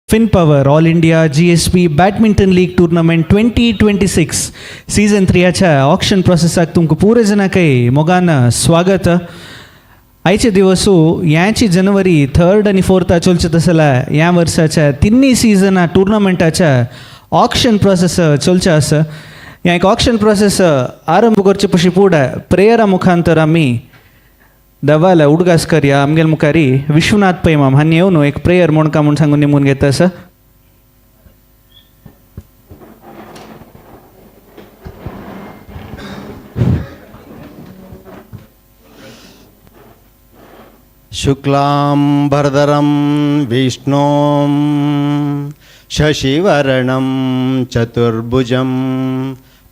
Finpower All India GSB Badminton League Tournament 2026 Season 3च्या auction प्रोसेसाक तुमकां पुरे जणांकय मोगान स्वागत. आयचे दिवसू यांची जनवरी 3rd आणि 4th चलचे तसला ह्या वर्साच्या तिन्ही सीझना टुर्नामेंटाच्या ऑक्शन प्रोसेस चलचे आसा. ह्या एक ऑक्शन प्रोसेस आरंभ करचे पशी फुडें प्रेयरा मुखांतर आमी दवाल उडगास करया. आमगेल मुखारी विश्वनाथ पै माम हांणी येवन एक प्रेयर म्हणका म्हूण सांगून निमून घेता आसा. शुक्लां भरधरं विष्णुं शशिवर्णं चतुर्भुजं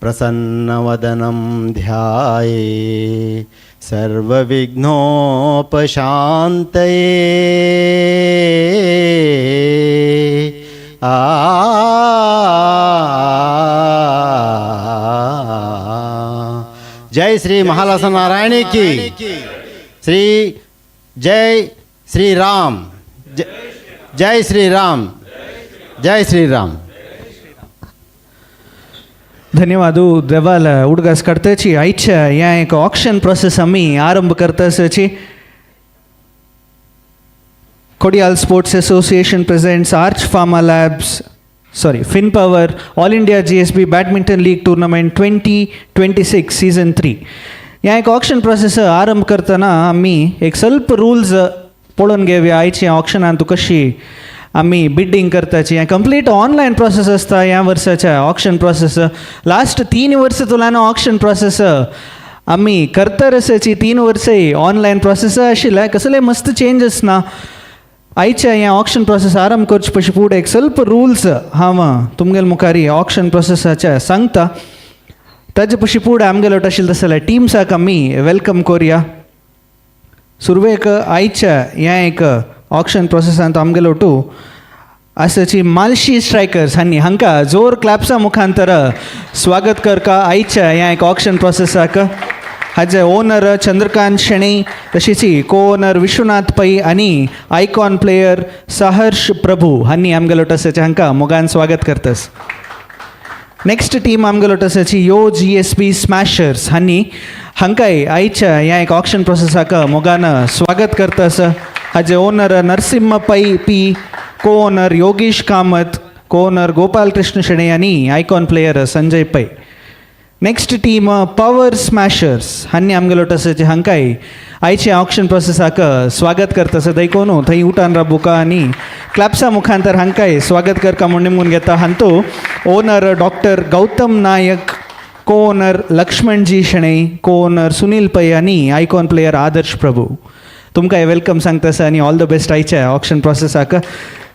प्रसन्नवदनं ध्याये सर्वविघ्नोपशान्तये. जय श्री महालासा नारायण की. श्री जय श्री राम. जय श्री राम. जय श्री राम. धन्यवाद. देवाल उडगास करताची आयच्या ह्या एक ऑक्शन प्रोसेस आमी आरंभ करता आसाची. Kodial Sports Association presents Arch Pharma Labs Finpower All India GSB Badminton League Tournament 2026 Season 3. ह्या एक ऑक्शन प्रोसेस आरंभ करतना आमी एक स्वल्प रूल्स पळोवन घेवया. आयची ऑक्शनान तूं कशी आमी बिडिंग करताची. हें कंप्लीट ऑनलायन प्रोसेस आसता ह्या वर्साच्या ऑक्शन प्रोसेस. लास्ट 3 वर्सां तुलान ऑक्शन प्रोसेस आमी करता आसाची. 3 वर्सां ऑनलायन प्रोसेस आशिल्ले. कसले मस्त चेंजीस ना. आयच्या ह्या ऑक्शन प्रोसेस आरंभ करचे पयलीं फुडें एक स्वल्प रूल्स हांव तुमगेल मुखारी ऑक्शन प्रोसेसाचे सांगता. ताजे पयलीं फुडें आमगेलो आशिल्लो तसले टिम्साक आमी वेलकम करुया. सुरवेक आयच्या ह्या एक ऑक्शन प्रोसेसान आमगेलो टू आसाची मालशी स्ट्रायकर्स हांणी हांकां जोर क्लॅप्सा मुखांतर स्वागत करका आयच्या ह्या एक ऑक्शन प्रोसेसाक. हाजे ओनर चंद्रकांत शेणै तशीच को ओनर विश्वनाथ पै आनी आयकॉन प्लेयर सहर्ष प्रभू हांणी आमगेलो आसाचे हांकां मोगान स्वागत करतास. नेक्स्ट टीम आमगेलो आसाची GSB स्मॅशर्स हांणी हांकांय आयच्या ह्या एक ऑक्शन प्रोसेसाक मोगान स्वागत करतास. हाजे ओनर नरसिंह पै पी, को ओनर योगेश कामत, को ओनर गोपाल कृष्ण शेणै आनी आयकॉन प्लेयर संजय पै. नेक्स्ट टीम पॉवर स्मॅशर्स हांणी आमगेलो आसाचे हांकांय आयच्या ऑक्शन प्रोसेसाक स्वागत करतास. देखून थंय उठान राबुका आनी क्लॅप्सा मुखांतर हांकांय स्वागत करका म्हूण निमून घेता. हांतू ओनर डॉक्टर गौतम नायक, को ओनर लक्ष्मणजी शेणै, को ओनर सुनील पै आनी आयकॉन प्लेयर आदर्श प्रभू. तुमकां वेलकम सांगतास आनी ऑल द बेस्ट आयच्या ऑक्शन प्रोसेसाक.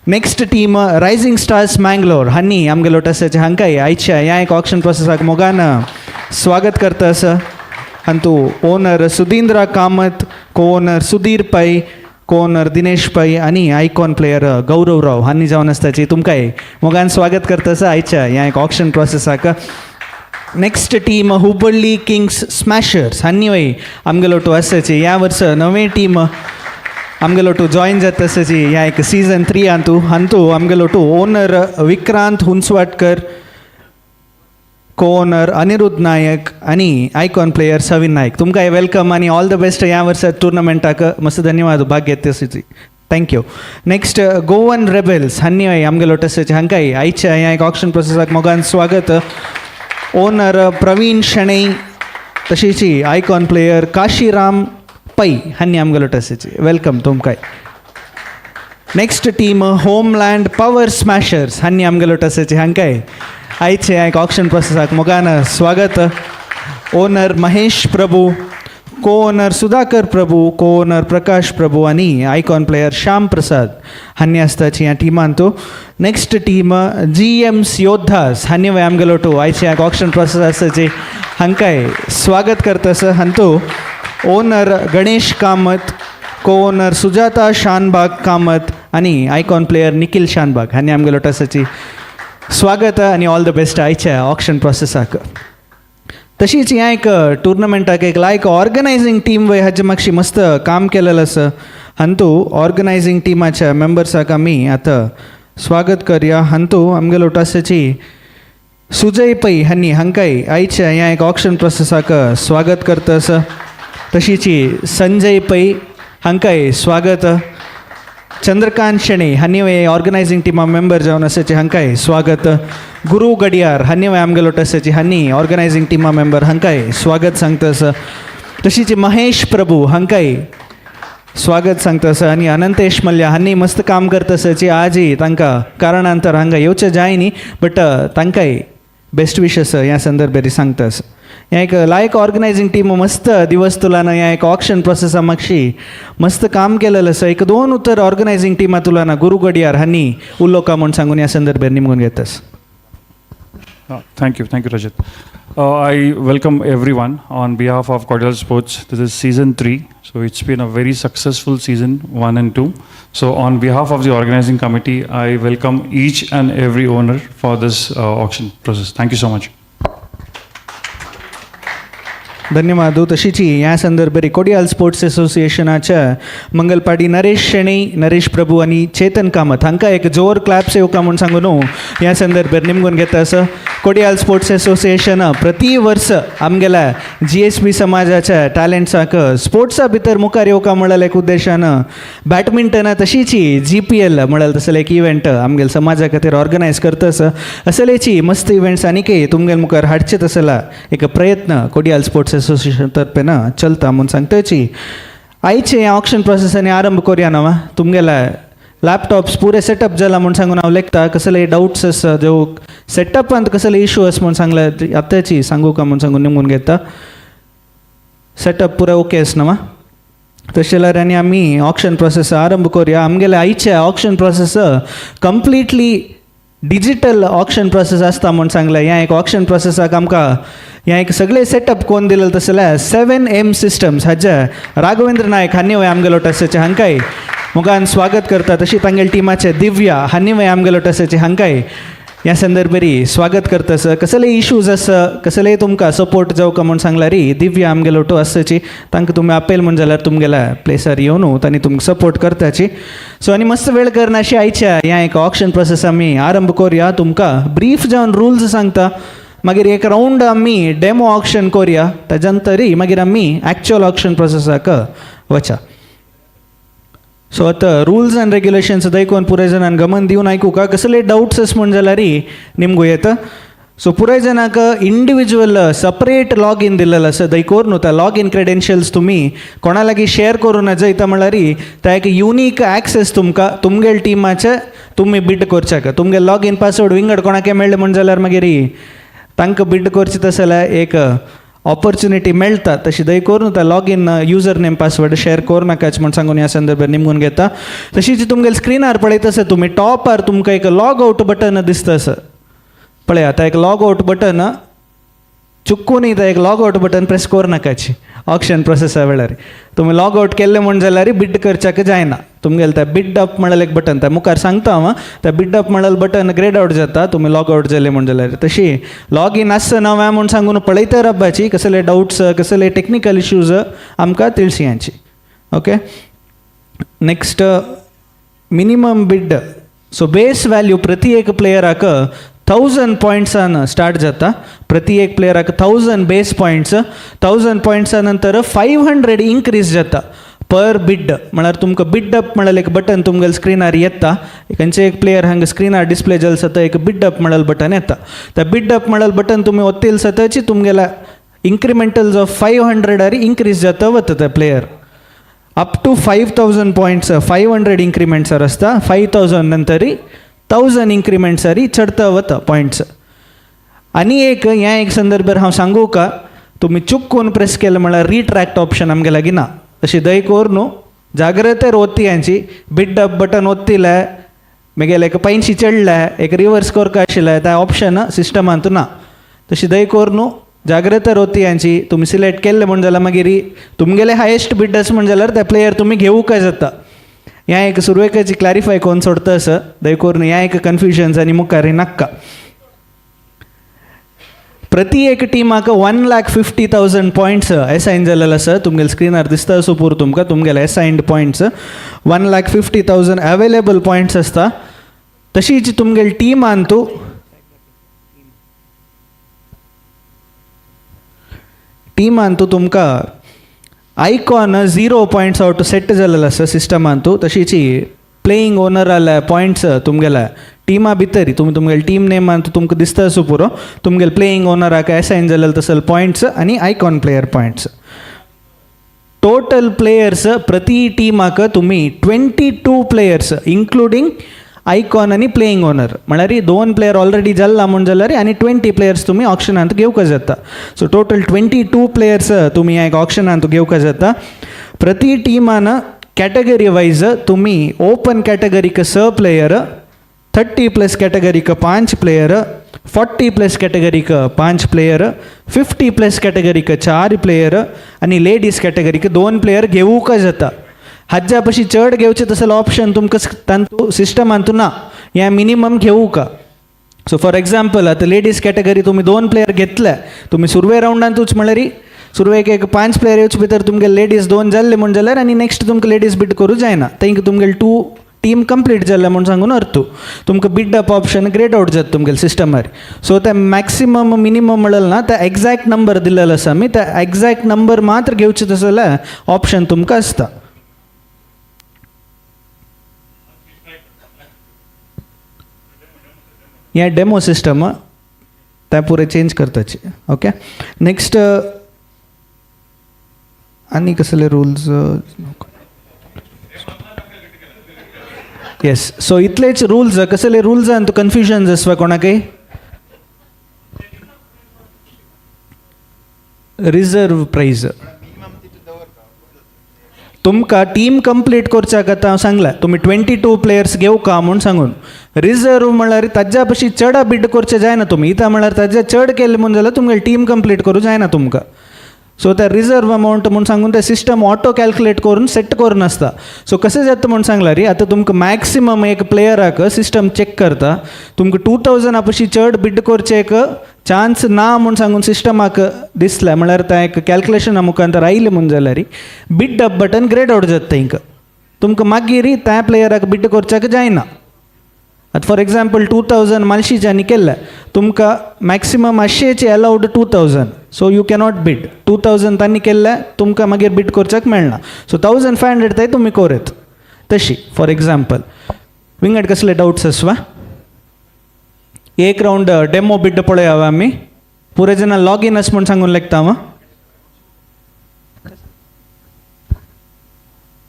Next team rising stars Mangalore हांणी आमगेलो आसाचे हांकांय आयच्या ह्या एक ऑक्शन प्रोसेसाक मोगान स्वागत करतास. हांतू ओनर सुधींद्र कामत, को ओनर सुधीर पै, को ओनर दिनेश पै आनी आयकॉन प्लेयर गौरव राव हांणी जावन आसताची तुमकांय मोगान स्वागत करतास आयच्या ह्या एक ऑक्शन प्रोसेसाक. Next team Hubballi Kings Smashers हांणी वय आमगेलो टू आसाची. ह्या वर्स नवे टीम आमगेलो टू जॉईन जाता आसाची ह्या एक सीझन 3 हांतू आमगेलो टू ओनर विक्रांत हुंसवाटकर, को ओनर अनिरुद्ध नायक आनी आयकॉन प्लेयर सविन नायक. तुमकां वेलकम आनी ऑल द बेस्ट ह्या वर्सा टुर्नामेंटाक. मस्त धन्यवाद भाग घेता आसाची. थँक्यू. नेक्स्ट गोवन रेबेल्स हांणी वय आमगेलो आसाचे हांकांय आयच्या ह्या एक ऑक्शन प्रोसेसाक मोगान स्वागत. ओनर प्रवीण शेणै तशीच आयकॉन प्लेयर काशीराम पै हांणी आमगेलो आसाची. Welcome तुमकांय. Next team homeland power Smashers हांणी आमगेलो आसाचे हांकांय आयचे एक ऑक्शन प्रोसेसाक मोगान स्वागत. ओनर महेश प्रभू, को ओनर सुधाकर प्रभू, को ओनर प्रकाश प्रभू आनी आयकॉन प्लेयर श्याम प्रसाद हांणी आसताची ह्या टिमान तू. नेक्स्ट टीम GMs योद्धास हांणी वय आमगेलो टू आयचे एक ऑक्शन प्रोसेस आसाची हांकांय स्वागत करतास. हांतू ओनर गणेश कामत, को ओनर सुजाता शानबाग कामत आनी आयकॉन प्लेयर निखिल शानबाग हांणी आमगेलो आसाची स्वागत आनी ऑल द बेस्ट आयच्या ऑक्शन प्रोसेसाक. तशीच ह्या एक टुर्नामेंटाक एक लायक ऑर्गनायझींग टीम वय हाजे मातशी मस्त काम केलेलं आसा. हातूंत ऑर्गनायझींग टिमाच्या मेंबर्साक आमी आतां स्वागत करया हंतू आमगे लोटासाची सुजय पै हन्नी हंकाई आईच्या या एक ऑक्शन प्रोसेसाक स्वागत करतस. तशीची संजय पै हंकाई स्वागत. चंद्रकांत शेणे हन्नी ऑर्गनायझिंग टीमा मेंबर जावन आसाचे हंकाई स्वागत. गुरु गडियार हन्नी आमगे लोटासाची हन्नी ऑर्गनायझिंग टीमा मेंबर हंकाई स्वागत सांगतस. तशीची महेश प्रभू हंकाई स्वागत सांगतस. आणि अनंतेश मल्ल्या हांनी मस्त काम करतसाची आजही तांकां कारणांतर हांगा येवचें जायनी बट तांकांय बेस्ट विशस ह्या संदर्भात सांगतस. ह्या एक लायक ऑर्गनायझिंग टीम मस्त दिवस तुलान ह्या एक ऑक्शन प्रोसेसा मागशी मस्त काम केलेलं आसा. एक दोन उतर ऑर्गनायझिंग टीमा तुलान गुरु गडियार हांनी उलोवका म्हूण सांगून ह्या संदर्भात निमगून घेतस. Thank you, Rajat. I welcome everyone on behalf of Kodial Sports. This is season 3, so it's been a very successful season 1 and 2. So on behalf of the organizing committee, I welcome each and every owner for this auction process. Thank you so much. धन्यवाद. तशीची ह्या संदर्भात Kodiyal sports असोसिएशनाच्या मंगलपाडी Naresh शेणे, Naresh प्रभू आणि चेतन कामत हांकां एक जोर claps येवका म्हूण सांगून ह्या संदर्भात निमगून घेता. कोडियाल स्पोर्ट्स असोसिएशन प्रति वर्स आमगेल्या GSB समाजाच्या टॅलंट्साक स्पोर्ट्सा भितर मुखार येवका म्हणल्या एक उद्देशान बॅडमिंटन तशीची GPL म्हणल्यार तसले एक इव्हेंट आमगेल समाजा खातीर ऑर्गनायज करतस. असलेची मस्त इव्हेंट्स आनीकय तुमगेल मुखार हाडचे तसला एक प्रयत्न कोडियाल स्पोर्ट्स असोसिएशन तर्फे चलता म्हणून सांगताची. आयचे ऑक्शन प्रोसेसांनी आरंभ करूया ना. तुमगेला लॅपटॉप्स पुरे सेटअप जाला म्हणून सांगून हांव लेखता. कसले डाउट्स आसा जो सेटअपांत कसले इशू आसा म्हणून सांगले आतांची सांगू का म्हणून सांगून निमून घेता. सेटअप पुरे ओके आसा न्हू. तशें जाल्यार आनी आमी ऑक्शन प्रोसेस आरंभ करूया. आमगेले आयचे auction process completely digital auction process आसता म्हणून सांगलें. ह्या एक ऑक्शन प्रोसेसाक आमकां ह्या एक सगळे सेटअप कोण दिलें तशें जाल्यार 7M सिस्टम्स हाजे राघवेंद्र नायक हांणी आमगेलो टसाचे हांकांय मुखान स्वागत करता. तशी तांगेल टिमाचे दिव्या हांणी आमगेलो टसाचे हांकांय ह्या संदर्भारी स्वागत करतास. कसले इश्यूज आसा कसलेय तुमकां सपोर्ट जावका म्हणून सांगल्यार दिव्या आमगेलो टो आसची तांकां तुमी आपेल म्हण जाल्यार तुमगेल्या प्लेसार येवन तांणी तुमकां सपोर्ट करताची. सो आनी मस्त वेळ करना अशी आयच्या ह्या एक ऑक्शन प्रोसेस आमी आरंभ करूया. तुमकां ब्रीफ जावन रुल्स सांगता. मागीर एक राउंड आमी डेमो ऑक्शन करूया. ताज्या नंतरय मागीर आमी एक्चुअल ऑक्शन प्रोसेसाक वचा. सो आतां रुल्स एंड रेग्युलेशन्स देखून पुराय जाणांक गमन दिवन आयकूं का. कसले डाउट्स आसा म्हण जाल्यार निमगो येता. सो पुराय जाणांक इंडिविज्युअल सेपरेट लॉगीन दिल्लेलो आसा. देखून न्हू त्या लॉगीन क्रेडेन्शियल्स तुमी कोणा लागीं शेअर करूं जायता म्हळ्यार त्या एक युनीक एक्सेस तुमकां तुमगेल टिमाचे तुमी बीट करच्याक. तुमगे लॉगीन पासवर्ड विंगड कोणाक मेळ्ळे म्हण जाल्यार मागीर तांकां बीट करचें तशें जाल्यार एक ऑपॉर्च्युनिटी मेळटा. तशी देखून त्या login user name password share करूं नाकाच म्हणून सांगून ह्या संदर्भात निमगून घेता. तशीच तुमगेल स्क्रिनार पळयता तुमी टॉपार तुमकां एक लॉग आउट बटन दिसता. पळय आतां एक लॉग आउट बटन चुकूनय एक लॉग आउट बटन प्रेस करूं नाकाची ऑक्शन प्रोसेसा वेळार. तुमी लॉग आउट केल्ले म्हण जाल्यार बीड करच्याक जायना. तुमगेलें त्या बीड अप म्हणल्यार एक बटन त्या मुखार सांगता हांव त्या बीड अप म्हणल्यार बटन ग्रेड आउट जाता तुमी लॉग आउट जाले म्हण जाल्यार. तशी लॉगीन आसता नव्या म्हूण सांगून पळयता रब्बाची कसले डाउट्स कसले टेक्निकल इश्यूज आमकां तिळसियांची. Okay next minimum bid. So base value प्रति एक प्लेयराक 1000 पॉयंट्सान स्टार्ट जाता. प्रति एक प्लेयराक 1000 बेस पॉयंट्स. 1000 पॉयंट्सा नंतर 500 इन्क्रीज जाता पर बिड. म्हळ्यार तुमकां बिड अप म्हळ्यार एक बटन तुमगेल्या स्क्रिनार येता. खंयचे एक प्लेयर हांगा स्क्रिनार डिस्प्ले जाल जाता एक बिड अप म्हळ्यार बटन येता. त्या बिड अप म्हळ्यार बटन तुमी ओत्तील जाताची तुमगेल्या इन्क्रिमेंटल्स ऑफ 500 इन्क्रीज जाता वता त्या प्लेयर अप टू 5000 पॉयंट्स 500 इन्क्रिमेंट्सार आसता. 5000 नंतर 1000 इन्क्रिमेंट्सारी चढता वता पॉयंट्स. आनी एक ह्या एक संदर्भार हांव सांगू का तुमी चुकून प्रेस केलें म्हळ्यार रिट्रॅक्ट ऑप्शन आमगे लागीं ना. तशी दय कोर न्हू जाग्रतेर ओत्ती हांची बिड अप बटन ओत्तिले मागीर एक पैंशी चडले एक रिवर्स करता आशिल्ले त्या ऑप्शन सिस्टमांत ना. तशी दय कोर न्हू जाग्रतेर ओत्ती हांची तुमी सिलेक्ट केल्ले म्हण जाल्यार मागीर तुमगेले हायेस्ट बिड आसा म्हण जाल्यार ते प्लेयर तुमी घेवूंक जाता. ह्या एक सुरवेकाची क्लॅरिफाय कोन्न सोडता आसा दय करून ह्या एक कन्फ्युजन्स आनी मुखार नाका. प्रति एक टिमाक 1,50,000 पॉयंट्स एसायन जालेले आसा. तुमगेल्या स्क्रिनार दिसता असो पूर तुमकां तुमगेले एसायन्ड पॉयंट्स 1,50,000 अवेलेबल पॉयंट्स आसता. तशीच तुमगेली टीम अंतू तुमकां आयकॉन 0 पॉयंट्स आउट सेट जालेलो आसा सिस्टमान तूं तशीच प्लेइंग ओनराले पॉयंट्स तुमगेल्या टिमा भितर तुमगेले टीम नेमान तुमकां दिसता असो पुरो तुमगेले प्लेइंग ओनराक असायन जालेले तसले पॉयंट्स आनी icon player points total players प्रति टिमाक तुमी 22 प्लेयर्स इंक्लुडींग आयकॉन आनी प्लेइंग ओनर म्हळ्यार 2 प्लेयर ऑलरेडी जाल्ला म्हण जाल्यार आनी 20 प्लेयर्स तुमी ऑक्शनांत घेवका जाता सो टोटल 22 प्लेयर्स तुमी एक ऑक्शनांत घेवका जाता प्रति टिमान कॅटेगरी वायज तुमी ओपन कॅटेगरीक 6 प्लेयर 30+ कॅटेगरीक 5 प्लेयर 40+ कॅटेगरीक 5 प्लेयर 50+ कॅटेगरीक 4 प्लेयर आनी लेडीज कॅटेगरीक 2 प्लेयर घेवूंक जाता हाज्या पशी चड घेवचे तसले ऑप्शन तुमकां तांतू सिस्टमांतू ना हें मिनिमम घेवूंक सो फॉर एग्जाम्पल आतां लेडीज कॅटेगरी तुमी 2 प्लेयर घेतले तुमी सुरवे रावंडांतूच म्हळ्यार सुरवेक एक 5 प्लेयर येवचे भितर तुमगे लेडीज 2 जाल्ले म्हण जाल्यार आनी नेक्स्ट तुमकां लेडीज बीट करूं जायना तेंक तुमगेले 2 टीम कंप्लीट जाल्ले म्हण सांगून अर्थ तुमकां beat up option greyed out जाता तुमगेले सिस्टमार सो ते मॅक्सिमम मिनिमम म्हणलें ना ते एक्झॅक्ट नंबर दिलेलो आसा आमी ते एक्झॅक्ट नंबर मात्र घेवचे तसले ऑप्शन तुमकां आसता हें डेमो सिस्टम ते पुरे चेंज करताचे ओके नेक्स्ट आनी कसले रुल्स येस सो इतलेच रुल्स कसले रुल्स आनी कन्फ्युजन आसवा कोणाकय रिजर्व प्राइज तुमकां टीम कंप्लीट करच्याक आतां हांव सांगलां तुमी 22 प्लेयर्स घेवका म्हूण सांगून रिजर्व म्हळ्यार ताज्या पशी चड बीड करचे जायना तुमी इता म्हळ्यार ताज्या चड केले म्हूण जाल्यार तुमगेली टीम कंप्लीट करूं जायना तुमकां सो त्या रिजर्व अमावंट म्हूण सांगून ते सिस्टम ऑटो कॅल्कुलेट करून सेट करून आसता सो कशें जाता म्हूण सांगला रे आतां तुमकां मॅक्सिमम एक प्लेयराक सिस्टम चॅक करता तुमकां 2000 पशी चड बीड करचे एक चान्स ना म्हूण सांगून सिस्टमाक दिसलें म्हळ्यार तें एक कॅल्कुलेशना मुखांतर आयलें म्हूण जाल्यार Beed up button grade out जाता तांकां तुमकां मागीर त्या प्लेयराक बीड करच्याक जायना आतां फॉर एग्जाम्पल 2000 मालशीच्यांनी केल्ले तुमकां मॅक्सिमम 800चे allowed 2000 so you cannot bid 2000 तांणी केल्ले तुमकां मागीर बीड करच्याक मेळना सो 1500 ते तुमी कोरेत तशी फॉर एग्जाम्पल विंगड कसले डाउट्स आसवा एक राउंड डेमो बीड पळयावा आमी पुरे जाणां लॉगीन आस म्हूण सांगून लेखता वा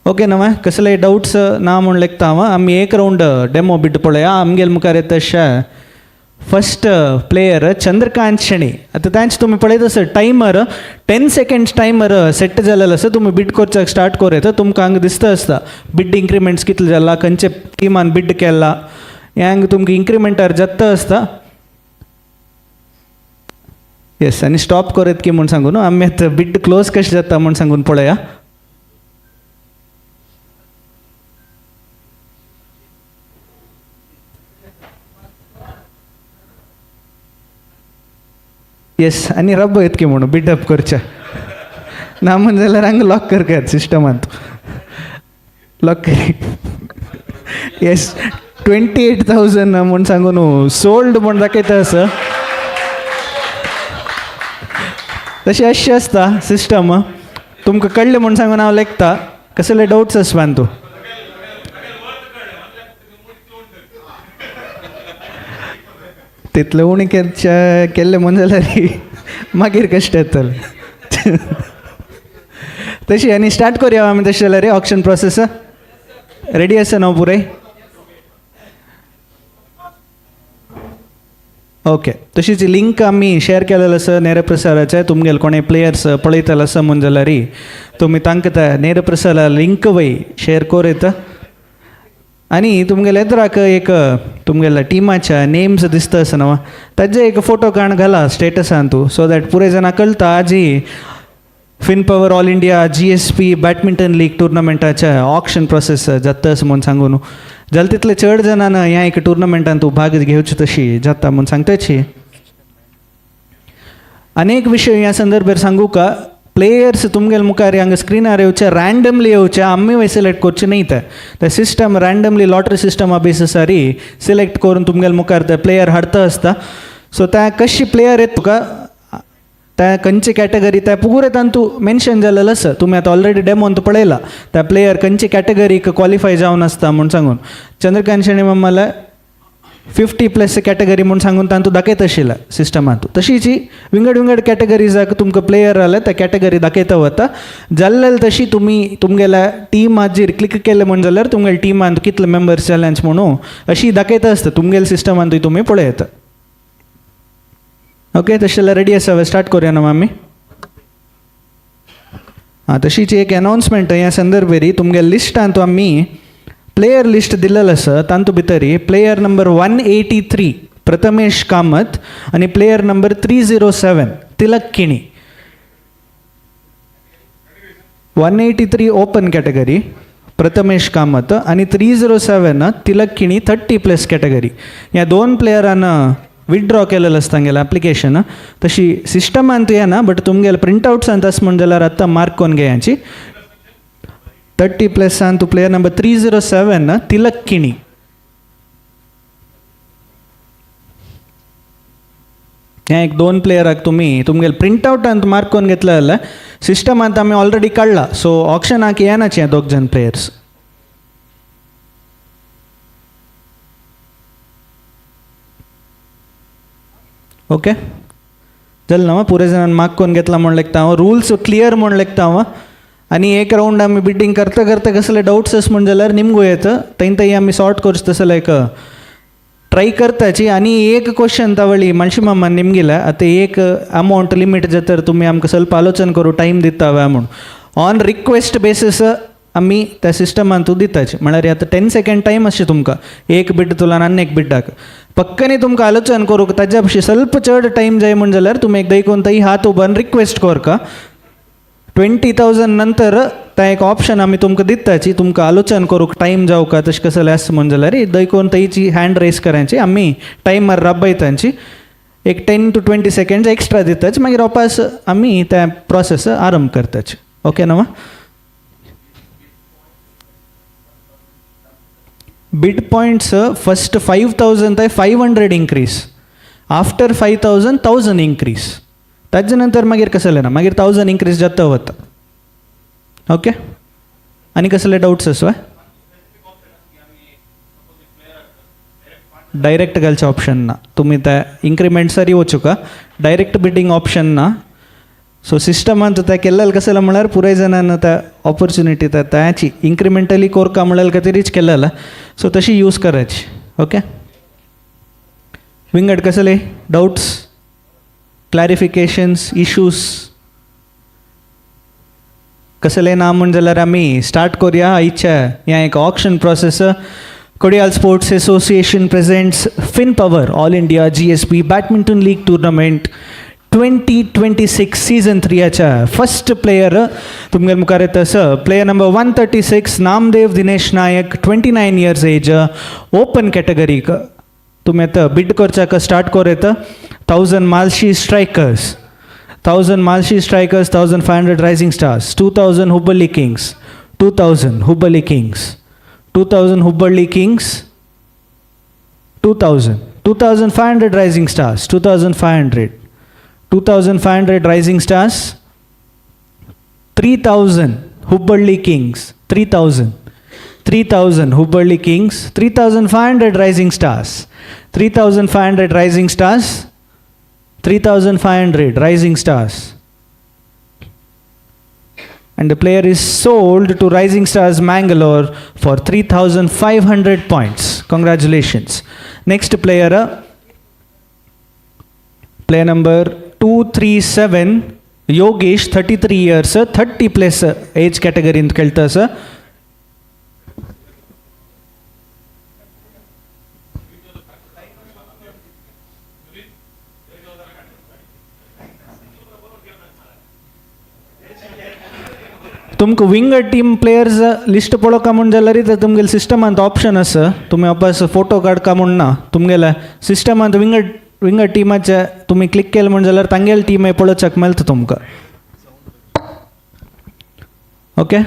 ओके न्हू कसले डाउट्स ना म्हूण लेखता हांव आमी एक राउंड डेमो बीट पळया आमगेले मुखार येता तशे फर्स्ट प्लेयर चंद्रकांत शेणी आतां तांचे तुमी पळयत आसत टायमर 10 सेकंड्स टायमर सेट जालेलो आसा तुमी बीट करच्याक स्टार्ट करूं येता तुमकां हांगा दिसता आसता बीड इंक्रिमेंट्स कितले जाला खंयचे टिमान बीड केला हें हांगा तुमकां इंक्रिमेंटार जाता आसता येस आनी स्टॉप करूं की म्हूण सांगून आमी आतां बीड क्लोज कशें जाता म्हूण सांगून पळया येस आनी रब्ब येतकी म्हणून बिल्डअप करचे ना म्हण जाल्यार हांगा लॉक करतात सिस्टमांत लॉक करी येस 28,000 म्हूण सांगून सोल्ड म्हूण दाखयता आसा तशें अशें आसता सिस्टम तुमकां कळ्ळें म्हूण सांगून हांव लेखता कसले डाउट्स आसपान तूं तितलें उणी केल्लें म्हण जाल्यार मागीर कश्ट येतलें तशी आनी स्टार्ट करुया आमी तशें जाल्यार ऑक्शन प्रोसेस रेडी आसा न्हू पुराय ओके तशीच लिंक आमी शेअर केलेलो आसा नेरप्रसाराचे तुमगेले कोणें प्लेयर्स पळयतले आसा म्हण जाल्यार तुमी तांकां त्या नेरप्रसारा लिंक वय शेअर कर येता आनी तुमगेले येद्राक एक तुमगेल्या टिमाच्या नेम्स दिसता आसा न्हू ताजे एक फोटो काण घाला स्टेटसान तूं सो दॅट पुरे जाणां कळटा आज Finpower all India GSB badminton league टुर्नामेंटाचे ऑक्शन प्रोसेस जाता आसा म्हूण सांगून जाल्यार तितले चड जाणां ह्या एक टुर्नामेंटान तूं भाग घेवची तशी जाता म्हूण सांगताची आनी एक विशय ह्या संदर्भार सांगू का प्लेयर्स तुमगेल मुखार हांगा स्क्रीनार येवचे रँडमली येवचे आम्ही वय सिलेक्ट करचे न्ही ते सिस्टम रँडमली लॉटरी सिस्टमा बेसिसार सिलेक्ट करून तुमगेल मुखार ते प्लेयर हाडता आसता. सो त्या कशी प्लेयर येत तुका त्या खंयची कॅटेगरी त्या पुगुरे तांतू मेन्शन जालेलं आसा. तुमी आतां ऑलरेडी डेमोन पळयला त्या प्लेयर खंयची कॅटेगरीक क्वॉलिफाय जावन आसता म्हूण सांगून. चंद्रकांत शेणी मम्माला 50+ कॅटेगरी म्हूण सांगून तांतू दाखयत आशिल्ला सिस्टमांतू. तशीच विंगड कॅटेगरीजाक तुमकां प्लेयर जाले त्या कॅटेगरी दाखयता वता. जाल्ल्याल तशी तुमी तुमगेल्या टिमाचेर क्लिक केलें म्हण जाल्यार तुमगेल्या टिमांत कितले मेंबर्स जाल्यांच म्हणून अशी दाखयता आसता तुमगेल्या सिस्टमांतूय तुमी पळयता. ओके, तशें जाल्यार रेडी आसा स्टार्ट करूया न्हू आमी. तशीच एक अनाउन्समेंट ह्या संदर्भेरी तुमगे लिस्टांत आमी प्लेयर लिस्ट दिल्लेलो आसा. तांतू भितर प्लेयर नंबर 183 प्रथमेश कामत आनी प्लेयर नंबर 307 तिलक किणी. 183 ओपन कॅटेगरी प्रथमेश कामत आनी 307 तिलक किणी 30+ कॅटेगरी. ह्या दोन प्लेयरांना विथड्रॉ केलेलं आसता तांगेलें एप्लिकेशन. तशी सिस्टमांत येना बट तुमगेले प्रिंटआउट्सांत आसा म्हण जाल्यार आतां मार्क करून घेयाची. 30+ तू प्लेयर नंबर 307 तिलक किणी. हे एक दोन प्लेयराक तुमी तुमगेले प्रिंटआउटांत मार्क करून घेतले जाल्यार सिस्टमांत आमी ऑलरेडी काडला. सो ऑप्शनाक येनाच हे दोग जण प्लेयर्स. ओके, चल ना पुरे जणांनी मार्क करून घेतला म्हण लेखता हांव. रुल्स क्लियर म्हण लेखता हांव. आनी एक राऊंड आमी बिडिंग करता करता कसले डाउट्स आसा म्हण जाल्यार निमगो येता थंय आमी सॉर्ट करच तसं लायक ट्राय करताची. आनी एक क्वेश्चन तावळी मानशी मामान निमगेला आतां एक अमावंट लिमीट जाता तुमी आमकां ಸ್ವಲ್ಪ आलोचन करूं टायम दिता म्हूण ऑन रिक्वेस्ट बेसीस आमी त्या सिस्टमांतू दिताचे. म्हळ्यार आतां 10 सेकंड टायम आसचे तुमकां एक बिड तुलान आनी एक बिड्डाक पक्कनी तुमकां आलोचन करूंक ताज्या भशेन ಸ್ವಲ್ಪ चड टायम जाय म्हण जाल्यार तुमी एकदां देखून थंय हात उबारून रिक्वेस्ट करका. 20,000 नंतर त्या एक ऑप्शन आमी तुमकां दिताची तुमकां आलोचन करूंक टायम जावका तशें कसं आसा म्हण जाल्यार देखून थंयची हँड रेस करायची आमी टायमार राबयतांची एक 10 to 20 सेकंड्स एक्स्ट्रा दिताची मागीर वापस आमी त्या प्रोसेस आरंभ करताचे. ओके न्हू. बिड पॉइंट्स फर्स्ट 5,000 ते 500 इन्क्रीज. After 5,000 1,000 increase. ताजे नंतर मागीर कसले ना मागीर 1,000 इन्क्रीज जाता वता. ओके, आनी कसले डाउट्स आसा? डायरेक्ट घालचे ऑप्शन ना. तुमी त्या इन्क्रिमेंट्सार येवचो का डायरेक्ट बिडिंग ऑप्शन ना. सो सिस्टमांत त्या केल्लें कसं म्हळ्यार पुराय जाणांना त्या ऑपॉर्च्युनिटी त्याची इन्क्रिमेंटली कोरका म्हळ्यार खातीरच केलेला. सो तशी यूज करायची. ओके, विंगड कसले डाउट्स क्लॅरिफिकेशन्स इश्यूज कसले ना म्हण जाल्यार आमी स्टार्ट करूया आयच्या ह्या एक auction process. Kodial sports association presents Finpower all India GSB badminton league tournament 2026 season 3 first player तुमगे मुखार येता sir. Player number 136 Namdev Dinesh Nayak 29 years age open कॅटेगरीक तुमी येता बिड करच्याक स्टार्ट कर येता. 1,000 Malshi strikers 1,500 rising stars 2,000 Hubballi kings 2,000 Hubballi kings 2,000 Hubballi kings 2,500 rising stars 2,500 rising stars 3,000 Hubballi kings 3,000 Hubballi Kings 3,500 rising stars 3,500 rising stars 3,500 rising stars, and the player is sold to Rising Stars Mangalore for 3,500 points. Congratulations. Next player, player number 237 Yogesh 33 years 30+ age category in kelta sir. तुमकां winger team players list पळोवका म्हण जाल्यार तुमगेले सिस्टमांत option आसा तुमी वापस photo काडका म्हण ना. तुमगेल्या सिस्टमांत winger टीमाचे तुमी क्लिक केले म्हण जाल्यार तांगेले टीम पळोवच्याक मेळटा तुमकां. Okay.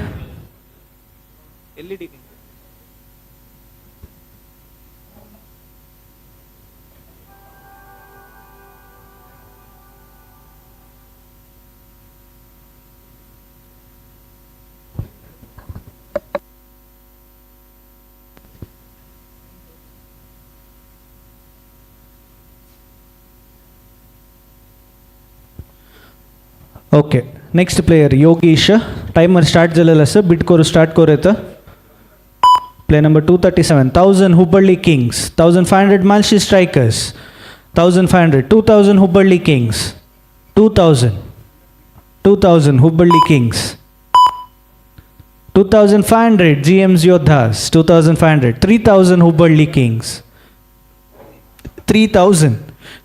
Okay. Next player Yogish. Timer start झालेलं सर. बीट करू स्टार्ट करू येतं. Play number 237. 1000 Hubballi kings. 1500 Malshi strikers. 1500. 2000 Hubballi kings. 2000. 2000 Hubballi kings. 2500 GM's Yoddhas. 2500. 3000 Hubballi kings. 3000.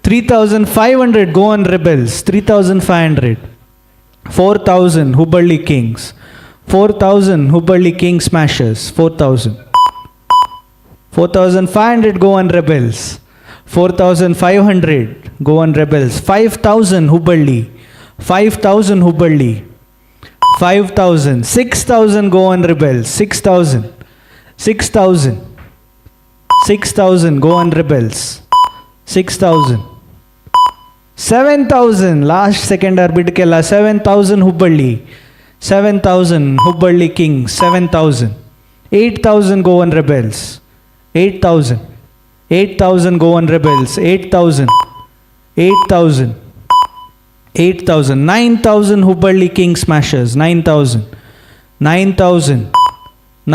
3500 Goan rebels. 3500. 4000 Hubballi kings. 4000 Hubballi king smashers. 4000. 4500 Goan rebels. 4500 Goan rebels. 5000 Hubballi. 5000 Hubballi. 5000. 6000 Goan rebels. 6000. 6000. 6000 Goan rebels. 6000. 7000 last second bid केला. 7000 Hubballi. 7000 Hubballi kings. 7000. 8000 Goan rebels. 8000. 8000 Goan rebels. 8000. 8000. 8000. 9000 Hubballi king smashers. 9000. 9000.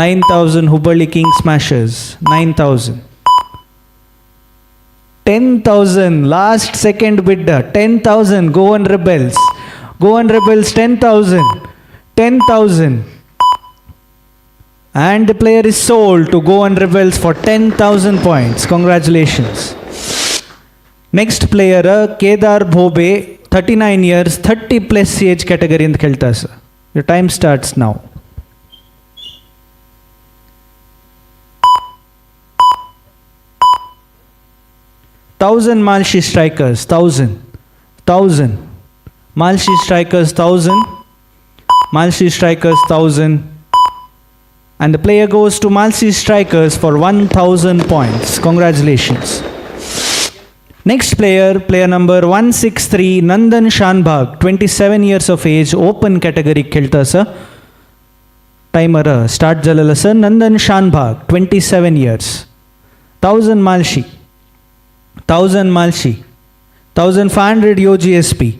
9000 Hubballi king smashers. 9000. 10,000 last second bidder. 10,000 Goan Rebels. Goan Rebels 10,000. 10,000. And the player is sold to Goan Rebels for 10,000 points. Congratulations. Next player Kedar Bhobe, 39 years, 30 plus age category in khelta sir. Your time starts now. 1000 Malshi strikers. 1000. 1000 Malshi strikers. 1000 Malshi strikers. 1000. And the player goes to Malshi strikers for 1000 points. Congratulations. Next player, player number 163, Nandan Shanbhag, 27 years of age, open category khelta sir. Timer start jalala sir. Nandan Shanbhag, 27 years. 1000 Malshi. 1000 Malshi. 1500 GSB.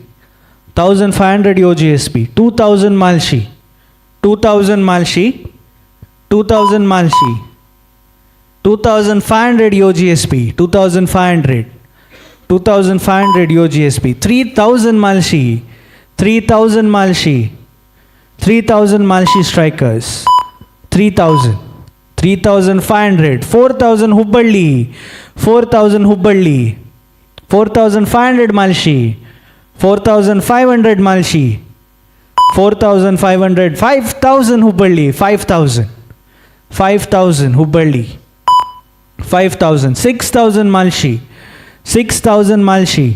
1500 GSB. 2000 Malshi. 2000 Malshi. 2000 Malshi. 2500 GSB. 2500. 2500 GSB. 3000 Malshi. 3000 Malshi. 3000 Malshi strikers. 3000. 3500. 4000 हुब्बಳ್ಳಿ. 4000 हुब्बಳ್ಳಿ. 4500 Malshi. 4500 Malshi. 4500. 5000 Hubballi. 5000. 5000 Hubballi. 5000. 6000 Malshi. 6000 Malshi.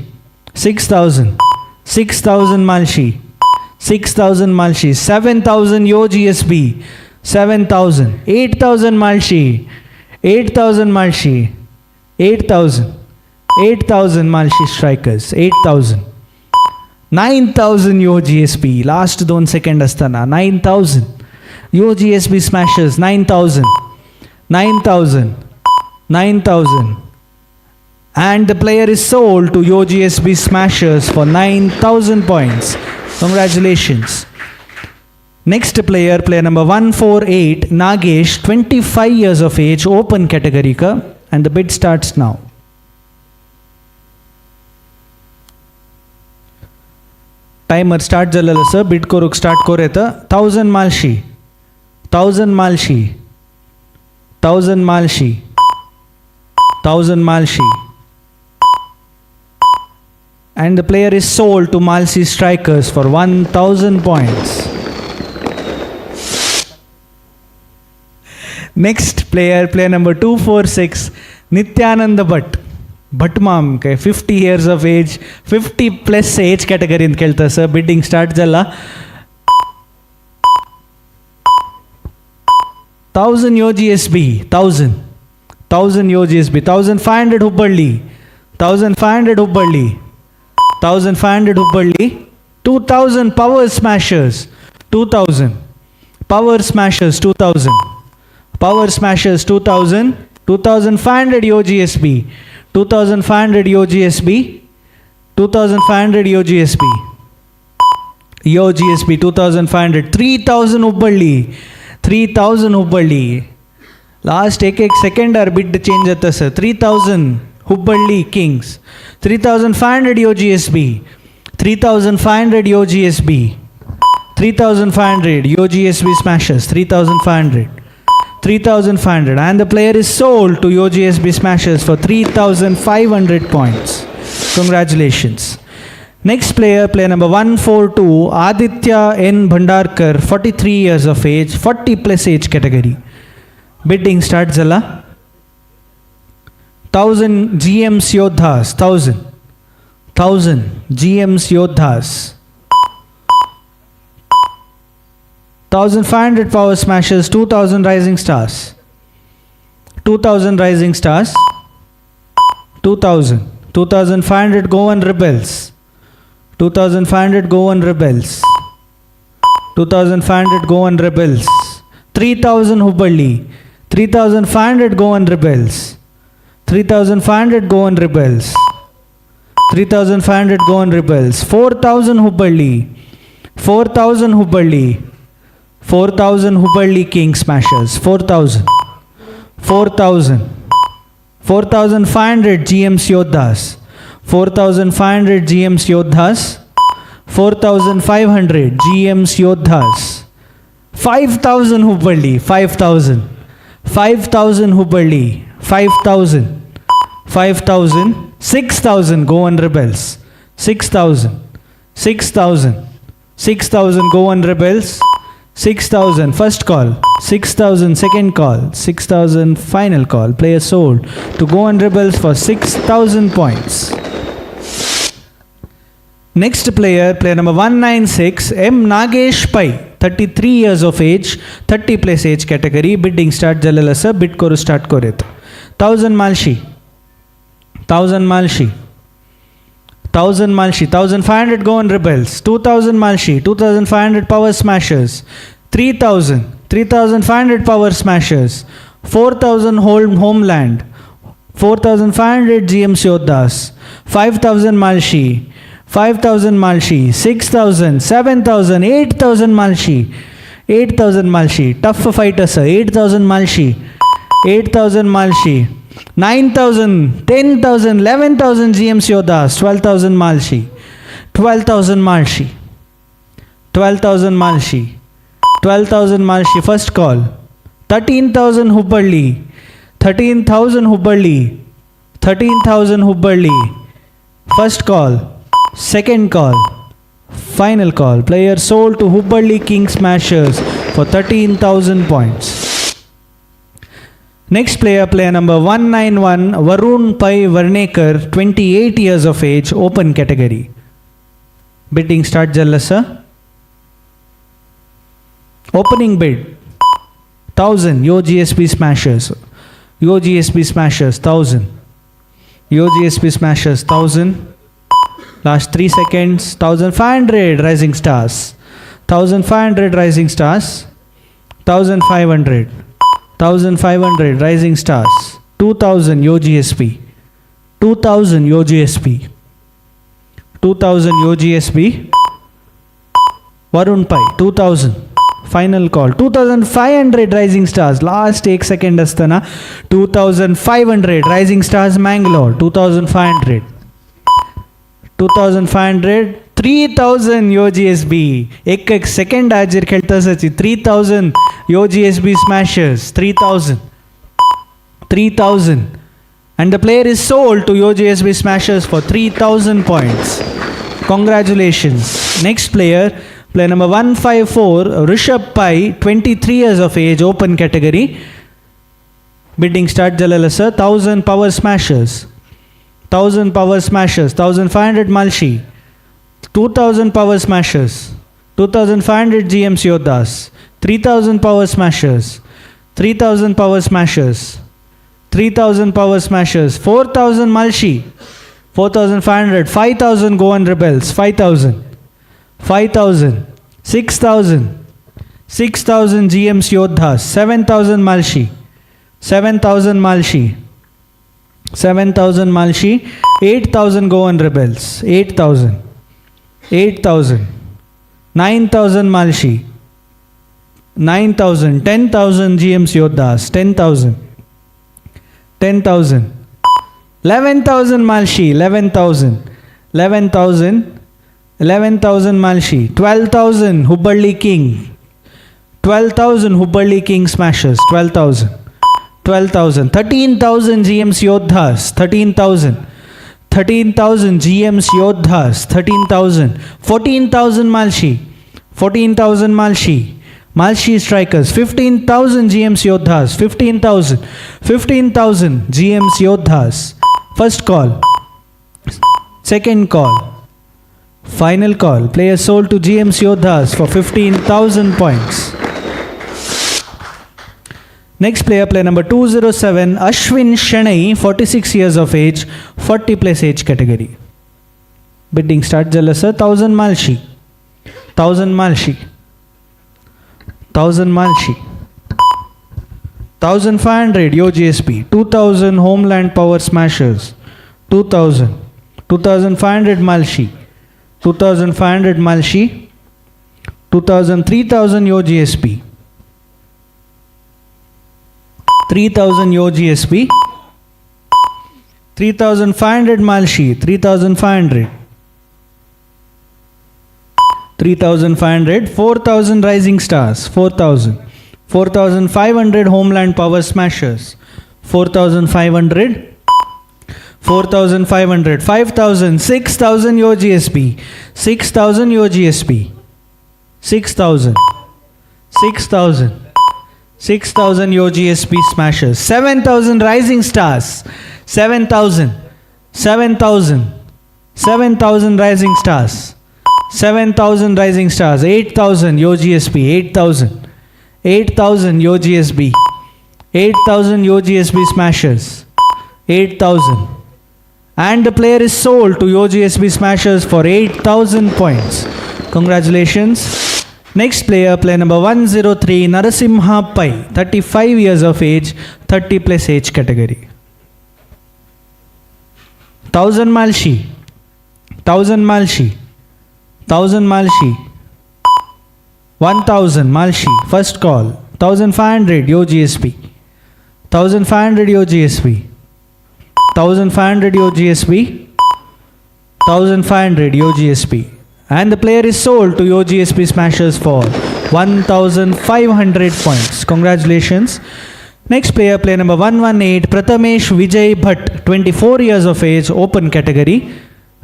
6000. 6000 Malshi. 6000 Malshi. 7000 GSB. 7000. 8000 Malshi. 8000 Malshi. 8000. 8000 Malshi strikers. 8000. 9000 GSB. Last 2 seconds astana. 9000 GSB smashers. 9000. 9000. 9000. And the player is sold to GSB smashers for 9000 points. Congratulations. Next player, player number 148, Nagesh, 25 years of age, open category ka, and the bid starts now. Timer start jalala sir. Bid koruk start koreta. 1000 Malshi. 1000 Malshi. 1000 Malshi. 1000 Malshi. And the player is sold to Malshi strikers for 1000 points. Next player, player number 246, Nityananda Bhatt. Bhatt Mam, 50 years of age, 50 plus age category in khelta sir. Bidding start jalla. 1000 Yo GSB, 1000. 1000 Yo GSB, 1500 Hubballi, 1500 Hubballi, 1500 Hubballi, 2000 Power Smashers, 2000. Power Smashers, 2000. Power Smashers, 2000. 2500 Yo GSB, 2500 Yo GSB, 2500 Yo GSB. Yo GSB 2500, 3000 Hubballi, 3000 Hubballi. Last एक second और bid change आता sir. 3000 Hubballi Kings, 3500 Yo GSB, 3500 Yo GSB, 3500 Yo GSB Smashers, 3500, 3500, and the player is sold to Yo GSB Smashers for 3500 points. Congratulations. Next player, player number 142, Aditya N. Bhandarkar, 43 years of age, 40 plus age category. Bidding starts Zala. 1000 GMs Yodhas, 1000 GMs Yodhas. 1500 Power Smashers, 2000 Rising Stars. 2000 Rising Stars. 2000. 2500 Goan Rebels. 2500 Goan Rebels. 2500 Goan Rebels. 3000 Hubballi. 3500 Goan Rebels. 3500 Goan Rebels. 3500 Goan Rebels. 4000 Hubballi. 4000 Hubballi. 4000 Hubballi King Smashers. 4000. 4000. 4500 GMs Yodhas. 4500 GMs Yodhas. 4500 GMs Yodhas. 5000 Hubballi. 5000. 5000 Hubballi. 5000. 5000. 6000 Goan Rebels. 6000. 6000. 6000 Goan Rebels. 6000 first call, 6000 second call, 6000 final call. Player sold to Goan Rebels for 6000 points. Next player, player number 196, M. Nagesh Pai, 33 years of age, 30 plus age category. Bidding start Jalala sir, bid koru start koret. 1000 Malshi, 1000 Malshi. 1000 Malshi, 1500 Goan Rebels, 2000 Malshi, 2500 Power Smashers, 3000, 3500 Power Smashers, 4000 Homeland, 4500 GMs Yodhas, 5000 Malshi, 5000 Malshi, 6000, 7000, 8000 Malshi, 8000 Malshi, tough fighter sir, 8000 Malshi, 8000 Malshi. 9000, 10,000, 11,000 GMs Yodhas, 12,000 Malshi, 12,000 Malshi, 12,000 Malshi, 12,000 Malshi, first call, 13,000 Hubballi, 13,000 Hubballi, 13,000 Hubballi, first call, second call, final call. Player sold to Hubballi King Smashers for 13,000 points. Next player, player number 191, Varun Pai Varnekar, 28 years of age, open category. Bidding start Jalla sir. Opening bid, 1000 Yo GSB Smashers. Yo GSB Smashers, 1000. Yo GSB Smashers, 1000. Last 3 seconds, 1500 Rising Stars. 1500 Rising Stars. 1500. 1500 Rising Stars, 2000 Yo GSB, 2000 Yo GSB, 2000 Yo GSB, Varun Pai, 2000, final call, 2500 Rising Stars, last 1 second astana, 2500 Rising Stars Mangalore, 2500, 2500, 3000 Yo GSB, 1 second ajir khelta sachi, 3000 Yo GSB Smashers, 3000, 3000, and the player is sold to Yo GSB Smashers for 3000 points. Congratulations. Next player, player number 154, Rishabh Pai, 23 years of age, open category. Bidding start Jalala sir, 1000 Power Smashers, 1000 Power Smashers, 1500 Malshi, 2000 Power Smashers, 2500 GMs Yodhas, 3000 Power Smashers, 3,000 power smashers. 3,000 power smashers. 4,000 Malshi. 4,500. 5,000 Goan rebels. 5,000. 5,000. 6,000. 6,000 GMs Yodhas. 7,000 Malshi. 7,000 Malshi. 7,000 Malshi. 8,000 Goan rebels. 8,000. 8,000. 9,000 Malshi. 9,000. 10,000 GMs Yodhas. 10,000. 10,000. 11,000 Malshi. 11,000. 11,000. 11,000 Malshi. 12,000 Hubballi King. 12,000 Hubballi King smashers. 12,000. 12,000. 13,000 GMs Yodhas. 13,000. 13,000 GMs Yodhas. 13,000. 14,000 Malshi. 14,000 Malshi. Malshi strikers. 15,000 GMs Yodhas. 15,000. 15,000 GMs Yodhas. First call. Second call. Final call. Player sold to GMs Yodhas for 15,000 points. Next player, player number 207, Ashwin Shanai, 46 years of age, 40 plus age category. Bidding start Jalasa, 1000 Malshi. 1000 Malshi. 1000 Malshi. 1,500 Yo GSB. 2,000 Homeland Power Smashers. 2,000. 2,500 Malshi. 2,500 Malshi. 2,000. 3,000 Yo GSB. 3,000 Yo GSB. 3,500 Malshi. 3,500. 3,500. 4,000 Rising Stars. 4,000. 4,500 Homeland Power Smashers. 4,500. 4,500. 5,000. 6,000 Yo GSB. 6,000 Yo GSB. 6,000. 6,000. 6,000 Yo GSB smashers. 7,000 Rising Stars. 7,000. 7,000. 7,000 Rising Stars. 7,000 Rising Stars. 8,000 Yo GSB. 8,000. 8,000 Yo GSB. 8,000 Yo GSB smashers. 8,000. And the player is sold to Yo GSB smashers for 8,000 points. Congratulations. Next player, player number 103, Narasimha Pai, 35 years of age, 30 plus age category. 1,000 Malshi. 1,000 Malshi. 1,000 Malshi. 1,000 Malshi. First call. 1,500 Yo GSB. 1,500 Yo GSB. 1,500 Yo GSB. 1,500 Yo GSB. And the player is sold to Yo GSB smashers for 1,500 points. Congratulations. Next player, player number 118, Prathamesh Vijay Bhatt, 24 years of age, open category.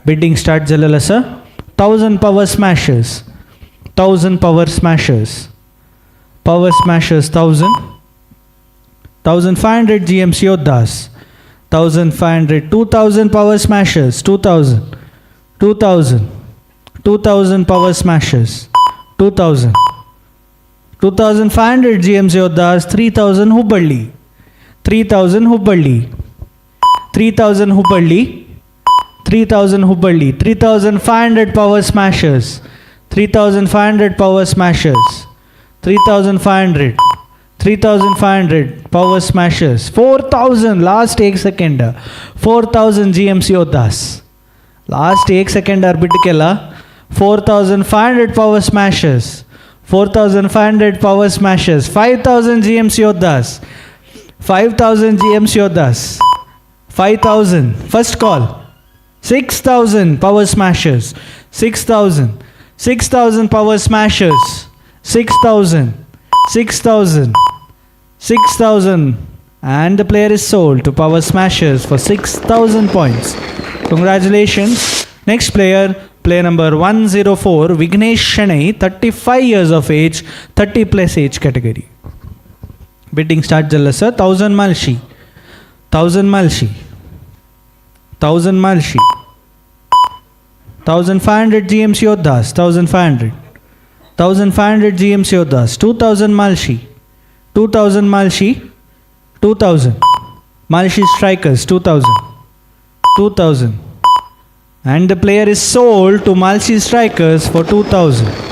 Bidding start Jalalasa. 1,000 power smashers. 1,000 power smashers. Power smashers 1,000. 1,500 GMs Yodhas. 1,500. 2,000 power smashers. 2,000. 2,000. 2,000 power smashers. 2,000. 2,500 GMs Yodhas. 3,000 Hubballi. 3,000 Hubballi. 3,000 Hubballi. 3,000 Hubballi. 3,500 power smashers. 3,500 power smashers. 3,500. 3,500 power smashers. 4,000 last 1 second. 4,000 GMs Yodhas. Last 1 second bitkella. 4,500 power smashers. 4,500 power smashers. 5,000 GMs Yodhas. 5,000 GMs Yodhas. 5,000. First call. 6,000 power smashers. 6,000. 6,000 power smashers. 6,000. 6,000. 6,000. And the player is sold to power smashers for 6,000 points. Congratulations. Next player, player number 104, Vignesh Shanai, 35 years of age, 30 plus age category. Bidding start Jalasa, 1,000 Malshi. 1,000 Malshi. 1,000 Malshi. 1,500 GMs Yodhas. 1,500. 1,500 GMs Yodhas. 2,000 Malshi. 2,000 Malshi. 2,000. Malshi strikers 2,000. 2,000. And the player is sold to Malshi strikers for 2,000.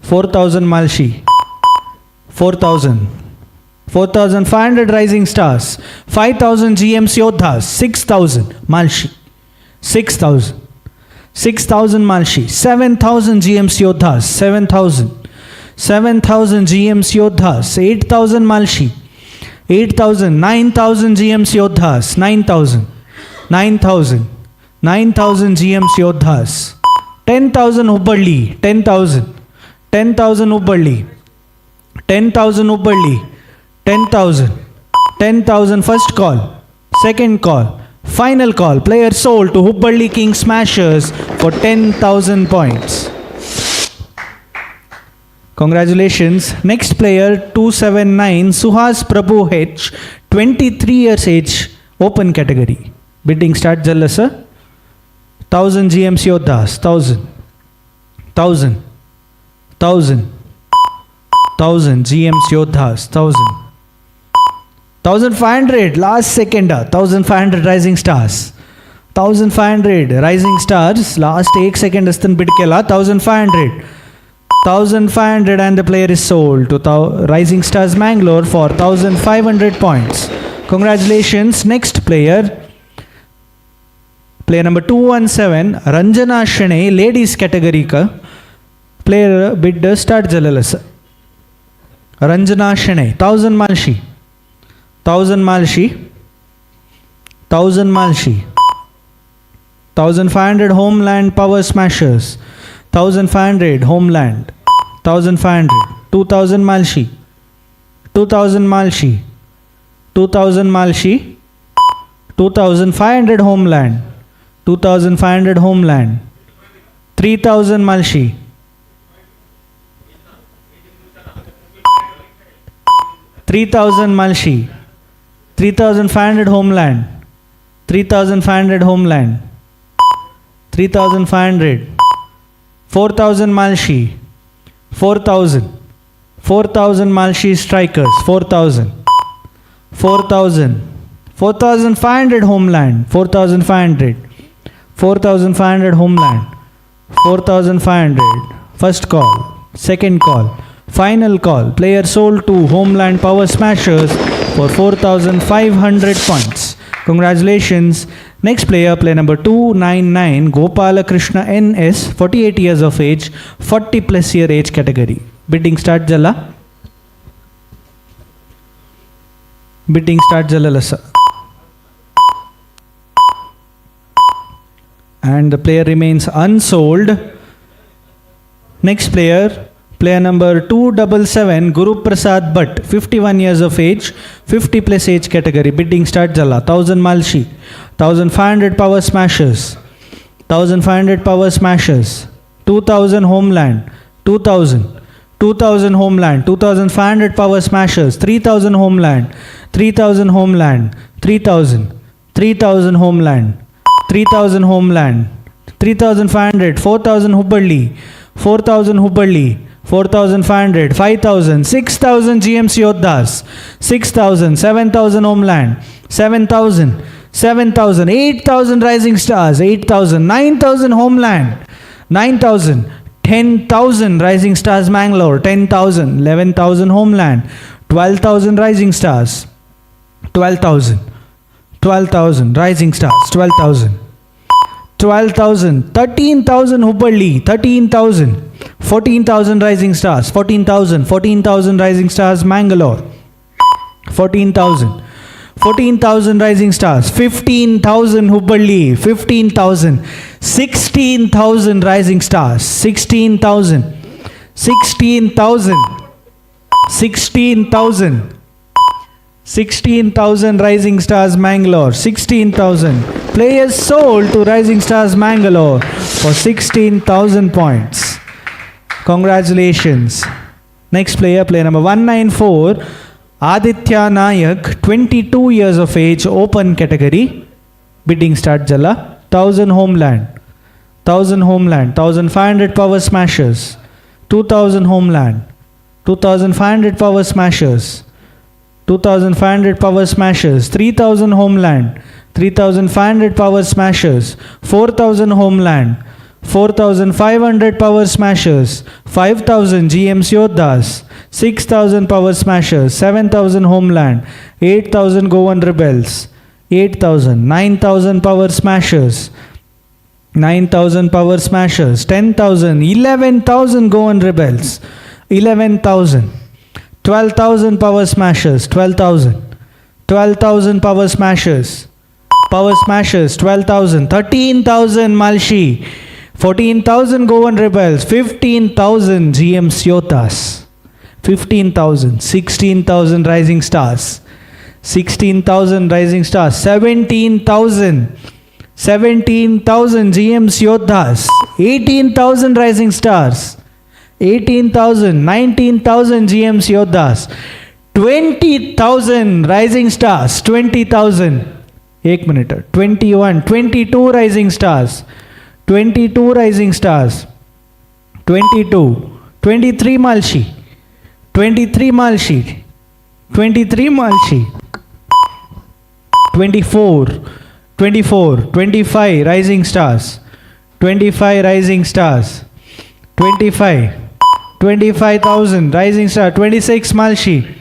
$4,000 Malshi. 4,000. 4,500 Rising Stars. 5,000 GMC Yodhas. 6,000 Malshi. 6,000. 6,000 Malshi. 7,000 GMC Yodhas. 7,000. 7,000 GMC Yodhas. 8,000 Malshi. 8,000. 9,000 GMC Yodhas. 9,000. 9,000. 9,000 GMs Yodhas. 10,000 Hubballi. 10,000. 10,000 Hubballi. 10,000 Hubballi. 10,000. 10,000 first call. Second call. Final call. Player sold to Hubballi King Smashers for 10,000 points. Congratulations. Next player 279 Suhas Prabhu H, 23 years age, open category. Bidding start jalla sir. 1,000 GMs Yodhas. 1,000. 1,000. 1,000. 1,000 GMs Yodhas. 1,000. 1,500 last second. 1,500 Rising Stars. 1,500 Rising Stars last 1 second astan bid kela. 1,500. 1,500 and the player is sold to Rising Stars Mangalore for 1,500 points. Congratulations. Next player. Player number 217 Ranjana Shane, ladies category ka. Player bid start jalalasa. Ranjana Shane, 1,000 Malshi. 1,000 Malshi. 1,000 Malshi. 1,500 Homeland Power Smashers. 1,500 Homeland. 1,500. 2,000 Malshi. 2,000 Malshi. 2,000 Malshi. 2,500 Homeland. 2,500 Homeland. 3,000 Malshi. 3,000 Malshi. 3,500 Homeland. 3,500 Homeland. 3,500. 4,000 Malshi. 4,000. 4,000 Malshi strikers. 4,000. 4,000. 4,500 Homeland. 4,500. 4,500 Homeland. 4,500. First call. Second call. Final call. Player sold to Homeland Power Smashers for 4,500 points. Congratulations. Next player, player number 299 Gopala Krishna NS, 48 years of age, 40 plus year age category. Bidding start jalla. Bidding start jalla lasa. And the player remains unsold. Next player, player number 277 Guru Prasad Bhatt, 51 years of age, 50 plus age category. Bidding start jalla. 1,000 Malshi. 1,500 Power Smashers. 1,500 Power Smashers. 2,000 Homeland. 2,000. 2,000 Homeland. 2,500 Power Smashers. 3,000 Homeland. 3,000 Homeland. 3,000. 3,000 Homeland. 3,000 Homeland. 3,500. 4,000 Hubballi. 4,000 Hubballi. 4,500. 5,000. 6,000 GMs Yodhas. 6,000. 7,000 Homeland. 7,000. 7,000. 8,000 Rising Stars. 8,000. 9,000 Homeland. 9,000. 10,000 Rising Stars Mangalore. 10,000. 11,000 Homeland. 12,000 Rising Stars. 12,000. 12,000 Rising Stars. 12,000. 12,000. 13,000 Hubballi. 13,000. 14,000 Rising Stars. 14,000. 14,000 Rising Stars Mangalore. 14,000. 14,000 Rising Stars. 15,000 Hubballi. 15,000. 16,000 Rising Stars. 16,000. 16,000. 16,000. 16,000 Rising Stars Mangalore. 16,000. Players sold to Rising Stars Mangalore for 16,000 points. Congratulations. Next player, player number 194, Aditya Nayak, 22 years of age, open category. Bidding start jalla. 1,000 Homeland. 1,000 Homeland. 1,500 Power Smashers. 2,000 Homeland. 2,500 Power Smashers. 2,500 Power Smashers. 3,000 Homeland. 3,500 Power Smashers. 4,000 Homeland. 4,500 Power Smashers. 5,000 GMs Yodhas. 6,000 Power Smashers. 7,000 Homeland. 8,000 Goan Rebels. 8,000. 9,000 Power Smashers. 9,000 Power Smashers. 10,000. 11,000 Goan Rebels. 11,000. 12,000 Power Smashers. 12,000. 12,000 Power Smashers. Power Smashers 12,000. 13,000 Malshi. 14,000 Goan Rebels. 15,000 GMs Yotas. 15,000. 16,000 Rising Stars. 16,000 Rising Stars. 17,000. 17,000 GMs Yoddhas. 18,000 Rising Stars. 18,000. 19,000 GMs Yoddhas. 20,000 Rising Stars. 20,000. 1 minute. 21. 22 Rising Stars. 22 Rising Stars. 22. 23 Malshi. 23 Malshi. 23 Malshi. 24. 24. 25 Rising Stars. 25 Rising Stars. 25. 25,000 Rising Star. 26 Malshi.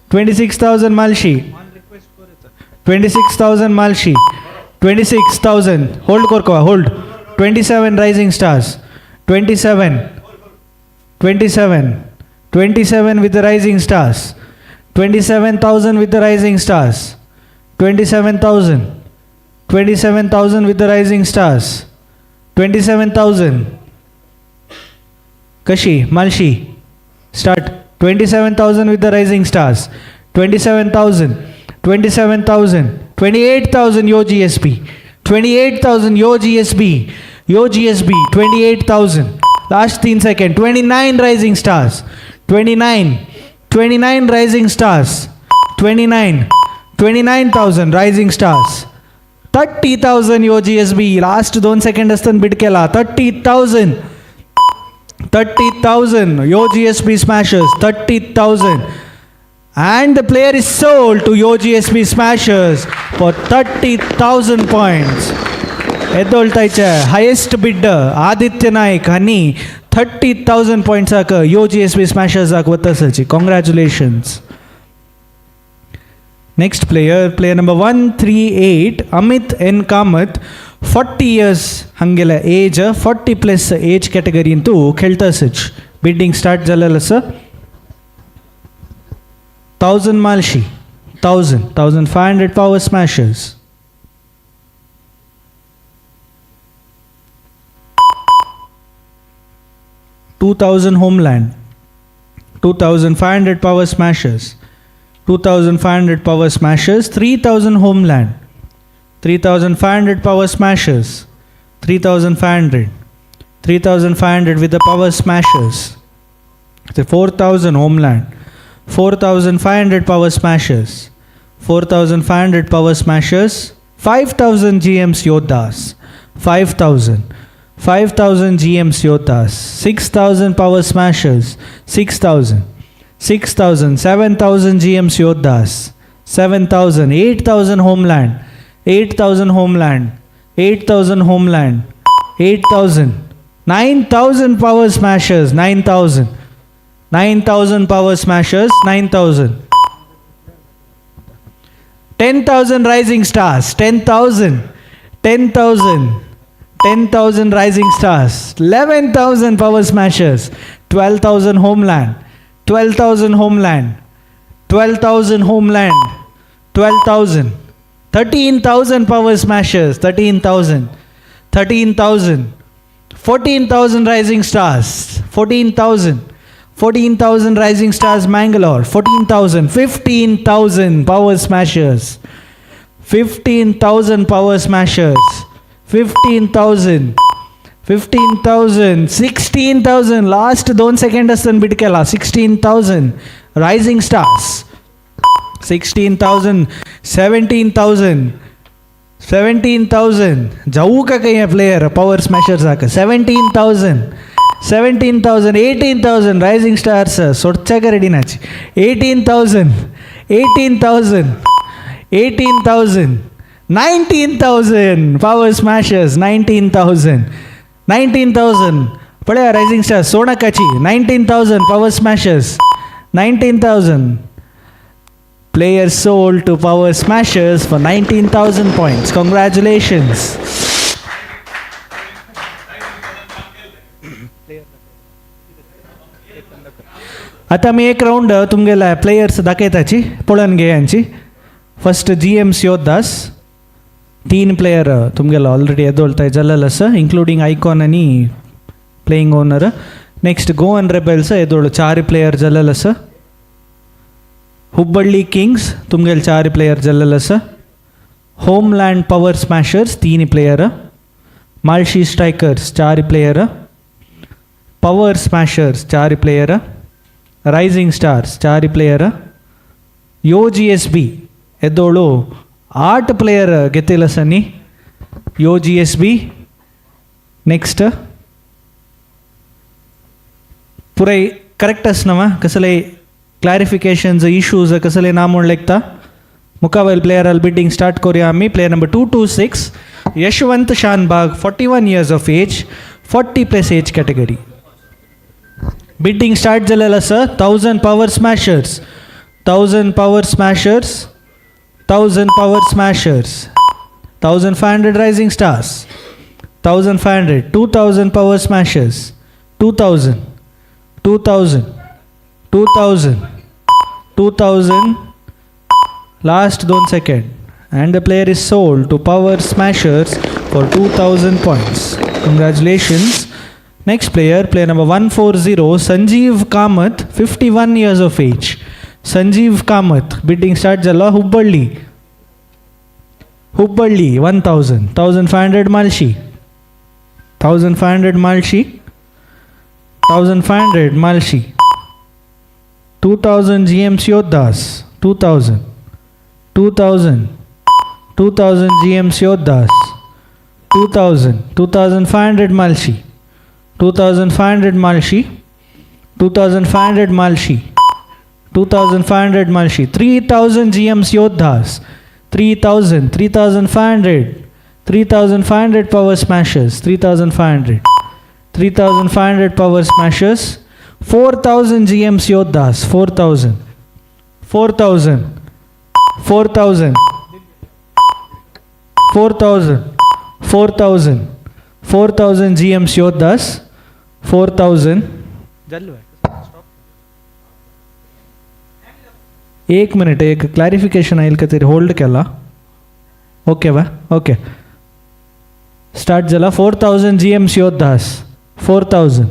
26,000 Malshi. 26,000 Malshi. 26,000. Hold Korkova, hold. 27 Rising Stars. 27. 27. 27 with the Rising Stars. 27,000 with the Rising Stars. 27,000. 27,000 with the Rising Stars. 27,000. Kashi, Malshi. Start. 27,000 with the Rising Stars. 27,000. 27,000. 28,000 Yo GSB. 28,000 Yo GSB. Yo GSB. 28,000. Last 10 seconds. 29 Rising Stars. 29. 29 Rising Stars. 29. 29,000 Rising Stars. 30,000 Yo GSB. Last 2 seconds असताना bit केला. 30,000. 30,000 Yo GSB Smashers. 30,000. And the player is sold to Yo GSB Smashers for 30,000 points. ಎದ್ದೊಳ್ತಾಯ್ಚೆ highest bid Aditya Naik ಹನಿ 30,000 points ಹಾಕ yo GSB Smashers ಹಾಕಿ ಒತ್ತಸಲ್ಚಿ. Congratulations. Next player number 138 Amit N Kamath. 40 years ಹಂಗೆಲ್ಲ age 40 plus age category ಅಂತೂ खेळता सच. बिडिंग स्टार्ट झालेलं sir. 1000 Malshi. 1,500 Power Smashers. 2,000 Homeland. 2,500 Power Smashers. 2,500 Power Smashers. 3,000 Homeland. 3,500 Power Smashers. 3,500. 3,500 with the Power Smashers. 4,000 Homeland. 4,500 Power Smashers. 4,500 Power Smashers. 5,000 GMs Yoddhas. 5,000. 5,000 GMs Yoddhas. 6,000 Power Smashers. 6,000. 6,000. 7,000 GMs Yoddhas. 7,000. 8,000 Homeland. 8,000 Homeland. 8,000 Homeland. 8,000. 9,000 Power Smashers. 9,000. 9,000 Power Smashers. 9,000. 10,000 Rising Stars. 10,000. 10,000. 10,000 Rising Stars. 11,000 Power Smashers. 12,000 Homeland. 12,000 Homeland. 12,000 Homeland. 12,000. 13,000 Power Smashers. 13,000. 13,000. 14,000 Rising Stars. 14,000. 14,000 Rising Stars Mangalore. 14,000. 15,000 Power Smashers. 15,000 Power Smashers. 15,000. 15,000. 16,000. Last 2 seconds असताना bit केला. 16,000 Rising Stars. 16,000. 17,000. 17,000. जाऊ का काही player Power Smashers आका. 17,000. 17,000. 18,000 Rising Stars सोडचाका ready नाची. 18,000. 18,000. 18,000. 19,000 Power Smashers. 19,000. 19,000 पड़े Rising Stars सोनाकाची. 19,000 Power Smashers. 19,000. Players sold to Power Smashers for 19,000 points. Congratulations. आता मी एक राउंड तुमगेला प्लेयर्स दाखयताची पळोवन घे यांची. First GMs Yoddhas. तीन प्लेयर तुमगेला ऑलरेडी येदोळताय जल्लल आसा इंक्लूडिंग आयकॉन आनी playing owner. Next Goan rebels येदोळ 4 प्लेयर जल्लल आसा. हुब्बಳ್ಳಿ किंग्स तुमगेल 4 प्लेयर जल्लल आसा. Homeland power smashers 3 player. Malshi strikers 4 player. Power smashers 4 player. Rising stars 4 player. Yo GSB येदोळू 8 प्लेयर घेतिल आसा न्ही. Yo GSB. नेक्स्ट पुराय करेक्ट आसना कसले क्लॅरिफिकेशन्स इश्यूज कसले ना म्हूण लेखता. मुखावेल प्लेयराल बिडिंग स्टार्ट करूया आमी. Player number 226 Yashwant Shanbhag 41 years of age 40+ age category. Bidding start जालेलो आसा. 1000 power smashers 1000 power smashers 1000 power smashers 1500 rising stars 1500 2000 power smashers 2000 2000 2000 2000 last 2 seconds and the player is sold to Power Smashers for 2000 points. Congratulations. Next player, player number 140 Sanjeev Kamath 51 years of age. Sanjeev Kamath bidding start jala Hubbಳ್ಳಿ 1000 1500 Malshi 1500 Malshi 1500 Malshi 2000 GMC Yoddas 2000 GMC Yoddas 2500 Malshi 2500 Malshi 2500 Malshi 2500 Malshi 3000 GMC Yoddas 3500 Power Smashers 3500 Power Smashers 4000 GMC Yoddas 4000 GMC Yoddas 4000. एक minute एक clarification येईल का तरी hold केला. Okay वा okay start झाला. 4000 GMC Yoddas 4000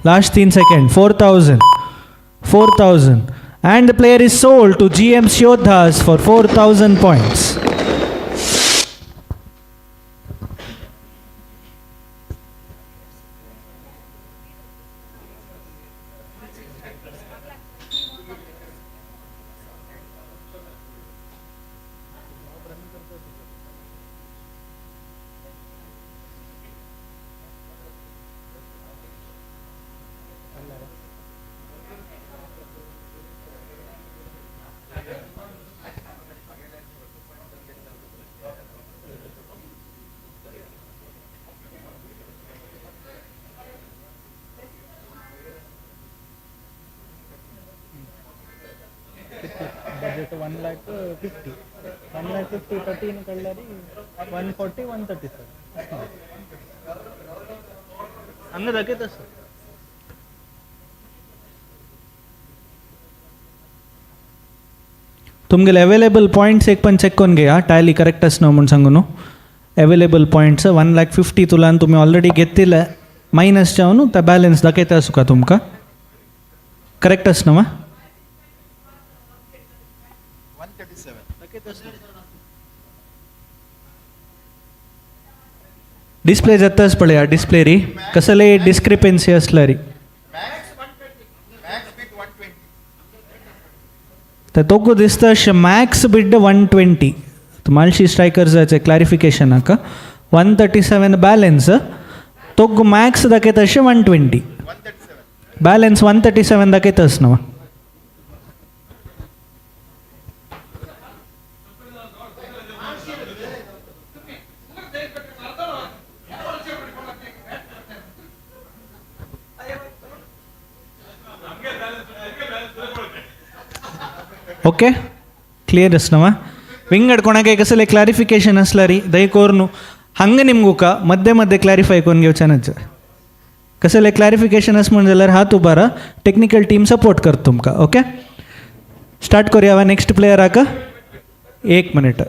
last 3 second 4000 and the player is sold to GMC Yoddas for 4000 points. budget 1,50,000 1,50,000 13 ಕಳ್ಳರಿ 140 130 sir ಹಂಗದಕ್ಕೆ sir तुमगे available points एक पण चेक करून घ्या टॅली करेक्ट असणं म्हणून सांगू न्हू. अवेलेबल पॉइंट्स 1,50,000 तुला तुम्ही ऑलरेडी घेतलेलं मायनस जाऊन त्या बॅलन्स दाखयता असू का तुमका करेक्ट असणं मा डिस्प्ले जाताच पळया डिस्प्ले री कसले डिस्क्रिपेन्सी असला री तर तो दिसता मॅक्स बिड 120 मालशी स्ट्रायकर्स क्लॅरिफिकेशन हाका 137 बॅलन्स तो मॅक्स दाखयता 120 बॅलन्स 137 दाखयतास न्हू ओके क्लियर असणवा विंग अडकोणाके कसले क्लॅरिफिकेशन असला री दयकोर्नु हंगे निमगुका मध्य मध्य क्लॅरिफाय करून घेवच्यानच कसले क्लॅरिफिकेशन अस म्हण जाल्यार हात उबारा टेक्निकल टीम सपोर्ट करता तुमका ओके स्टार्ट करूया नेक्स्ट प्लेयर हाका एक मिनिट.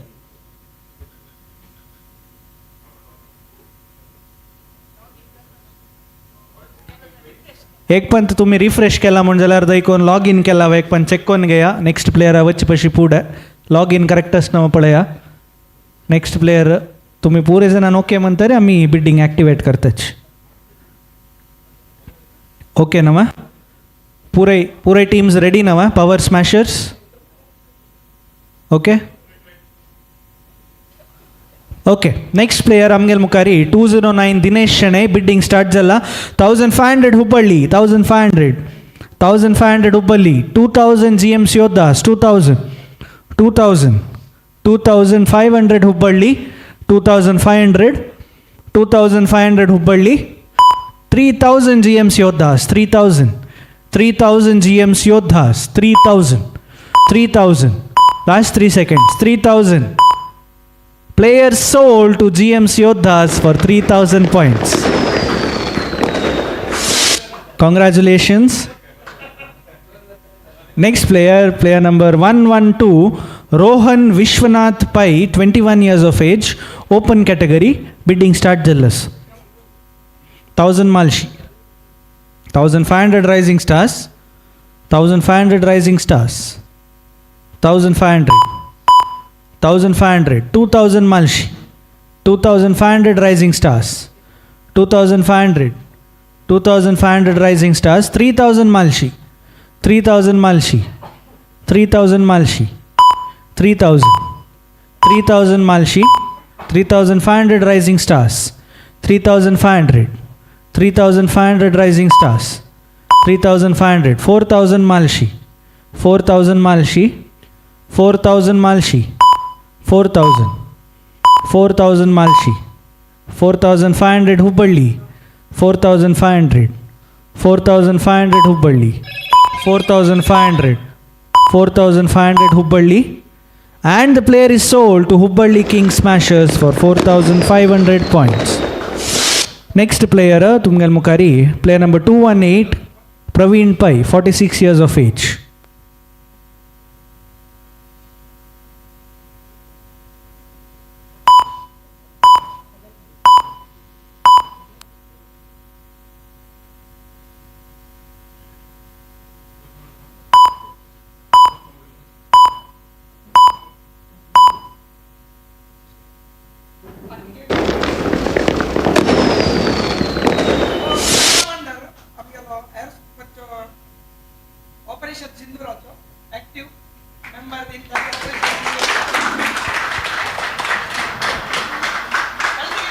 एक पण तुम्ही रिफ्रेश केला म्हणजे जाल्यार देखून लॉग इन केला एक पण चेक करून घेया. नेक्स्ट प्लेयर वच्चे पशी फुडें लॉग इन करेक्ट आसना पळया. नेक्स्ट प्लेयर तुम्ही पूरे जणांना ओके म्हणतरे आम्ही बिडिंग ॲक्टिवेट करताच. ओके नवा पूरे टीम्स रेडी नवा power smashers. Okay okay next player आमगेल मुखारी 209 दिनेश शेणे. बिडिंग स्टार्ट जाला. 1500 Hubballi. 1500 Hubballi. 2000 GMC Yoddhas. 2500 Hubballi. 2500 Hubballi. 3000 GMC Yoddhas. 3000 GMC Yoddhas. 3000 last 3 seconds. 3000 players sold to GMC Yoddhas for 3000 points. Congratulations. Next player number 112, Rohan Vishwanath Pai, 21 years of age, open category, bidding start Jallas. 1000 Malshi. 1500 rising stars. 1500 rising stars. 1500. 2000 Malshi. 2500 rising stars. 2500 rising stars. 3000 Malshi. 3000 Malshi. 3000 Malshi. 3000 Malshi. 3500 rising stars. 3500 rising stars. 3500. 4000 Malshi. 4000 Malshi. 4000 Malshi. 4000 Malshi. 4500 Hubbಳ್ಳಿ. 4500 Hubbಳ್ಳಿ. 4500 Hubbಳ್ಳಿ. And the player is sold to Hubbಳ್ಳಿ King Smashers for 4500 points. Next player Tumgal Mukari, player number 218, Praveen Pai, 46 years of age.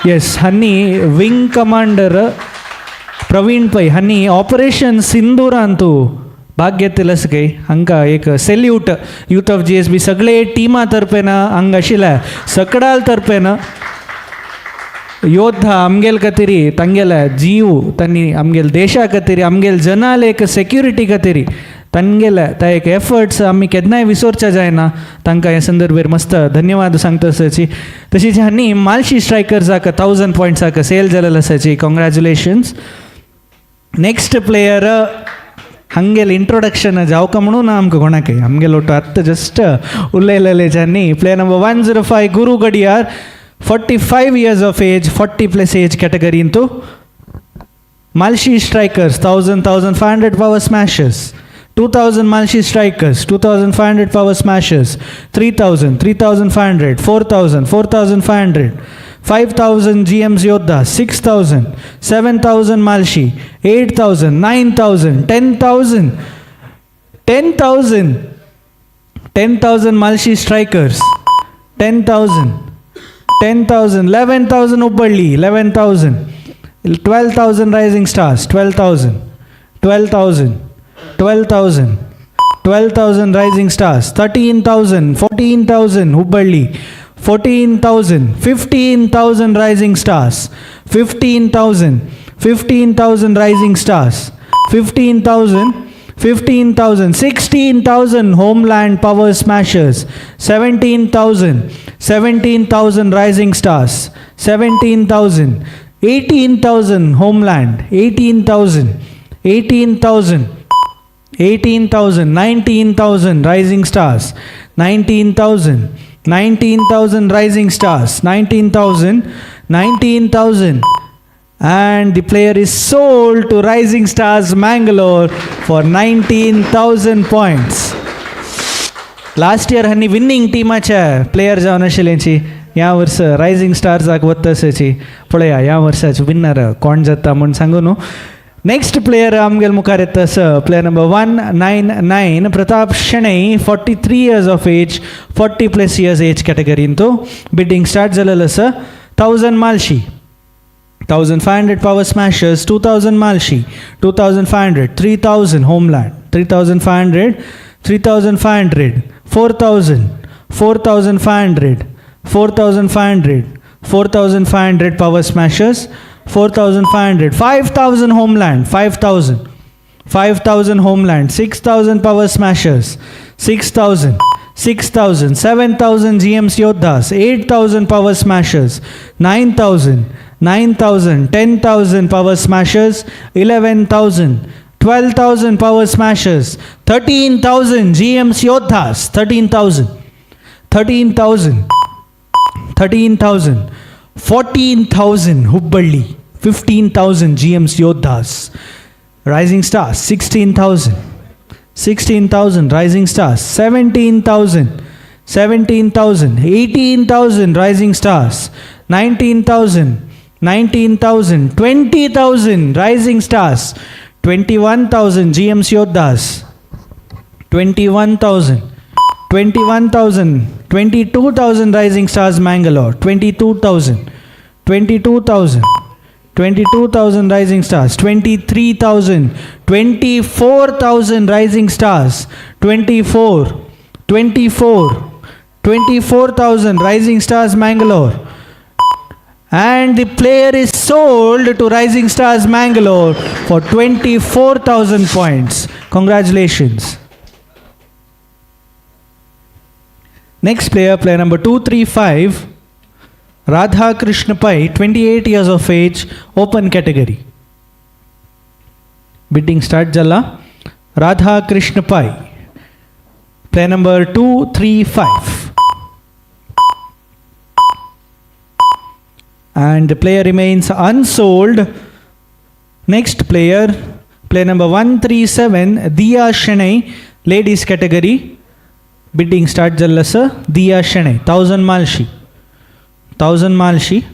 Yes हन्नी wing commander Praveen Pai हन्नी operation सिंदूर अंतू भाग घेतलेस काही हांकां एक salute youth of GSB सगळे टिमा तर्फेन हांगा आशिल्ल्या सकडाल तर्फेन योद्धा आमगेल खातीर तांगेले जीव तांणी आमगेल देशा खातीर आमगेल जनाल एक सेक्युरिटी खातीर तांगेले त्या एक एफर्ट्स आमी केन्नाय विसरचे जायना. तांकां हे संदर्भेर मस्त धन्यवाद सांगता आसाची. तशीच हांणी मालशी स्ट्रायकर्साक 1000 पॉयंट्साक सेल जालेले आसाची. कॉंग्रॅच्युलेशन्स. नेक्स्ट प्लेयर हांगेल इंट्रोडक्शन जावका म्हणून आमकां कोणाकय आमगेलो आत्तां जस्ट उलयलेले ज्यांनी. Player number 105 Guru Gadiyar, 45 years of age, 40+ age category into Malshi Strikers, 1500 power smashers. 2000 Malshi Strikers, 2500 power smashers. 3000, 3500, 4000, 4500. 5000 GMs Yoddha, 6000, 7000 Malshi, 8000, 9000, 10,000, 10,000, 10,000 Malshi Strikers, 10,000, 10,000, 11,000 Hubbಳ್ಳಿ, 11,000, 12,000 Rising Stars, 12,000, 12,000, 12,000, 12,000 Rising Stars, 13,000, 14,000 Hubbಳ್ಳಿ, 14,000, 15,000 Rising Stars, 15,000, 15,000 Rising Stars, 15,000, 15,000, 16,000 Homeland Power Smashers, 17,000, 17,000 Rising Stars, 17,000, 18,000 Homeland, 18,000, 18,000, 18,000, 19,000 Rising Stars, 19,000, 19,000 Rising Stars. 19,000. And the player is sold to Rising Stars Mangalore for 19,000 points. Last year हनी winning टीमाच्या player जावन आशिल्लेची ह्या verse rising स्टार्साक वता आसाची पळया ह्या वर्साचे winner कोण जाता म्हूण सांगू न्हू. नेक्स्ट प्लेयर आमगेल मुखार येता player number 199 Pratap Shenoy 43 years of age 40+ years age कॅटेगरीन तो बिडिंग स्टार्ट जालेलो आसा. 1000 मालशी 1500 power smashers, 2000 Malshi, 2500, 3000 Homeland, 3500, 3500, 4000, 4500, 4500, 4500 power smashers, 4500, 5000 Homeland, 5000, 5000 Homeland, 6000 power smashers, 6000, 6000, 7000 GMs Yodhas, 8000 power smashers, 9000, 9,000, 10,000 power smashers, 11,000, 12,000 power smashers, 13,000 GMs Yodhas, 13,000, 13,000, 13,000, 14,000 Hubballi, 15,000 GMs Yodhas, Rising Stars, 16,000, 16,000 Rising Stars, 17,000, 17,000, 18,000 Rising Stars, 19,000, 19,000, 20,000 Rising Stars, 21,000 GMs Yodhas, 21,000, 21,000, 22,000 Rising Stars Mangalore, 22,000, 22,000, 22,000 Rising Stars, 23,000, 24,000 Rising Stars, 24, 24, 24,000 Rising Stars Mangalore. And the player is sold to Rising Stars Mangalore for 24,000 points. Congratulations. Next player, player number 235, Radha Krishna Pai, 28 years of age, open category. Bidding start Jalla. Radha Krishna Pai, player number 235. And the player remains unsold. Next player, player number 137, Diya Shenai, ladies category. Bidding start jalla sir. Diya Shenai, 1000 Malshi, 1000 Malshi,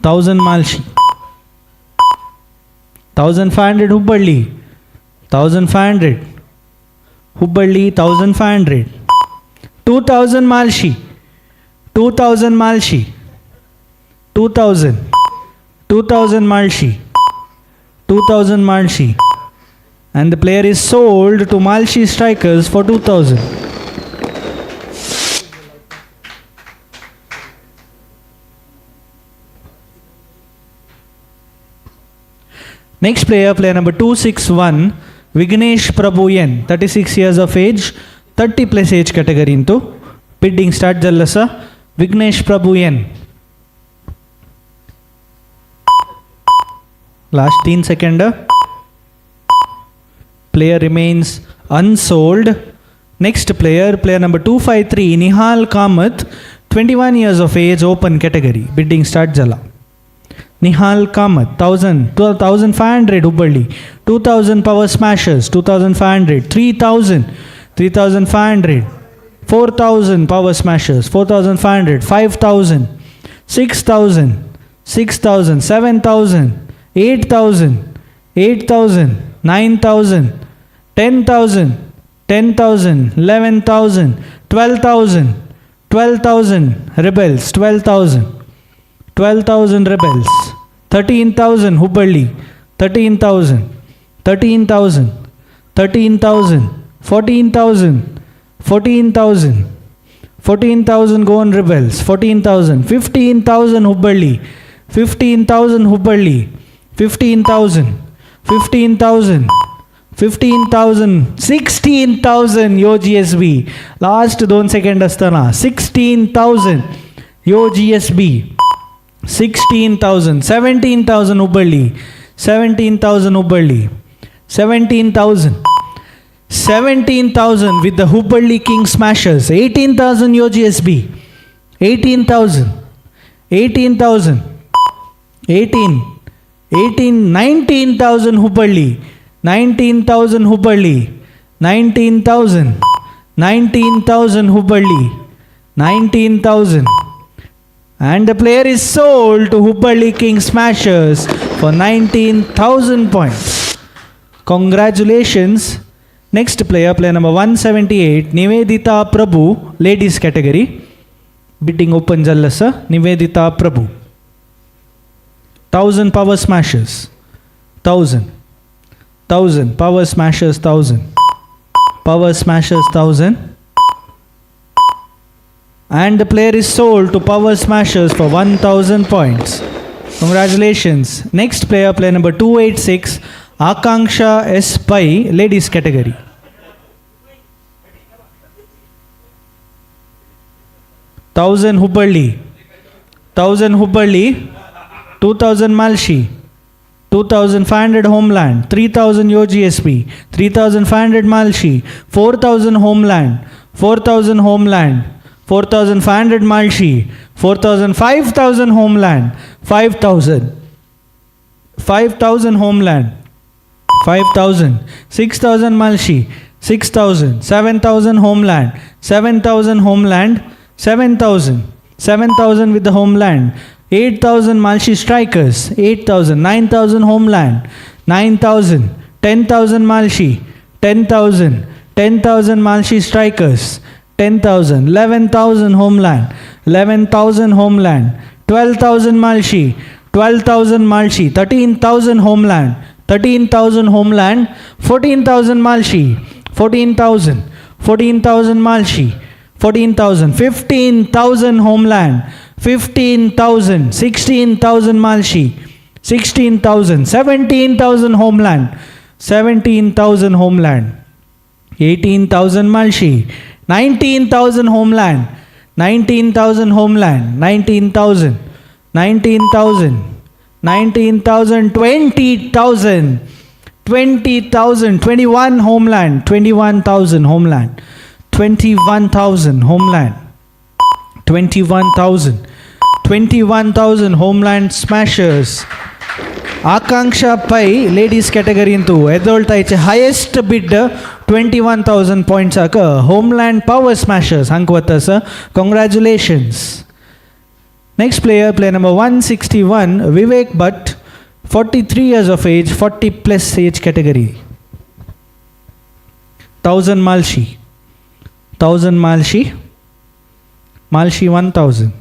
1000 Malshi, 1500 Hubballi, 1500 Hubballi, 1500, 2000 Malshi, 2000 Malshi, 2000, 2000 Malshi, 2000 Malshi, and the player is sold to Malshi Strikers for 2000. Next player, player number 261, Vignesh Prabhuyan, 36 years of age, 30+ age category into. Bidding start Jallasa, Vignesh Prabhuyan. Last 3 seconds. Player remains unsold. Next player, player number 253, Nihal Kamath, 21 years of age, open category. Bidding start Jalla. Nihal Kamath, 1000, 12,500 Hubballi, 2000 power smashers, 2500, 3000, 3500, 4000 power smashers, 4500, 5000, 6000, 6000, 7000, 8000, 8000, 9000, 10,000, 10,000, 11,000, 12,000, 12,000 rebels, 12,000, 12,000 rebels, 13,000 Hubballi, 13,000, 13,000, 13,000, 14,000, 14,000, 14,000 Goan rebels, 14,000, 15,000 Hubballi, 15,000 Hubballi, 15,000, 15,000, 15,000, 16,000 Yo GSB. Last 2 seconds astana. 16,000 Yo GSB. 16,000, 17,000 Hubballi, 17,000 Hubballi, 17,000, 17,000 with the Hubballi King Smashers. 18,000 GSB. 18,000. 18,000. 19,000 Hubballi. 19,000 Hubballi. 19,000. 19,000 Hubballi. 19,000. And the player is sold to Hubballi King Smashers for 19,000 points. Congratulations. Next player, player number 178, Nivedita Prabhu, ladies category. Bidding open jalla sir. Nivedita Prabhu. 1,000 power smashers. 1,000. 1,000 power smashers. 1,000. Power smashers 1,000. And the player is sold to Power Smashers for 1,000 points. Congratulations. Next player, player number 286, Akanksha S. Pai, ladies category. 1,000 Hubballi. 1,000 Hubballi. 2,000 Malshi. 2,500 Homeland. 3,000 GSB. 3,500 Malshi. 4,000 Homeland. 4,000 Homeland. 4,500 Malshi, 4,000, 5,000 Homeland, 5,000, 5,000 Homeland, 5,000, 6,000 Malshi, 6,000, 7,000 Homeland, 7,000 Homeland, 7,000, 7,000 with the Homeland, 8,000 Malshi Strikers, 8,000, 9,000 Homeland, 9,000, 10,000 Malshi, 10,000, 10,000 Malshi Strikers, 10,000, 11,000 Homeland, 11,000 Homeland, 12,000 Malshi, 12,000 Malshi, 13,000 Homeland, 13,000 Homeland, 14,000 Malshi, 14,000, 14,000 Malshi, 14,000, 15,000 Homeland, 15,000, 16,000 Malshi, 16,000, 17,000 Homeland, 17,000 Homeland, 18,000 Malshi, 19,000 Homeland, 19,000 Homeland, 19,000, 19,000, 19,000, 20,000, 20,000, 21 Homeland, 21,000 Homeland, 21,000 Homeland, 21,000, 21,000 Homeland Smashers. Akanksha Pai, ladies category into Edolta iche highest bid 21,000 points aka Homeland Power Smashers Hankvata sir. Congratulations. Next player, player number 161, Vivek Bhatt, 43 years of age, 40 plus age category. 1,000 Malshi, 1,000 Malshi, Malshi 1,000,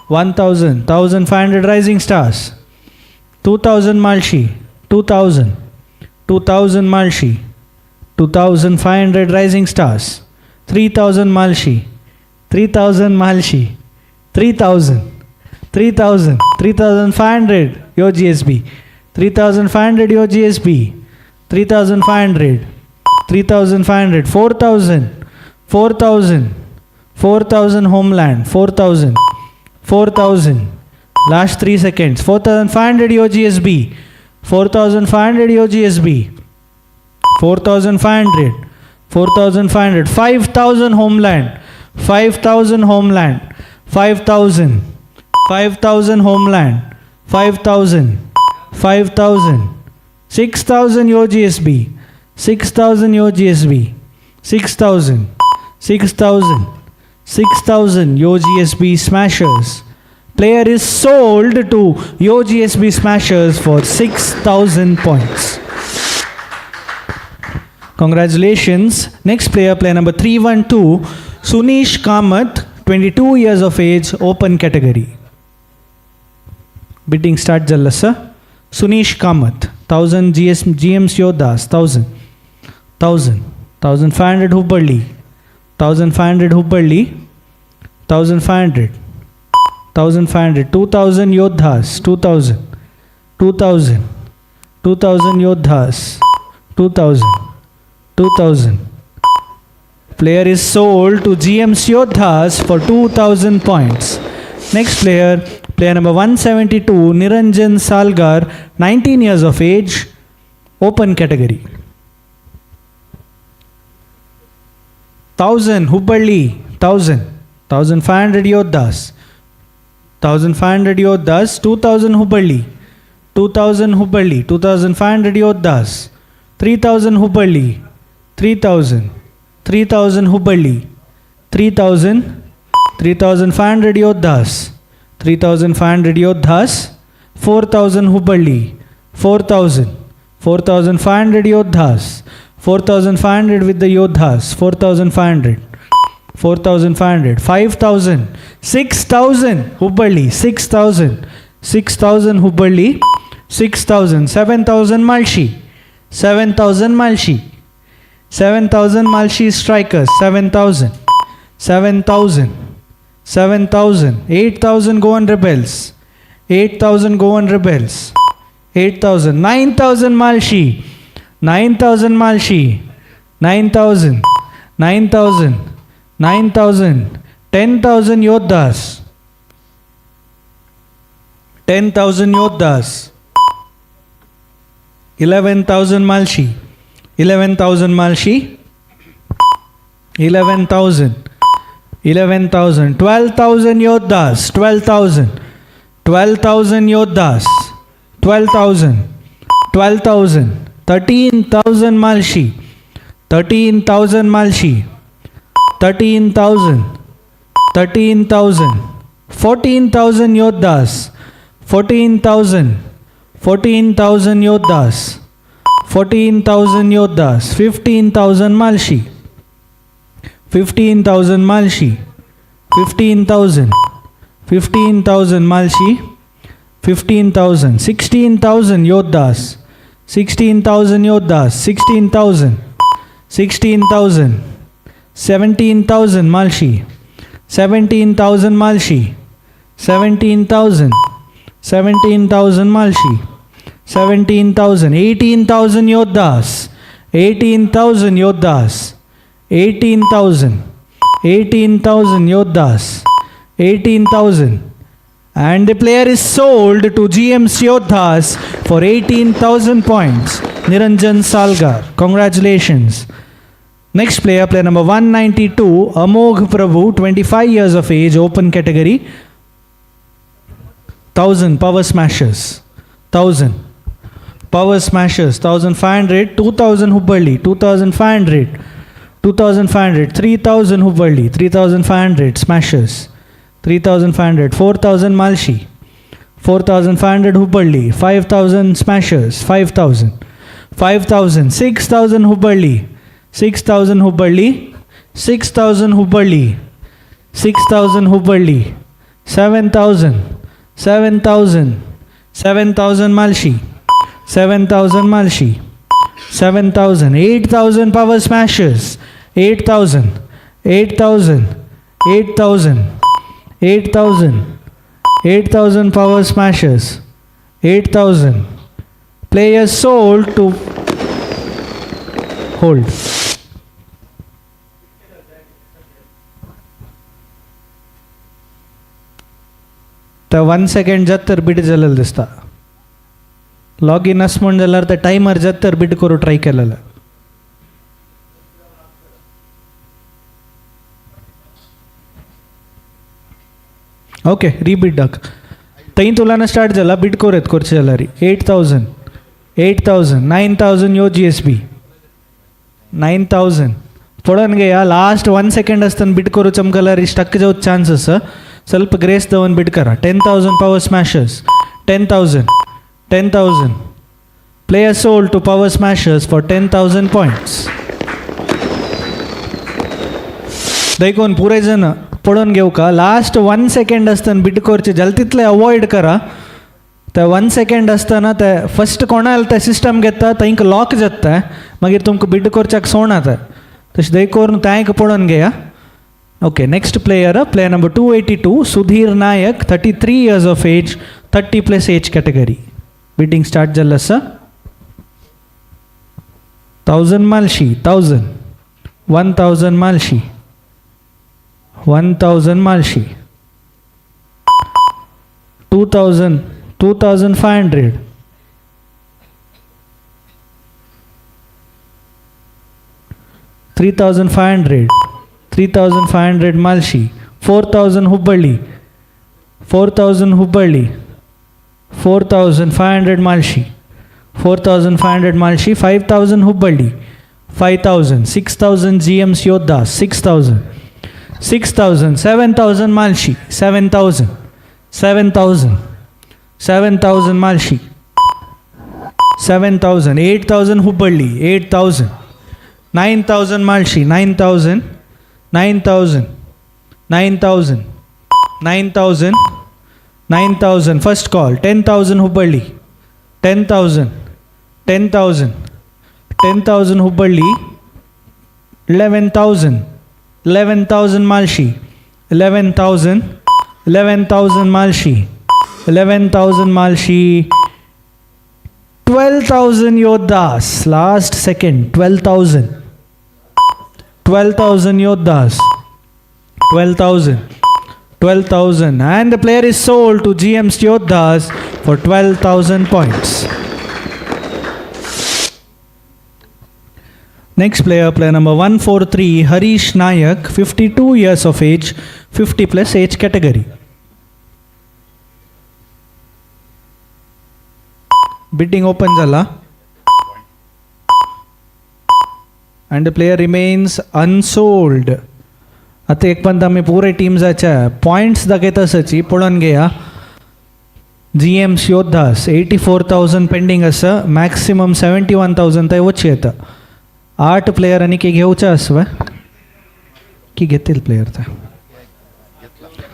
1,000, 1,500 Rising Stars, 2,000 Malshi, 2,000, 2,000 Malshi, 2,500 Rising Stars, 3,000 Malshi, 3,000 Malshi, 3,000, 3,000, 3,500 GSB, 3,500 GSB, 3,500, 3,500, 4,000, 4,000, 4,000 Homeland, 4,000, 4,000, last 3 seconds, 4,500 GSB, 4,500 GSB, 4,500, 4,500, 5,000 Homeland, 5,000 Homeland, 5,000, 5,000 Homeland, 5,000, 5,000, 6,000 GSB, 6,000 GSB, 6,000, 6,000, 6,000 GSB Smashers. Player is sold to GSB Smashers for 6,000 points. Congratulations. Next player, player number 312, Sunish Kamath, 22 years of age, open category. Bidding start jalla sir. Sunish Kamath, 1,000 GMs Yodas, 1,000, 1,000, 1,500 Hubballi, 1,500 Hubballi, 1,500, 1,500, 2,000 Yodhas, 2,000, 2,000, 2,000 Yodhas, 2,000, 2,000. Player is sold to GMs Yodhas for 2,000 points. Next player, player number 172, Niranjan Salgar, 19 years of age, open category. 1000 Hubballi, 1000, 1500 Yodhas, 1500 Yodhas, 2000 Hubballi, 2000 Hubballi, 2500 Yodhas, 3000 Hubballi, 3000, 3000 Hubballi, 3000, 3500 Yodhas, 3500 Yodhas, 4000 Hubballi, 4000, 4500 Yodhas, 4500 with the Yodhas, 4500, 4500, 5000, 6000 Hubballi, 6000, 6000 Hubballi, 6000, 7000 Malshi, 7000 Malshi, 7000 Malshi strikers, 7000, 7000, 7000, 8000 Goan rebels, 8000 Goan rebels, 8000, 9000 Malshi, 9000 Malshi, 9000, 9000, 9000, 10,000 Yodhas, 10,000 Yodhas, 11,000 Malshi, 11,000 Malshi, 11,000, 11,000, 12,000 Yodhas, 12,000, 12,000 Yodhas, 12,000, 12,000, 13,000 Malshi, 13,000 Malshi, 13,000, 13,000, 14,000 Yodhas, 14,000, 14,000 Yodhas, 14,000 Yodhas, 15,000 Malshi, 15,000 Malshi, 15,000, 15,000 Malshi, 15,000, 16,000 Yodhas, 16,000 Yodhas, 16,000, 16,000, 17,000 Malshi, 17,000 Malshi, 17,000, 17,000 Malshi, 17,000, 18,000 Yodhas, 18,000 Yodhas, 18,000, 18,000 Yodhas, 18,000. And the player is sold to GM's Yodhas for 18,000 points. Niranjan Salgar. Congratulations. Next player, player number 192, Amogh Prabhu, 25 years of age, open category. 1000 power smashers. 1000 power smashers. 1500, 2000 Hubballi, 2500, 2500, 3000 Hubballi, 3500 smashers. 3,500, 4,000 Malshi, 4,500 Hubballi, 5,000 smashers, 5,000, 5,000, 6,000 Hubballi, 6,000 Hubballi, 6,000 Hubballi, 6,000 Hubballi, 7,000, 7,000, 7,000 Malshi, 7,000 Malshi, 7,000, 8,000 power smashers, 8,000, 8,000, 8,000, 8,000, 8,000 power smashers, 8,000. Players sold to hold. The 1 second Uttar bit जलल दिसता. Login अस म्हण जाल्यार ते timer Uttar bit करू try केलेलं. Okay रिबीट डाक थंय तुलाना start जाला beat कोरेत करचे जाल्यार 8,000, 8,000, 9,000 यो GSB, 9,000 पळोवन घेया. लास्ट 1 सेकंड आसतना बीट करूं चमकल्यार स्टक जावं चान्स आसा. ಸ್ವಲ್ಪ ಗ್ರೇಸ್ ದವನ್ ಬಿಟ್ ಕರ. 10,000 power ಸ್ಮ್ಯಾಶರ್ಸ್, 10,000, 10,000. Player sold to power smashers for 10,000 points. देखून पुरे जण पळोवन घेऊ का. लास्ट 1 सेकंड आसतना बीट करचे जाल्यार तितले अवॉयड करा. ते 1 सेकंड आसतना ते फस्ट कोणाल ते सिस्टम घेता थंय लॉक जाता, मागीर तुमकां बीट करच्याक सोडना. तशें देखून तांकां पळोवन घेया. Okay, next player, player number 282, Sudhir Nayak, 33 years of age, 30 plus age category. Bidding start jalla sir. 1,000 Malshi, 1,000, 1,000 Malshi, 1,000 Malshi, 2,000, 2,500, 3,500, 3,500 Malshi, 4,000 Hubballi, 4,000 Hubballi, 4,500 Malshi, 4,500 Malshi, 5,000 Hubballi, 5,000, 6,000 GMs Yodhas, 6,000, 6,000, 7,000 Malshi, 7,000, 7,000, 7,000 Malshi, 7,000, 8,000 Hubballi, 8,000, 9,000 Malshi, 9,000, 9,000, 9,000, 9,000, 9,000, first call, 10,000 Hubballi, 10,000, 10,000, 10,000 Hubballi, 11,000, 11,000 Malshi, 11,000, 11,000 Malshi, 11,000 Malshi, 12,000 Yodhas, last second, 12,000, 12,000 Yodhas, 12,000, 12,000, and the player is sold to GM's Yodhas for 12,000 points. Next player, player number 143, Harish Nayak, 52 years of age, 50 plus age category. Bidding opens Allah. And the player remains unsold. आता एक पण आम्ही पुरे टीम्साच्या points दाखयता सची पळोवन घेया. GMs योद्धास 84,000 pending आसा, maximum 71,000 थंय वचची येता. 8 प्लेयरांनी की घेवचे आसवे की घेतील प्लेयर थंय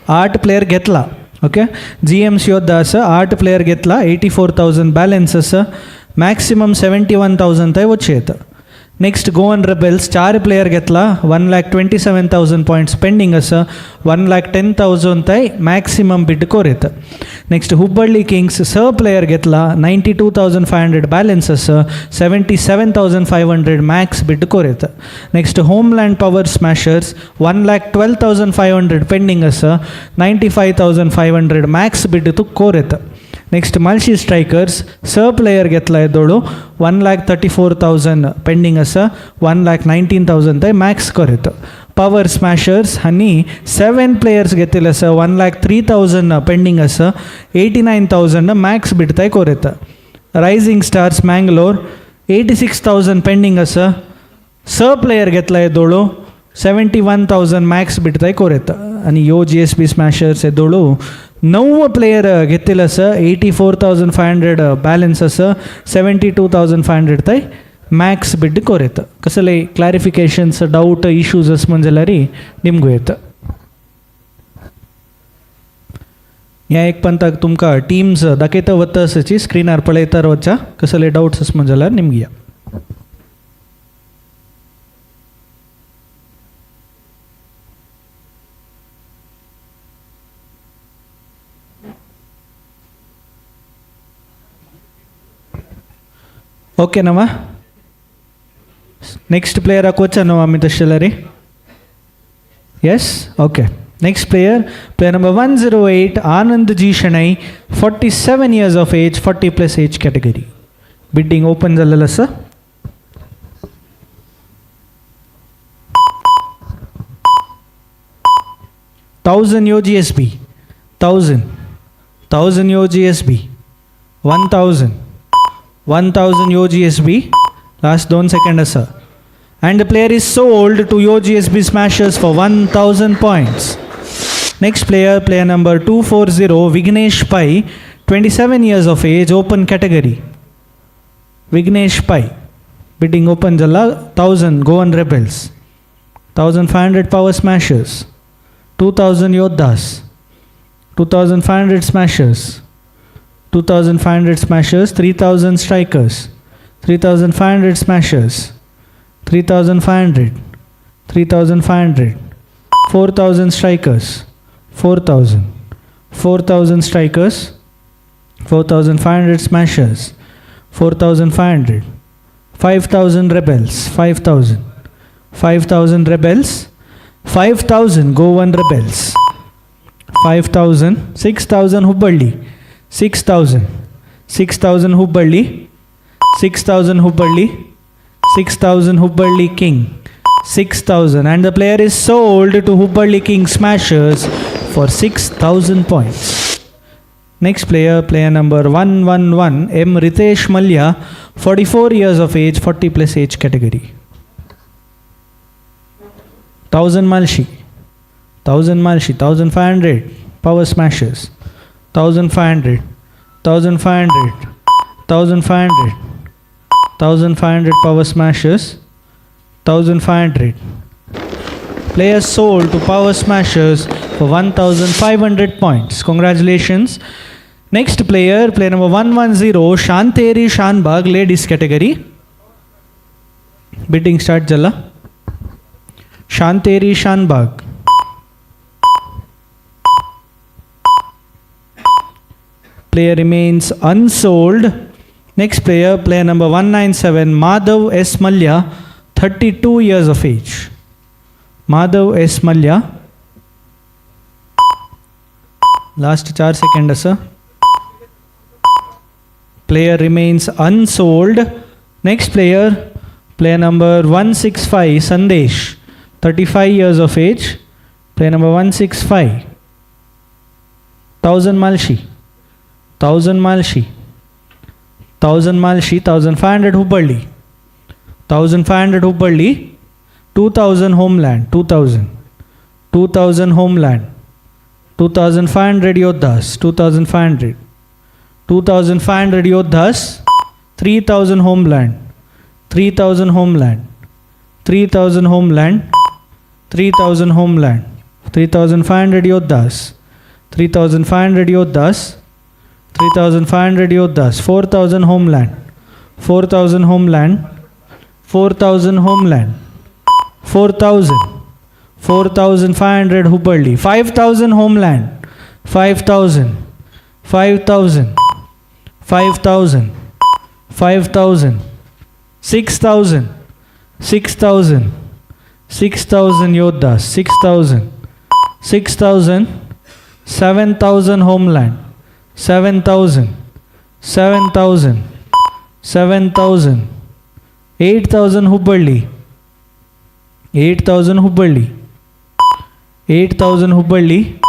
8 प्लेयर घेतला. ओके, GMs योद्धा आसा, 8 प्लेयर घेतला, 84,000 बॅलन्स आसा, मॅक्सिमम 71,000 थंय वचची येता. नेक्स्ट गोवन रेबल्स 4 प्लेयर घेतला, 1,27,000 पॉइंट्स पेंडिंग आसा, 1,10,000 थंय मॅक्सिमम बिड कोर येता. नेक्स्ट हुब्बळ्ळी किंग्स 6 प्लेयर घेतला, 92,500 बॅलन्स आसा, 77,500 मॅक्स बिड कोर येता. Next homeland power Smashers 1,12,500 pending आसा, 95,500 मॅक्स बिड तू कोर येता. नेक्स्ट मल्शी स्ट्रायकर्स 6 प्लेयर घेतला येदोळू, 1,34,000 पेंडिंग आसा, 1,19,000 थंय मॅक्स कोर येता. पॉवर स्मॅशर्स हांणी 7 प्लेयर्स घेतिल्ले आसा, 1,03,000 पेंडिंग आसा, 89,000 मॅक्स बीट थंय कोर येता. रायझींग स्टार्स मँगलोर 86,000 पेंडिंग आसा, 6 प्लेयर घेतला येदोळू, 71,000 मॅक्स बीट थंय कोर येता. आनी यो GSB स्मॅशर्स येदोळू 9 प्लेयर घेतिल्ले आसा, 84,500 बॅलन्स आसा, 72,500 थंय मॅक्स बिड कोर येता. कसले क्लॅरिफिकेशन्स डाऊट इश्यूज आस म्हणजे जाल्यार निमगू येता. ह्या एक पंताक तुमकां टीम्स दाखयता वता आसची स्क्रीनार पळयता रावच्या. कसले डाऊट्स आस म्हणजे जाल्यार निमगया. ओके नवा नेक्स्ट प्लेयर हाकोवचा न्हू आमी तशें जाल्यार yes. Okay, next player, player number 108 Anand G Shenoy, 47 years of age, 40 plus age category. Bidding open जाल्लेलो आसा. Thousand Yo GSB, 1,000 Yo GSB, 1,000 Yo GSB, last 2 seconds asa, and the player is sold to Yo GSB Smashers for 1,000 points. Next player, player number 240 Vignesh Pai, 27 years of age, open category. Vignesh Pai, bidding open jalla 1,000 Goan Rebels, 1,500 Power Smashers, 2,000 Yodhas, 2,500 Smashers, 2,500 smashers, 3,000 strikers, 3,500 smashers, 3,500, 3,500, 4,000 strikers, 4,000, 4,000 strikers, 4,500 smashers, 4,500, 5,000 rebels, 5,000, 5,000 rebels, 5,000 Goan rebels, 5,000, 6,000 Hubballi, 6,000, 6,000 Hubballi, 6,000 Hubballi, 6,000 Hubballi King, 6,000. And the player is sold to Hubballi King Smashers for 6,000 points. Next player, player number 111, M. Ritesh Mallya, 44 years of age, 40 plus age category. 1000 Malshi, 1500, Power Smashers, 1500, 1500, 1500, 1500 Power Smashers, 1500. Player sold to Power Smashers for 1,500 points. Congratulations. Next player, player number 110, Shanteri Shanbag, ladies category. Bidding start Jalla. Shanteri Shanbag. Player remains unsold. Next player, player number 197, Madhav S. Mallya, 32 years of age. Madhav S. Mallya. Last 4 seconds, sir. Player remains unsold. Next player, player number 165, Sandesh, 35 years of age. Player number 165. 1000 Malshi. 1000 Malshi. 1000 Malshi, 1500 Hubballi. 1500 Hubballi. 2000 Homeland. 2000. 2000 Homeland. 2500 Yodhas. 2500. 2500 Yodhas. 3000 Homeland. 3000 Homeland. 3000 Homeland. 3000 Homeland. 3500 Yodhas. 3500 Yodhas. 3500 Yodhas. 4000 Homeland. 4000 Homeland. 4000 Homeland. 4000. 4500 Hubballi. 5000 Homeland. 5000. 5000. 5000. 5000. 6000. 6000. 6000 Yodhas. 6000. 6000. 7000 Homeland. 7,000, 7,000, 7,000, 8,000 Hubballi, 8,000 Hubballi, 8,000 Hubballi,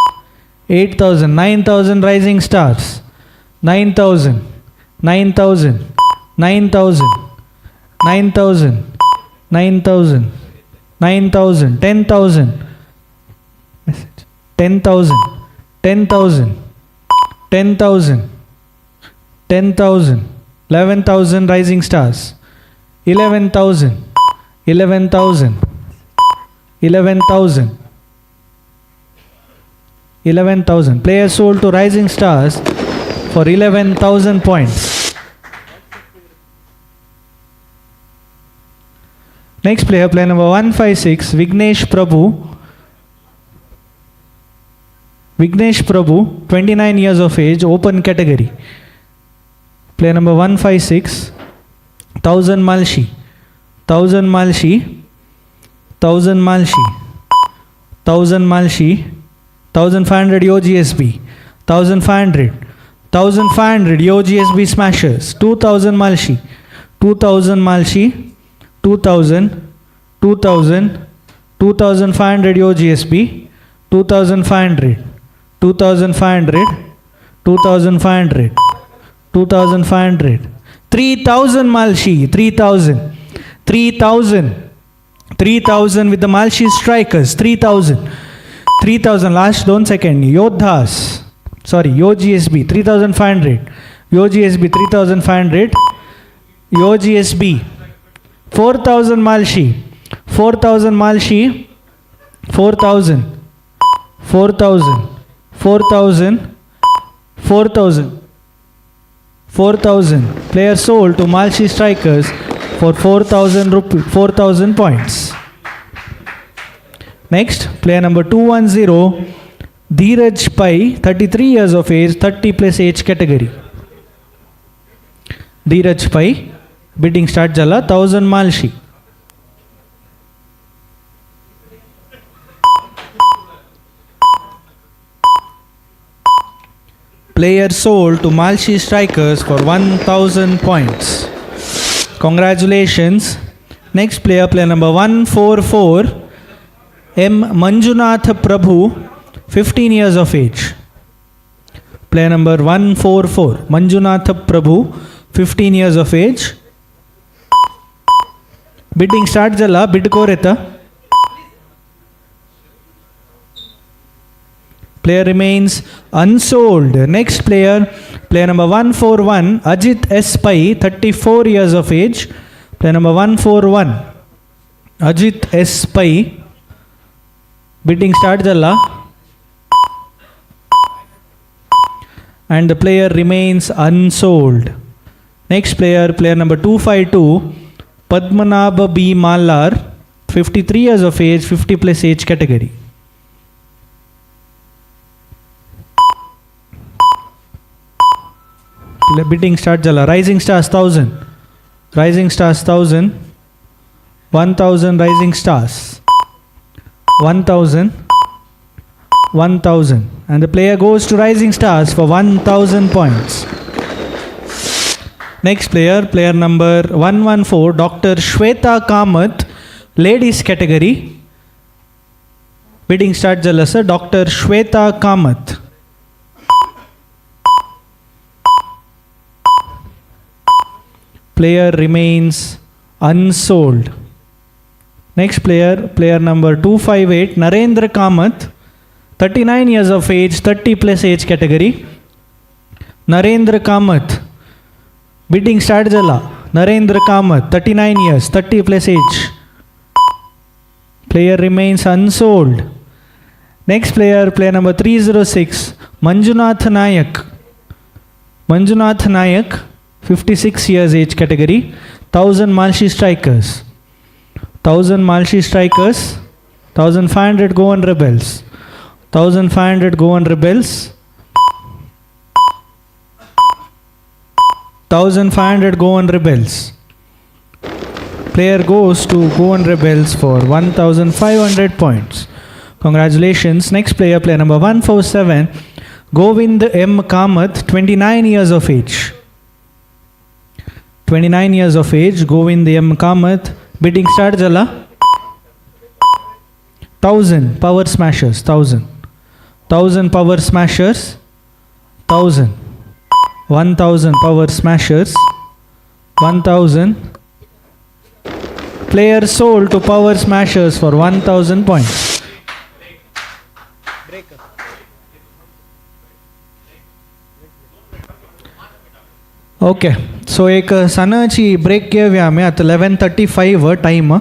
8,000, 9,000 Rising Stars, 9,000, 9,000, 9,000, 9,000, 9,000, 9,000, 10,000, 10,000, 10,000, 10,000, 10,000, 11,000 Rising Stars, 11,000, 11,000, 11,000, 11,000. Players sold to Rising Stars for 11,000 points. Next player, player number 156, Vignesh Prabhu. Vignesh Prabhu, 29 years of age, open category. Player number 156, 1000 Malshi, 1000 Malshi, 1000 Malshi, 1000 Malshi, 1500 Yo GSB, 1500, 1500 Yo GSB Smashers, 2000 Malshi, 2000 Malshi, 2000, 2000, 2500 Yo GSB, 2500. 2,500, 2,500, 2,500, 3,000 Malshi, 3,000, 3,000, 3,000 with the Malshi strikers, 3,000, 3,000, last 1 second, Yodhas, sorry, Yo GSB, 3,500, Yo GSB, 3,500, Yo GSB, 4,000 Malshi, 4,000 Malshi, 4,000, 4,000, 4,000, 4,000, 4,000. Player sold to Malshi Strikers for 4,000 points. Next, player number 210, Dheeraj Pai, 33 years of age, 30 plus age category. Dheeraj Pai, bidding start Jala, 1000 Malshi. Player sold to Malshi Strikers for 1,000 points. Congratulations. Next player, player number 144, M. Manjunath Prabhu, 15 years of age. Player number 144, Manjunath Prabhu, 15 years of age. Bidding start jala, bid koreta. Player remains unsold. Next player, player number 141, Ajit S. Pai, 34 years of age. Player number 141, Ajit S. Pai. Bidding start jala. And the player remains unsold. Next player, player number 252, Padmanabha B. Mallar, 53 years of age, 50 plus age category. Bidding start jala. Rising stars 1000. Rising stars 1000. 1000 rising stars. 1000. 1000. And the player goes to rising stars for 1000 points. Next player, player number 114, Dr. Shweta Kamath, ladies category. Bidding start jala sir. Dr. Shweta Kamath. Player remains unsold. Next player, player number 258, Narendra Kamath, 39 years of age, 30 plus age category. Narendra Kamath. Bidding start jala. Narendra Kamath, 39 years, 30 plus age. Player remains unsold. Next player, player number 306, Manjunath Nayak. Manjunath Nayak, 56 years age category. 1000 Malshi strikers. 1000 Malshi strikers. 1500 Goan rebels. 1500 Goan rebels. 1500 Goan rebels. Player goes to Goan rebels for 1500 points. Congratulations. Next player, player number 147, Govind M. Kamath, 29 years of age. 29 years of age, Govind M. Kamath. Bidding start jala. 1000 power smashers. 1000. 1000 power smashers. 1000. 1000 power smashers. 1000. Player sold to power smashers for 1000 points. Okay so एक सनाची break घेवया आमी आतां 11:35 time.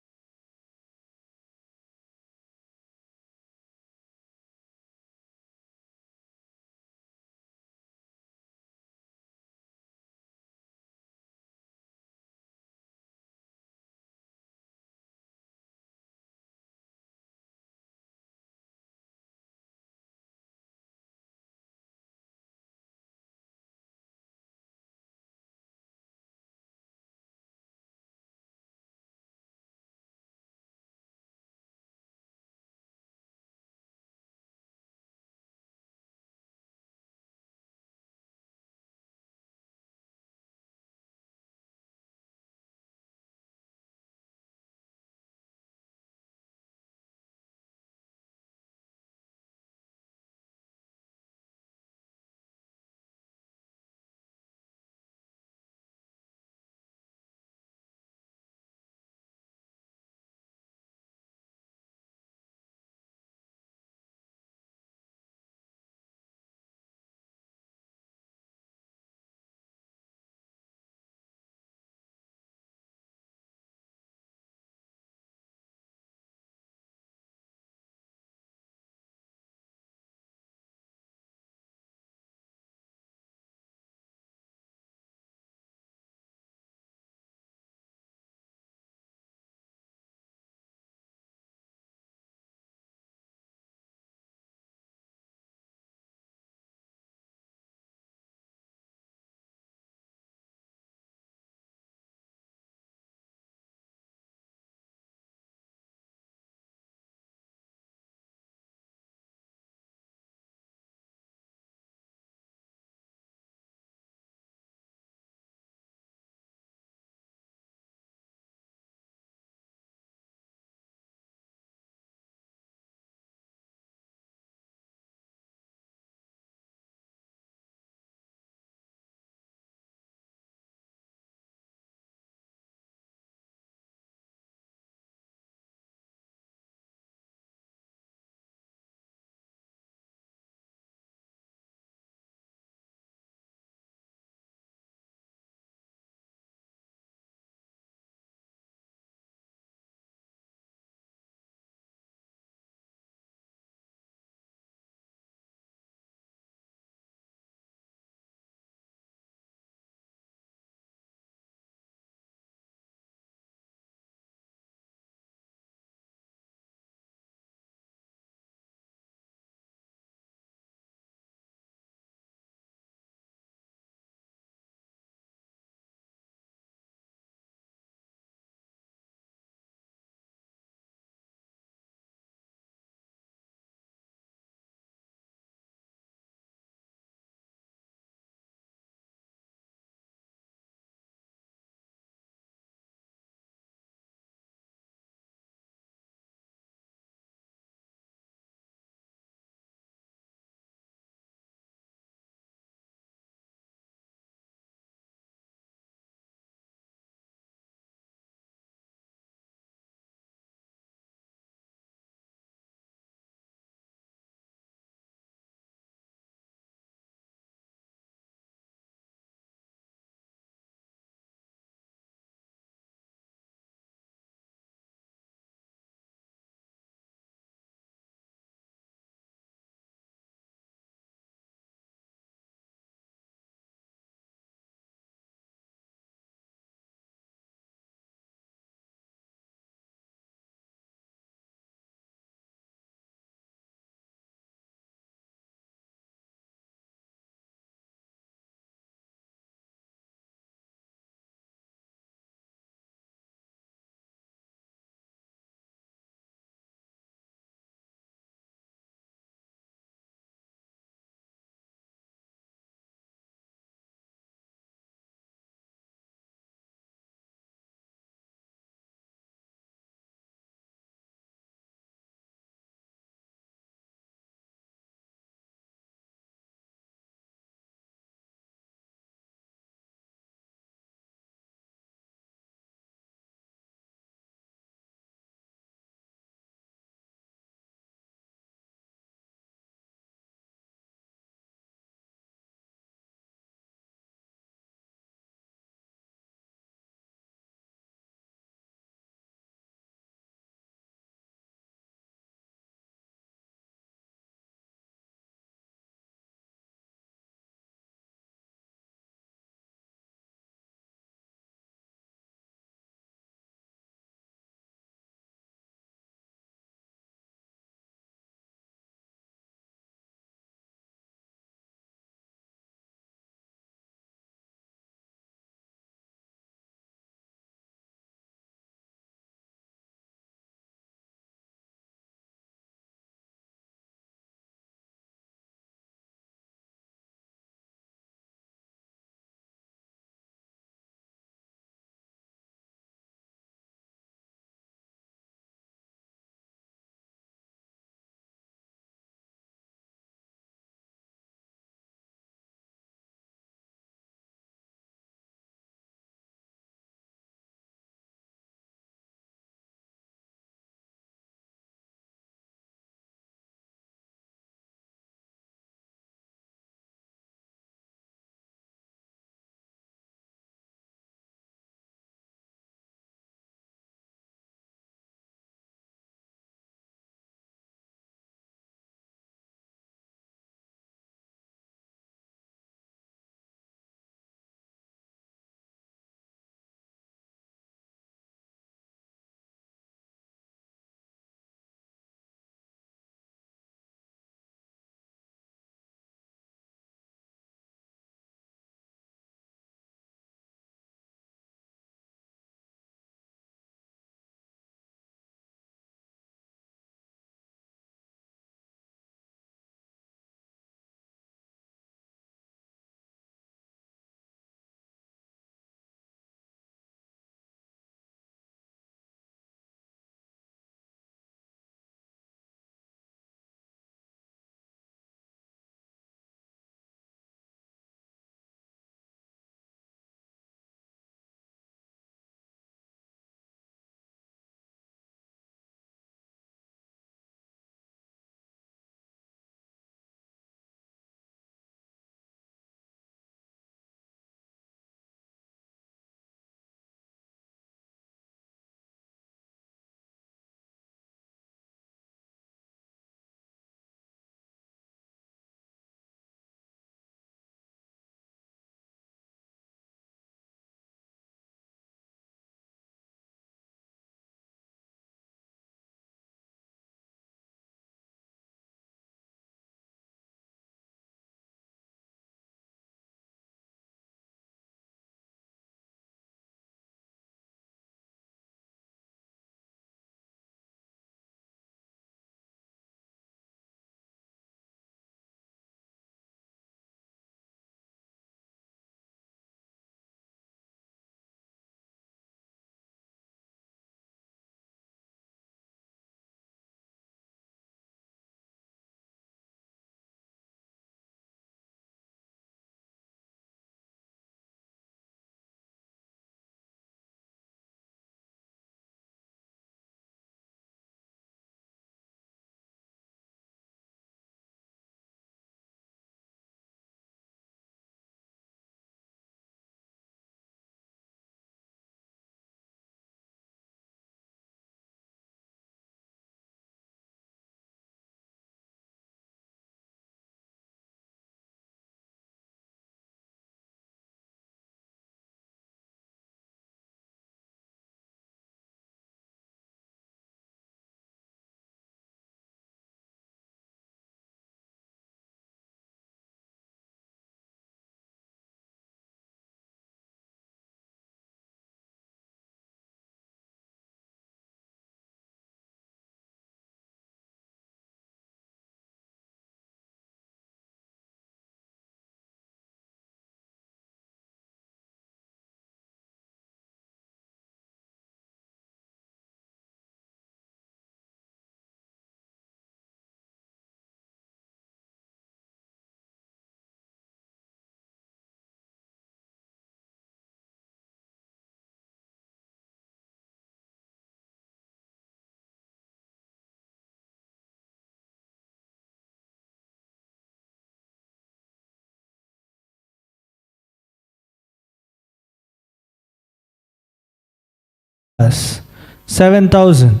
7,000.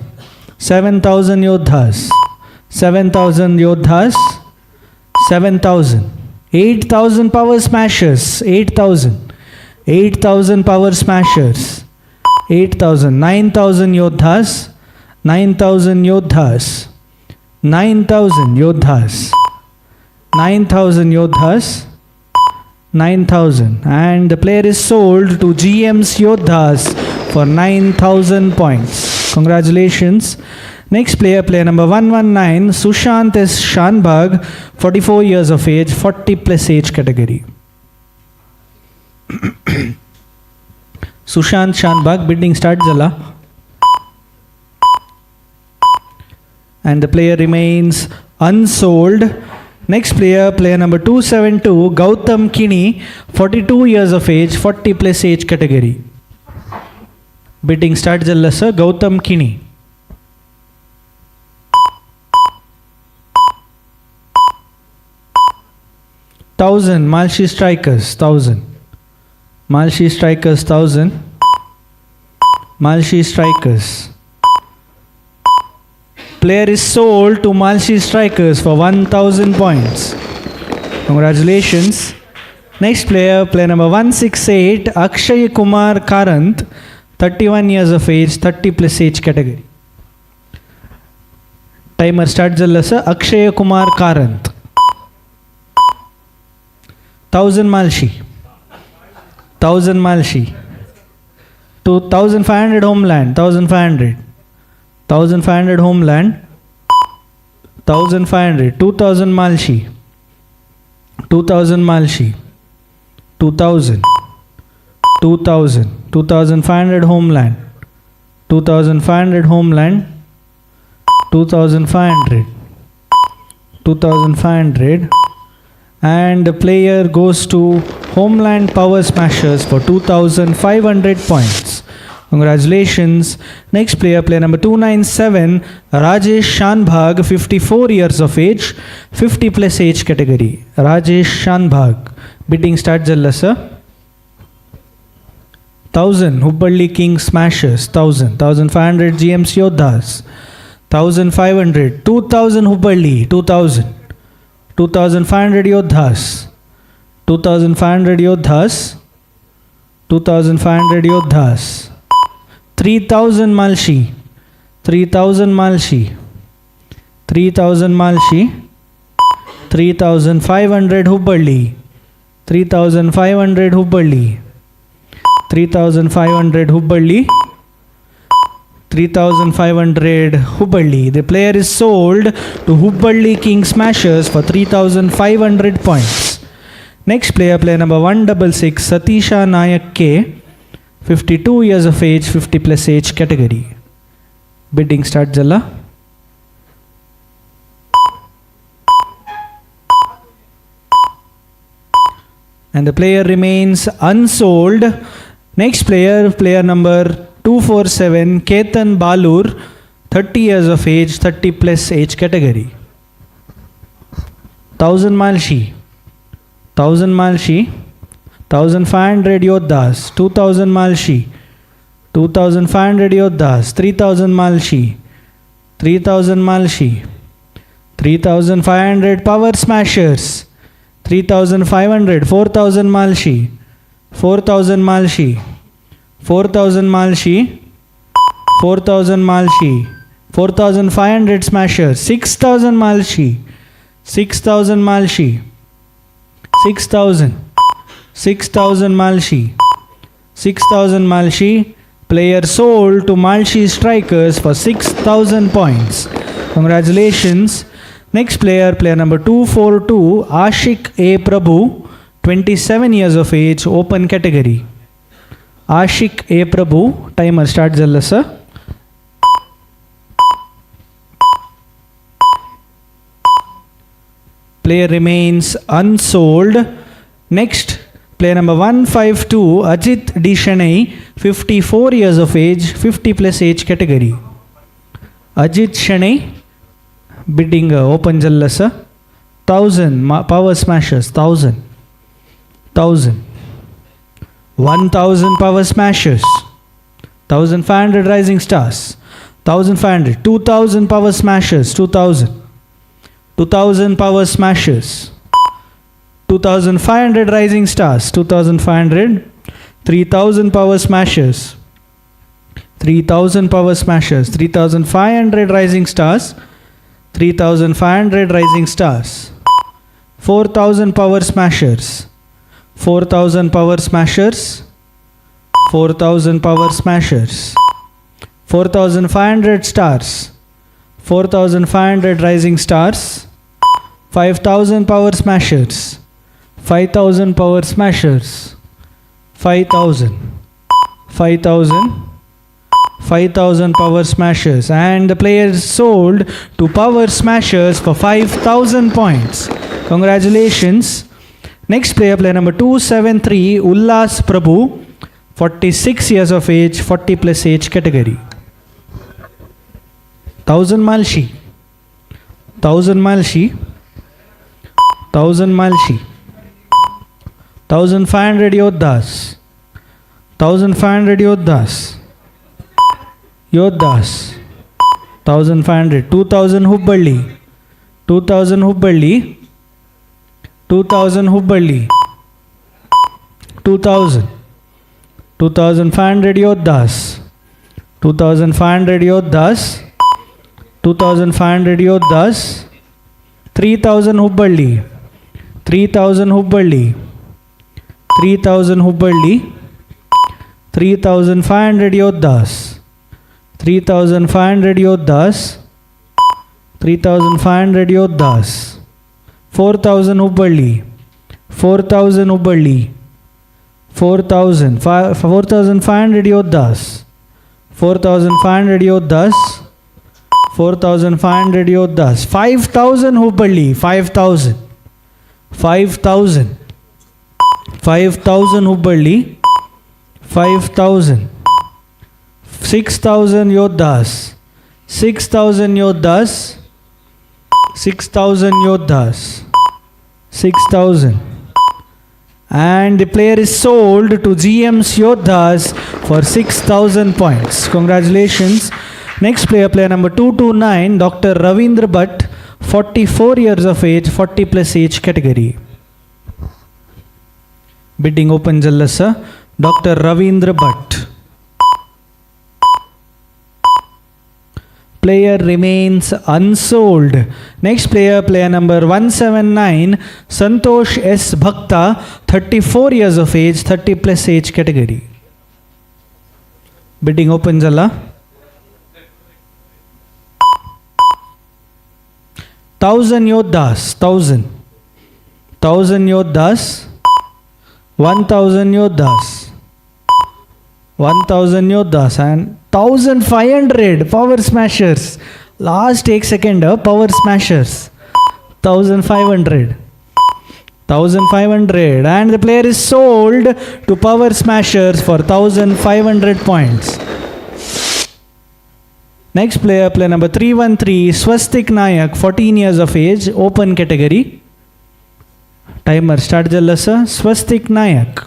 7,000 Yodhas. 7,000 Yodhas. 7,000. 8,000 power smashers. 8,000. 8,000 power smashers. 8,000. 9,000 Yodhas. 9,000 Yodhas. 9,000 Yodhas. 9,000 Yodhas. 9,000. And the player is sold to GM's Yodhas for 9,000 points. Congratulations. Next player, player number 119, Sushant S. Shanbhag, 44 years of age, 40 plus age category. Sushant Shanbhag, bidding start Jala. And the player remains unsold. Next player, player number 272, Gautam Kini, 42 years of age, 40 plus age category. Bidding start Jalla sir, Gautam Kini. Thousand Malshi Strikers, 1,000. Malshi Strikers, 1,000. Malshi Strikers. Player is sold to Malshi Strikers for 1,000 points. Congratulations. Next player, player number 168, Akshay Kumar Karant, 31 years of age, 30 plus age category. Timer start Jalla sir, Akshay Kumar Karant. 1,000 Malshi. 1,000 Malshi. 2,500 Homeland. 1,500. 1,500 Homeland. 1,500. 2,000 Malshi. 2,000 Malshi. 2,000. 2,000. 2,500 Homeland. 2,500 Homeland. 2,500. 2,500. And the player goes to Homeland Power Smashers for 2,500 points. Congratulations. Next player, player number 297, Rajesh Shanbhag, 54 years of age, 50 plus age category. Rajesh Shanbhag. Bidding start Jalla sir. 1,000 Hubballi King Smashers, 1,000. 1,500 GMC Yodhas. 1,500. 2,000 Hubballi, 2,000. 2,500 Yodhas. 2,500 Yodhas. 2,500 Yodhas. 3,000 Malshi. 3,000 Malshi. 3,000 Malshi. 3,500 Hubballi. 3,500 Hubballi. 3,500 Hubballi. 3,500 Hubballi. The player is sold to Hubballi King Smashers for 3,500 points. Next player, player number 166, Satisha Nayak K, 52 years of age, 50 plus age category. Bidding start Jalla. And the player remains unsold. Next player, player number 247, Ketan Balur, 30 years of age, 30 plus age category. 1,000 Malshi. 1,000 Malshi. 1,500 Yodhas. 2,000 Malshi. 2,500 Yodhas. 3,000 Malshi. 3,000 Malshi. 3,500 Power Smashers. 3,500. 4,000 Malshi. 4,000 Malshi. 4,000 Malshi. 4,000 Malshi. 4,500 Smashers. 6,000 Malshi. 6,000 Malshi. 6,000. 6,000 Malshi. 6,000 Malshi. Player sold to Malshi Strikers for 6,000 points. Congratulations. Next player, player number 242, Ashik A. Prabhu, 27 years of age, open category. Ashik A. Prabhu, timer start Jalla sir. Player remains unsold. Next, player number 152, Ajit D. Shanai, 54 years of age, 50 plus age category. Ajit Shanai, bidding open Jalla sir. 1,000 Power Smashers, 1,000. 1,000. 1,000 Power Smashers. 1,500 Rising Stars, 1,500, 2,000 Power Smashers, 2,000, 2,000 Power Smashers, 2,500 Rising Stars, 2,500, 3,000 Power Smashers, 3,000 Power Smashers, 3,500 Rising Stars, 3,500 Rising Stars, 4,000 Power Smashers, 4,000 Power Smashers, 4,000 Power Smashers, 4,500 Stars, 4,500 Rising Stars, 5,000 Power Smashers, 5,000 Power Smashers, 5,000, 5,000, 5,000 Power Smashers, and the player is sold to Power Smashers for 5,000 points. Congratulations. Next player, player number 273, Ullas Prabhu, 46 years of age, 40 plus age category. 1,000 Malshi, 1,000 Malshi, 1,000 Malshi, 1,500 Yodhas, 1,500 Yodhas, Yodhas, 1,500, 2,000 Hubballi, 2,000 Hubballi, 2,000 Hubballi, 2,000, 2,500 Yodhas, 2,500 Yodhas, 2,500 Yodhas, 3,000 Hubballi, 3,000 Hubballi, 3,000 Hubballi, 3,500 Yodhas, 3,500 Yodhas, 3,500 Yodhas, 4,000 Hubballi, 4,000 Hubballi, 4,500 Yodhas, 4,500 Yodhas, 4,500 Yodhas, 5,000 Hubballi, 5,000, 5,000, 5,000 Hubballi, 5,000, 6,000 Yodhas, 6,000 Yodhas, 6,000 Yodhas, 6,000, and the player is sold to GM's Yodhas for 6,000 points. Congratulations. Next player, player number 229, Dr. Ravindra Bhatt, 44 years of age, 40 plus age category. Bidding open Jallasa, Dr. Ravindra Bhatt. Player remains unsold. Next player, player number 179, Santosh S. Bhakta, 34 years of age, 30 plus age category. Bidding open Jalla. 1,000 Yodhas, 1,000. 1,000 Yodhas, 1,000 Yodhas, 1,000 Yodhas, and 1,500 Power Smashers. Last take second, Power Smashers. 1,500. 1,500. And the player is sold to Power Smashers for 1,500 points. Next player, player number 313, Swastik Nayak, 14 years of age, open category. Timer start Jallasa. Swastik Nayak.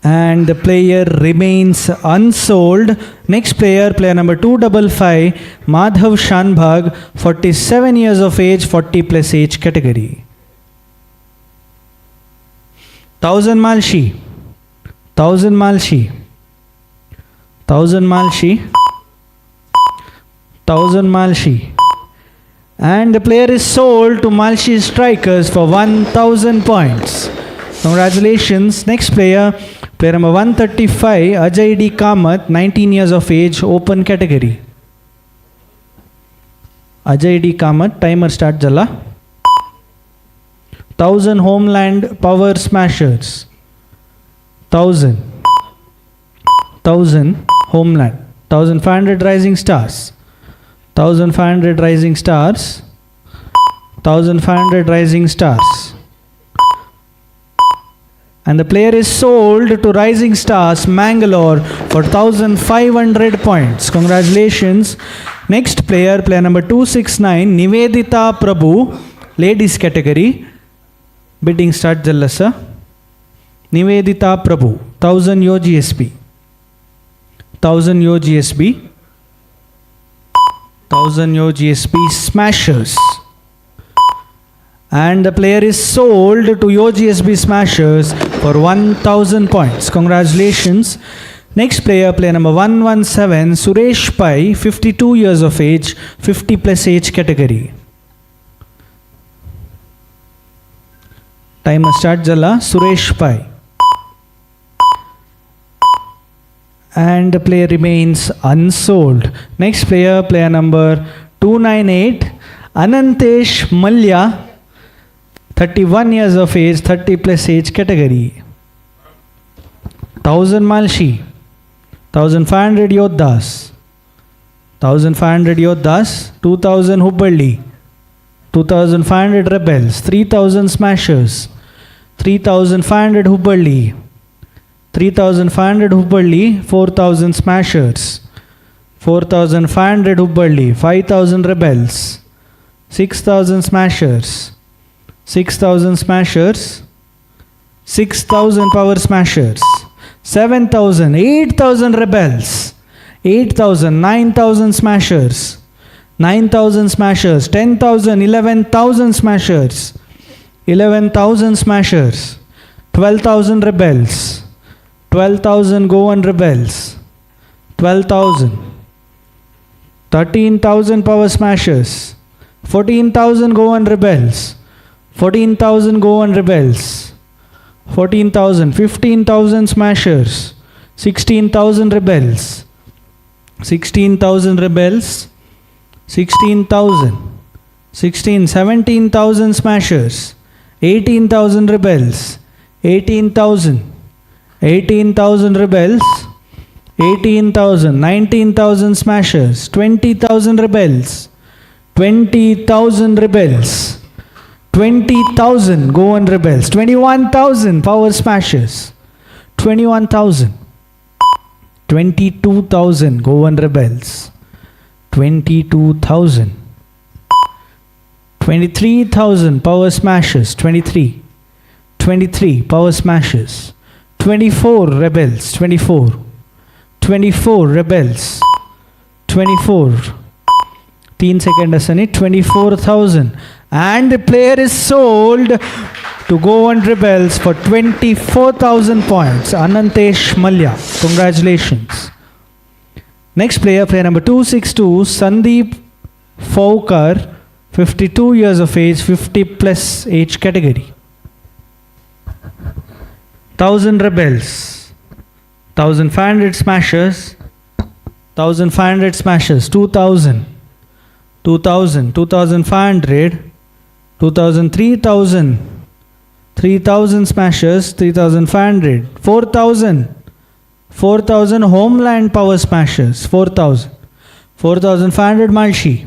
And the player remains unsold. Next player, player number 255, Madhav Shanbhag, 47 years of age, 40 plus age category. 1,000 Malshi, 1,000 Malshi, 1,000 Malshi, 1,000 Malshi. And the player is sold to Malshi Strikers for 1,000 points. Congratulations. Next player, player number 135, Ajay D. Kamath, 19 years of age, open category. Ajay D. Kamath, timer start Jalla. 1,000 Homeland Power Smashers. 1,000. 1,000 Homeland. 1,500 Rising Stars. 1,500 Rising Stars. 1,500 Rising Stars. And the player is sold to Rising Stars Mangalore for 1,500 points. Congratulations. Next player, player number 269, Nivedita Prabhu, ladies category. Bidding start Jallasa. Nivedita Prabhu, 1000 Yo GSB. 1000 Yo GSB. 1000 Yo GSB Smashers. And the player is sold to Yo GSB Smashers for 1000 points. Congratulations. Next player, player number 117, Suresh Pai, 52 years of age, 50 plus age category. Timer start Jala, Suresh Pai. And the player remains unsold. Next player, player number 298, Anantesh Malya, 31 years of age, 30 plus age category. 1000 Malshi, 1500 Yodhas, 1500 Yodhas, 2000 Hubballi, 2500 Rebels, 3000 Smashers, 3500 Hubballi, 3500 Hubballi, 4000 Smashers, 4500 Hubballi, 5000 Rebels, 6000 Smashers, 6000 Smashers, 6000 Power Smashers, 7000, 8000 Rebels, 8000, 9000 Smashers, 9000 Smashers, 10,000, 11,000 Smashers, 11,000 Smashers, 12,000 Rebels, 12,000 Goan Rebels, 12,000, 13,000 Power Smashers, 14,000 Goan Rebels, 14,000 Goan Rebels, 14,000, 15,000 Smashers, 16,000 Rebels, 16,000 Rebels, 16,000, 17,000 Smashers, 18,000 Rebels, 18,000, 18,000 Rebels, 18,000, 19,000 Smashers, 20,000 Rebels, 20,000 Rebels, 20,000 Goan Rebels, 21,000 Power Smashers, 21,000, 22,000 Goan Rebels, 22,000, 23,000 Power Smashers, 23, 23 Power Smashers, 24 Rebels, 24, 24 Rebels, 24, 3 seconds asani, 24,000. And the player is sold to Goan Rebels for 24,000 points. Anantesh Malya. Congratulations. Next player, player number 262, Sandeep Faukar, 52 years of age, 50 plus age category. 1000 Rebels, 1500 Smashers, 1500 Smashers, 2000, 2000, 2500, 2000, 3000, 3000 Smashers, 3500, 4000, 4000 Homeland Power Smashers, 4000, 4500 Malshi,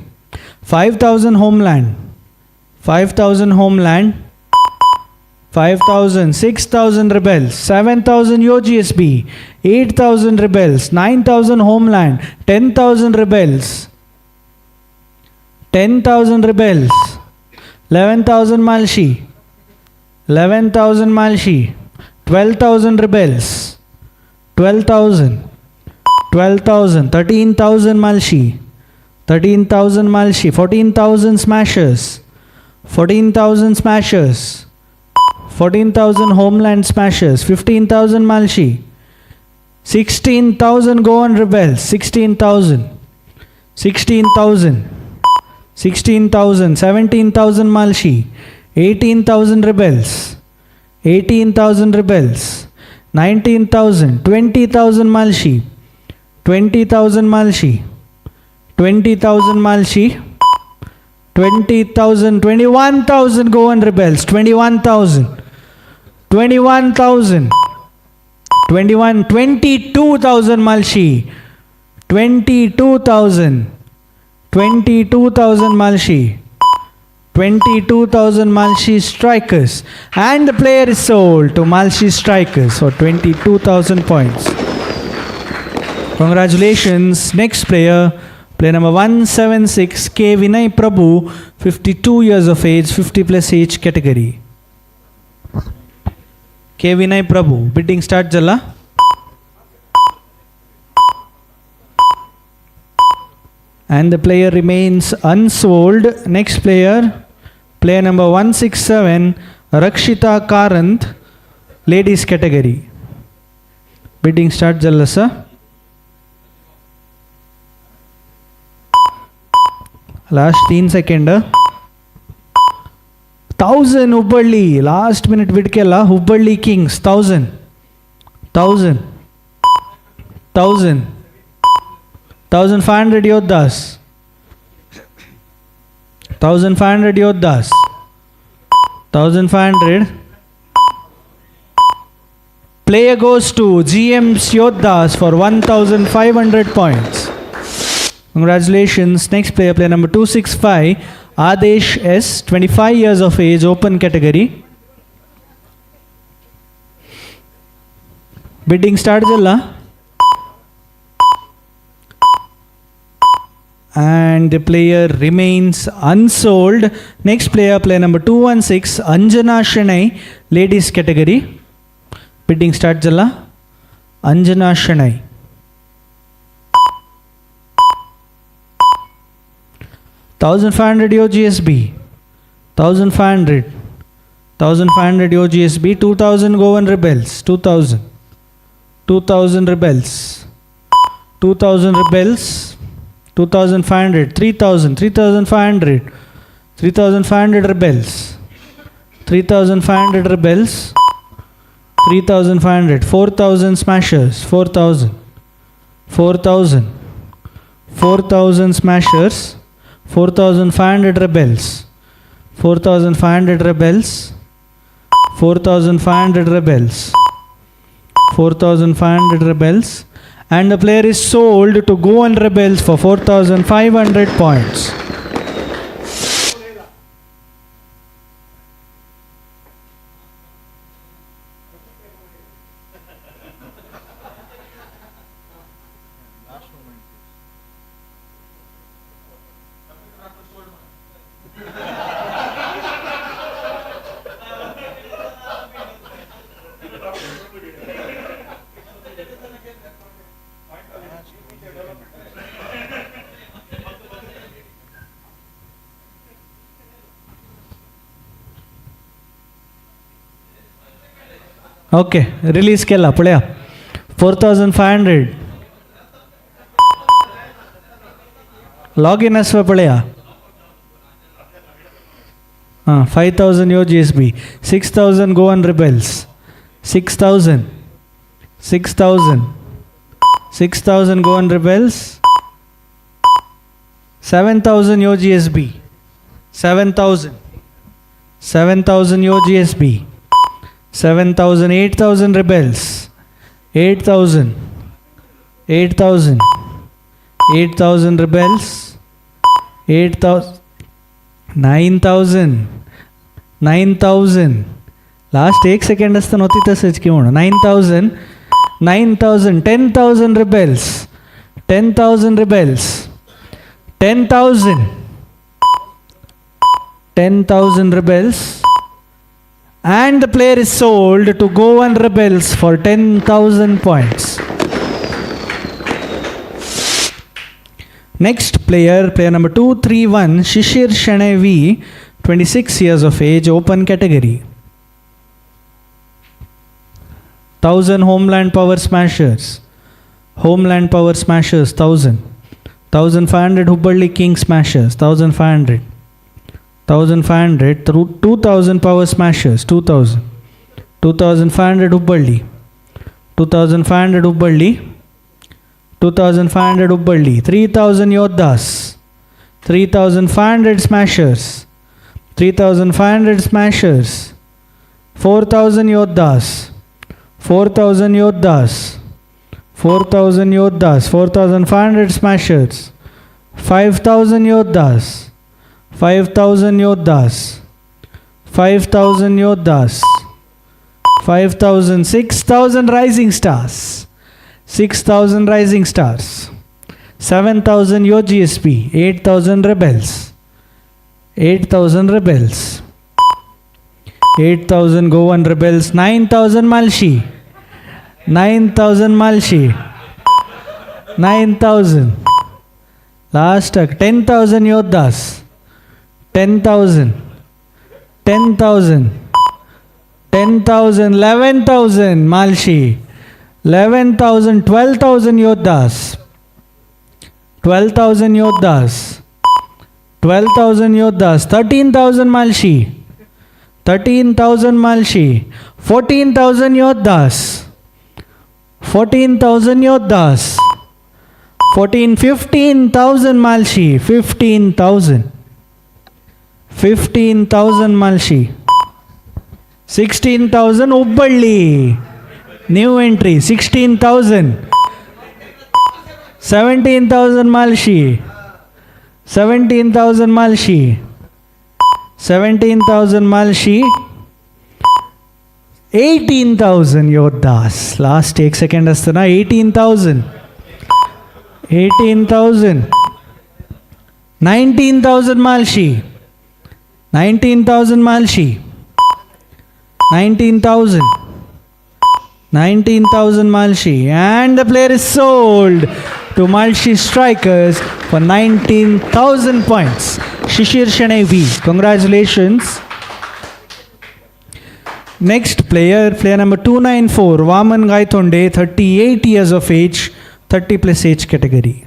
5000 Homeland, 5000 Homeland, 5,000, 6,000 Rebels, 7,000 Yo GSB, 8,000 Rebels, 9,000 Homeland, 10,000 Rebels, 10,000 Rebels, 11,000 Malshi, 11,000 Malshi, 12,000 Rebels, 12,000, 12,000, 13,000 Malshi, 13,000 Malshi, 14,000 Smashers, 14,000 Smashers, 14,000 Homeland Smashers, 15,000 Malshi, 16,000 Goan Rebels, 16,000, 16,000, 16,000, 17,000 Malshi, 18,000 Rebels, 18,000 Rebels, 19,000, 20,000 Malshi, 20,000 Malshi, 20,000 Malshi, 20,000, 21,000 Goan Rebels, 21,000, 21,000, 21, 22,000 Malshi, 22,000, 22,000 Malshi, 22,000 Malshi Strikers, and the player is sold to Malshi Strikers for 22,000 points. Congratulations. Next player, player number 176, K. Vinay Prabhu, 52 years of age, 50 plus age category. K. Vinay Prabhu. Bidding start Jalla. And the player remains unsold. Next player, player number 167, Rakshita Karanth, ladies category. Bidding start Jalla sir. Last 3 seconds. 1000 Hubballi. Last minute vidkella. Hubballi Kings. 1000. 1000. 1000. 1500 Yodhas. 1500 Yodhas. 1500. Player goes to GM's Yodhas for 1500 points. Congratulations. Next player, player number 265, Adesh S, 25 years of age, open category. Bidding start Jalla. And the player remains unsold. Next player, player number 216, Anjana Shanai, ladies category. Bidding start Jalla. Anjana Shanai. 1500 GSB. 1500. 1500 GSB. 2000 Goan Rebels. 2000. 2000 Rebels. 2000 Rebels. 2500. 3000. 3500. 3500 Rebels. 3500 Rebels. 3500. 4000 Smashers. 4000. 4000. 4000 Smashers. 4500 Rebels. 4500 Rebels. 4500 Rebels. 4500 Rebels. And the player is sold to Goan Rebels for 4500 points. Okay, release kella pulya 4500. Login aswa pulya 5000 GSB. 6000 Goan Rebels. 6000. 6000. 6000 Goan Rebels. 7000 GSB. 7000. 7000 GSB. 7000. 8000 Rebels. 8000. 8000. 8000 Rebels. 8000. 9000. 9000. Last 1 second असता नव्हती तसंच की म्हणून 9000. 9000. 10,000 Rebels. 10,000 Rebels. 10,000. 10,000 Rebels. And the player is sold to Goan Rebels for 10,000 points. Next player, player number 231, Shishir Shanai V, 26 years of age, open category. 1000 Homeland Power Smashers. Homeland Power Smashers, 1000. 1500 Hubballi King Smashers, 1500. 1500 through 2000 Power Smashers, 2000. 2500 Hubballi. 2500 Hubballi. 2500 Hubballi. 3000 Yodhas. 3500 Smashers. 3500 Smashers. 4000 Yodhas. 4000 Yodhas. 4000 Yodhas. 4500 Smashers. 5000 Yodhas. 5000 Yodhas. 5000 Yodhas. 5000. 6000 Rising Stars. 6000 Rising Stars. 7000 GSB. 8000 Rebels. 8000 Rebels. 8,000 Goan Rebels. 9,000 Malshi. 9,000 Malshi. 9,000. Last 10,000 Yodhas. 10,000. 10,000. 10,000. 11,000 Malshi. 11,000. 12,000 Yodhas. 12,000 Yodhas. 12,000 Yodhas. 13,000 Malshi. 13,000 Malshi. 14,000 Yodhas. 14,000 Yodhas. 15,000 Malshi. 15,000. 15,000 Malshi. 16,000 Ubballi. New entry. 16,000. 17,000 Malshi. 17,000 Malshi. 17,000 Malshi. 18,000 Yodhas. Last 1 second astana. 18,000. 18,000. 19,000 Malshi. 19,000 Malshi. 19,000. 19,000 Malshi. And the player is sold to Malshi Strikers for 19,000 points. Shishir Shanay V. Congratulations. Next player, player number 294, Vaman Gaitonde, 38 years of age, 30 plus age category.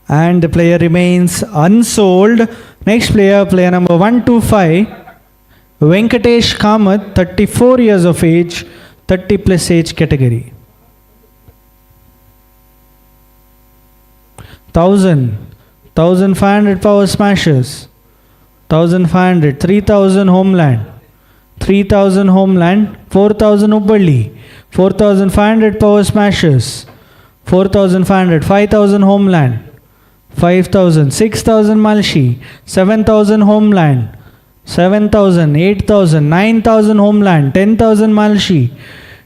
And the player remains unsold. Next player, player number 125, Venkatesh Kamath, 34 years of age, 30 plus age category. 1,000, 1,500 power smashers, 1,500, 3,000 homeland, 3,000 homeland, 4,000 Ubballi, 4,500 power smashers, 4,500, 5,000 homeland, 5,000, 6,000 Malshi, 7,000 homeland, 7,000, 8,000, 9,000 homeland, 10,000 Malshi,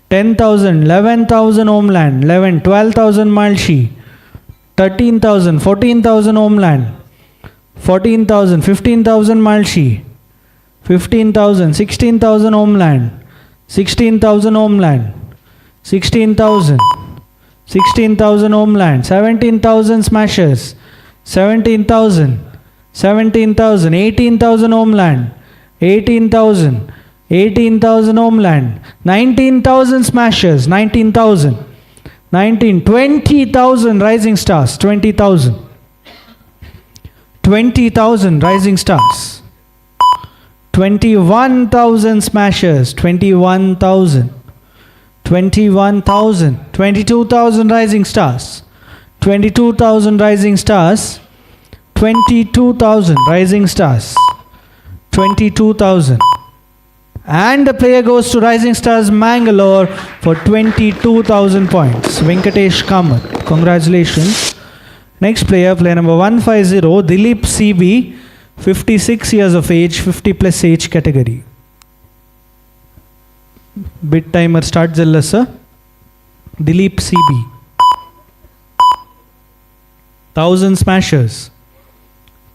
10,000, 11,000 homeland, 11, 12,000 Malshi, 13,000, 14,000 homeland, 14,000, 15,000 Malshi, 15,000, 16,000 homeland, 16,000 homeland, 16,000, 16,000 homeland, 17,000 smashers, 17,000, 17,000, 18,000 homeland, 18,000, 18,000 homeland, 19,000 smashers, 19,000, 19, 20,000 rising stars, 20,000, 20,000 rising stars, 21,000 smashers, 21,000, 21,000, 22,000 rising stars, 22,000 rising stars, 22,000 rising stars, 22,000. And the player goes to Rising Stars Mangalore for 22,000 points. Venkatesh Kamath. Congratulations. Next player, player number 150, Dilip CB, 56 years of age, 50 plus age category. Bit timer start jalla sir. Dilip CB. 1,000 smashers.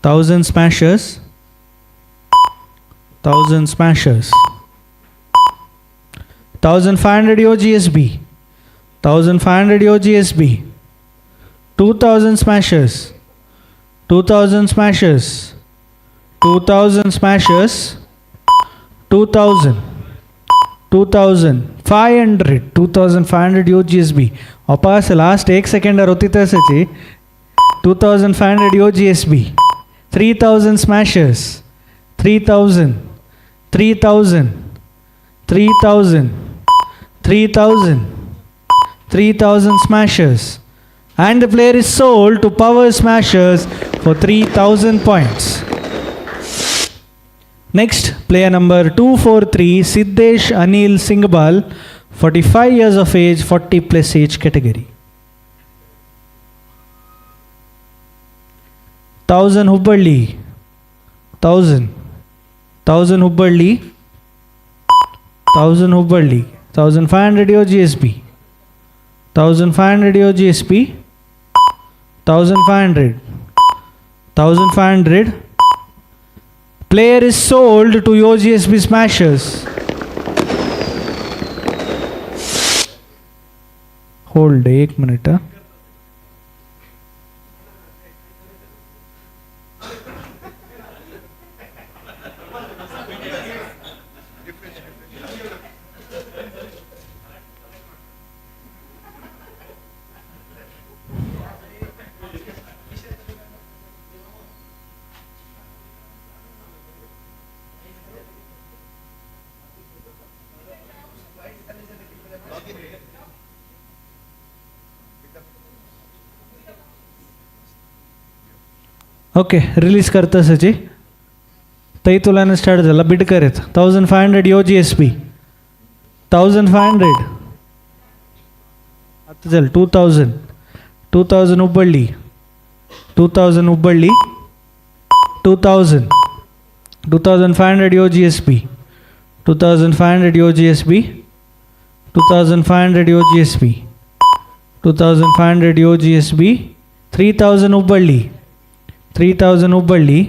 1,000 smashers. 1,000 smashers. 1,500 GSB. 1,500 GSB. 2,000 smashers. 2,000 smashers. 2,000 smashers. 2,000. 2,500. 2,500 GSB. Opas last 1 second rotita sachi. 2,500 GSB. 3,000 smashers. 3,000. 3,000. 3,000. 3,000. 3,000 smashers. And the player is sold to Power Smashers for 3,000 points. Next, player number 243, Siddesh Anil Singhbal, 45 years of age, 40 plus age category. 1,000 Hubballi. 1,000. 1,000 Hubballi. 1,000 Hubballi. 1,500 GSB. 1,500 GSB. 1500. 1500. Player is sold to Youth GSB Smashers. Hold 1 minute. Okay release करता सची तई तुलाने start झाला bid करेत 1500 Youth GSB 1500 आता चल 2000 Hubballi 2000 Hubballi 2500 Youth GSB 2500 Youth GSB 2500 Youth GSB 2500 Youth GSB 3000 Hubballi 3000 Hubballi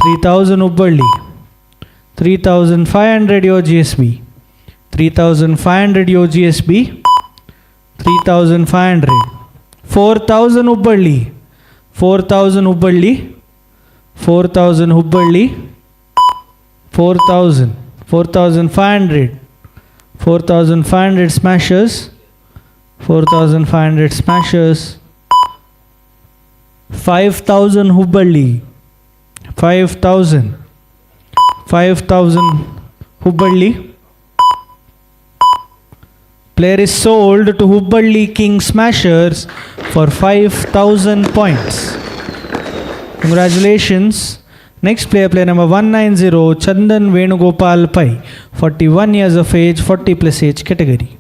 3000 Hubballi 3500 Youth GSB 3500 Youth GSB 3500 4000 Hubballi 4000 Hubballi 4000 Hubballi 4500 4500 Smashers 4500 Smashers 5000 Hubballi 5000 Hubballi Player is sold to Hubbally King Smashers for 5,000 points. Congratulations. Next player, player number 190, Chandan Venugopal Pai, 41 years of age, 40 plus age category.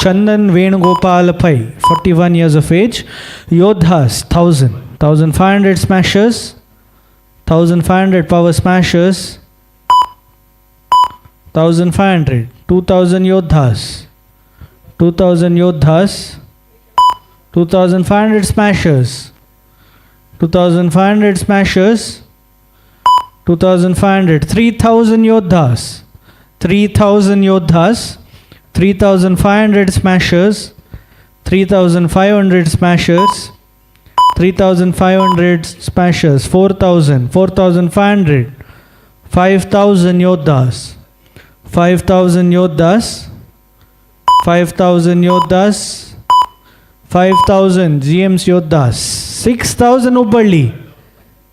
Chandan Venugopal Pai, 41 years of age, Yodhas, 1500 Smashers, 1500 Power Smashers, 1500, 2000 Yodhas, 2000 Yodhas, 2500 Smashers, 2500 Smashers, 2500, 3000 Yodhas, 3000 Yodhas, 3500 Smashers, 3500 Smashers, 3500 Smashers, 4000, 4500, 5000 Yodhas, 5000 Yodhas, 5000 Yodhas, 5000 GMs Yodhas, 6000 Hubbally,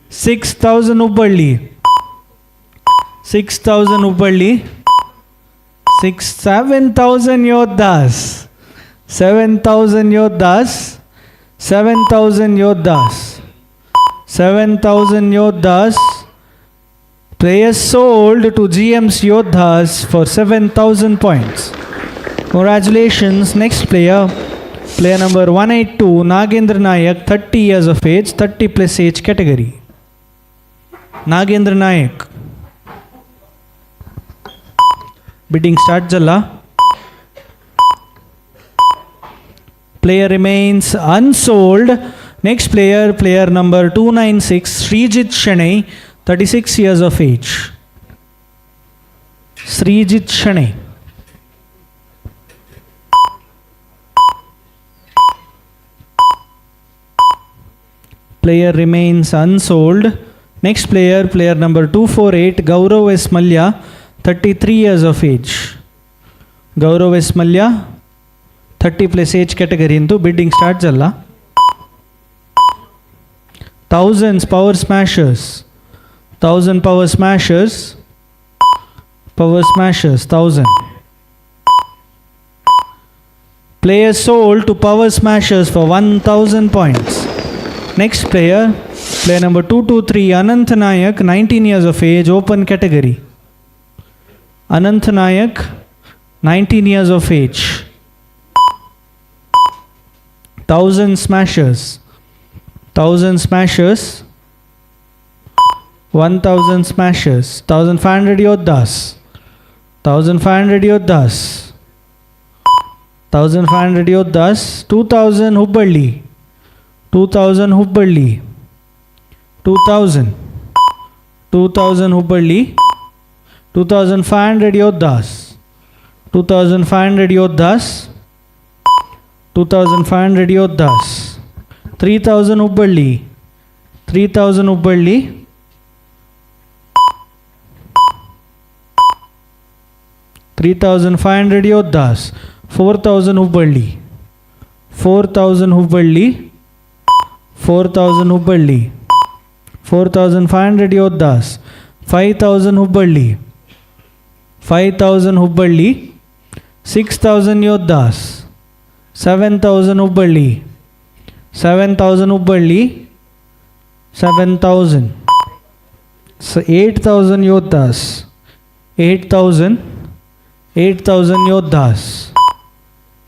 6000 Hubbally, 6000 Hubbally, 7000 Yodhas, 7000 Yodhas, 7000 Yodhas, 7000 Yodhas. Players sold to GM's Yodhas for 7,000 points. Congratulations. Next player, player number 182, Nagendra Nayak, 30 years of age, 30 plus age category. Nagendra Nayak. Bidding start jalla. Player remains unsold. Next player, player number 296, Srijit Shanay, 36 years of age. Srijit Shanay. Player remains unsold. Next player, player number 248, Gaurav S. Malya, 33 years of age. Gaurav S. Malya, 30 plus age category into bidding start jalla. Thousands Power Smashers. 1000 Power Smashers. Power Smashers, 1000. Player sold to Power Smashers for 1000 points. Next player, player number 223, Anant Nayak, 19 years of age, open category. Anant Nayak, 19 years of age. 1000 Smashers. 1000 Smashers. 1000 Smashers. 1500 Yodhas. 1500 Yodhas. 1500 Yodhas. 2000 Hubballi. 2000 Hubballi. 2000. 2000 Hubballi. 2500 Yodhas. 2500 Yodhas. 2500 Yodhas. 3000 Hubballi. 3000 Hubballi. 3500 Yodhas. 4000 Hubballi. 4000 Hubballi. 4000 Hubballi. 4500 Yodhas. 5000 Hubballi. 5000 Hubballi. 6000 Yodhas. 7000 Hubballi. 7000 Hubballi. 7000. So 8000 Yodhas. 8000. 8000 Yodhas.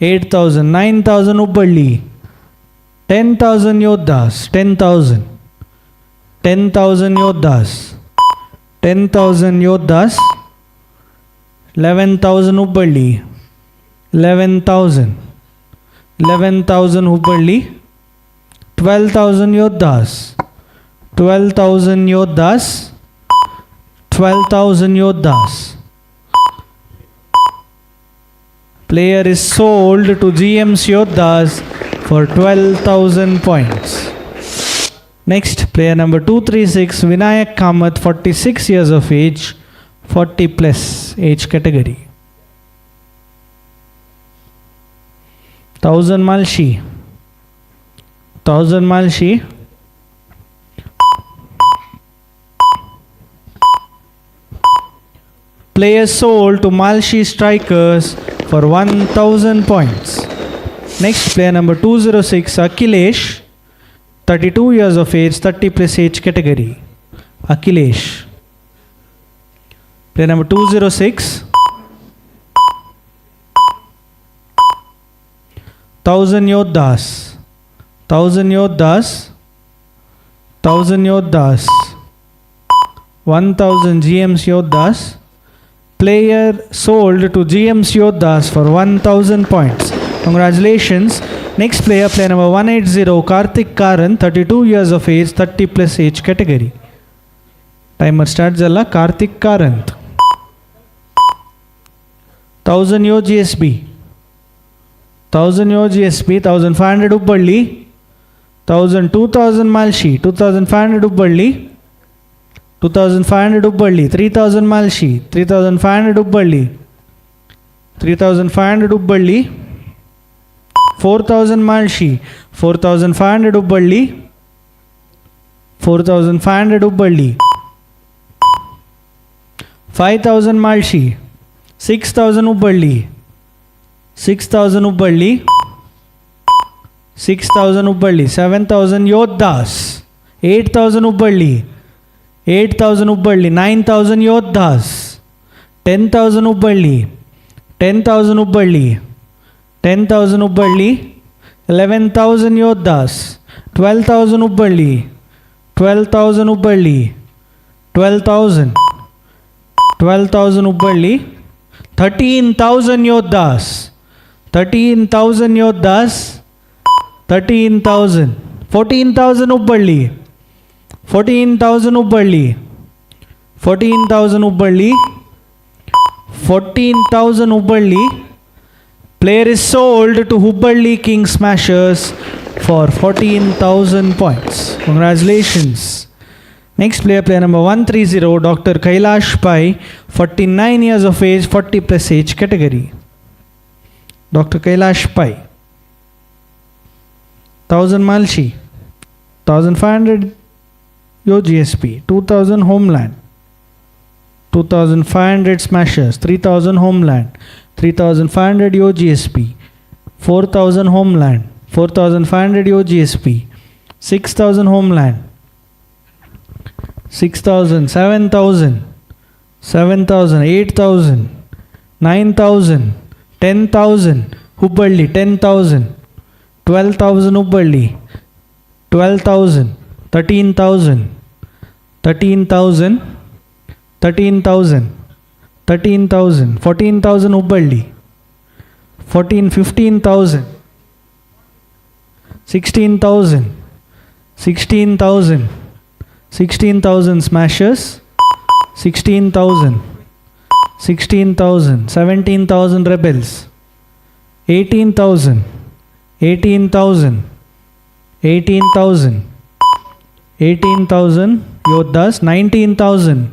8000. 9000 Hubballi. 10,000 Yodhas. 10,000. 10,000 Yodhas. 10,000 Yodhas. 11,000 Hubballi. 11,000. 11,000 Hubballi. 12,000 Yodhas. 12,000 Yodhas. 12,000 Yodhas. Player is sold to GM's Yodhas for 12,000 points. Next, player number 236, Vinayak Kamath, 46 years of age, 40 plus age category. 1000 Malshi. 1000 Malshi. Player sold to Malshi Strikers for 1000 points. Next, player number 206, Akhilesh, 32 years of age, 30 plus age category. Akhilesh. Player number 206, 1000 Yodhas. 1000 Yodhas. 1000 Yodhas. 1000 GM's Yodhas. Player sold to GM's Yodhas for 1000 points. Congratulations. Next player, player number 180, Karthik Karan, 32 years of age, 30 plus age category. Timer starts alla. Karthik Karan. 1000 GSB. 1000 GSB. 1500 Hubballi. 2000 Malshi. 2500 Hubballi. 2500 Hubballi. 3000 Malshi. 3500 Hubballi. 3500 Hubballi. 4000 Malshi. 4500 Hubballi. 4500 Hubballi. 5000 Malshi. 6000 Hubballi. 6000 Hubballi. 6000 Hubballi. 7000 Yodhas. 8000 Hubballi. 8000 Hubballi. 9000 Yodhas. 10,000 Hubballi. 10,000 Hubballi. 10,000 Hubballi. 11,000 Yodhas. 12,000 Hubballi. 12,000 Hubballi. 12,000. 12,000 Hubballi. 13,000 Yodhas. 13,000 Yodhas. 13,000. 14,000 Hubballi. 14,000 Hubballi. 14,000 Hubballi. 14,000 Hubballi. Player is sold to Hubballi King Smashers for 14,000 points. Congratulations. Next player, player number 130, Dr. Kailash Pai, 49 years of age, 40 plus age category. Dr. Kailash Pai. 1000 Malshi. 1500 GSB. 2000 Homeland. 2500 Smashers. 3000 Homeland. 3500 GSB. 4000 Homeland. 4500 GSB. 6000 Homeland. 6,000, 7,000, 7,000, 8,000, 9,000, 10,000, Hubballi, 10,000, 12,000 Hubballi, 12,000, 13,000, 13,000, 13,000, 13,000, 14,000 Hubballi, 14, 15,000. 16,000. 16,000. 16,000 smashers. 16,000. 16,000. 17,000 rebels. 18,000. 18,000. 18,000. 18,000 Yodhas. 19,000.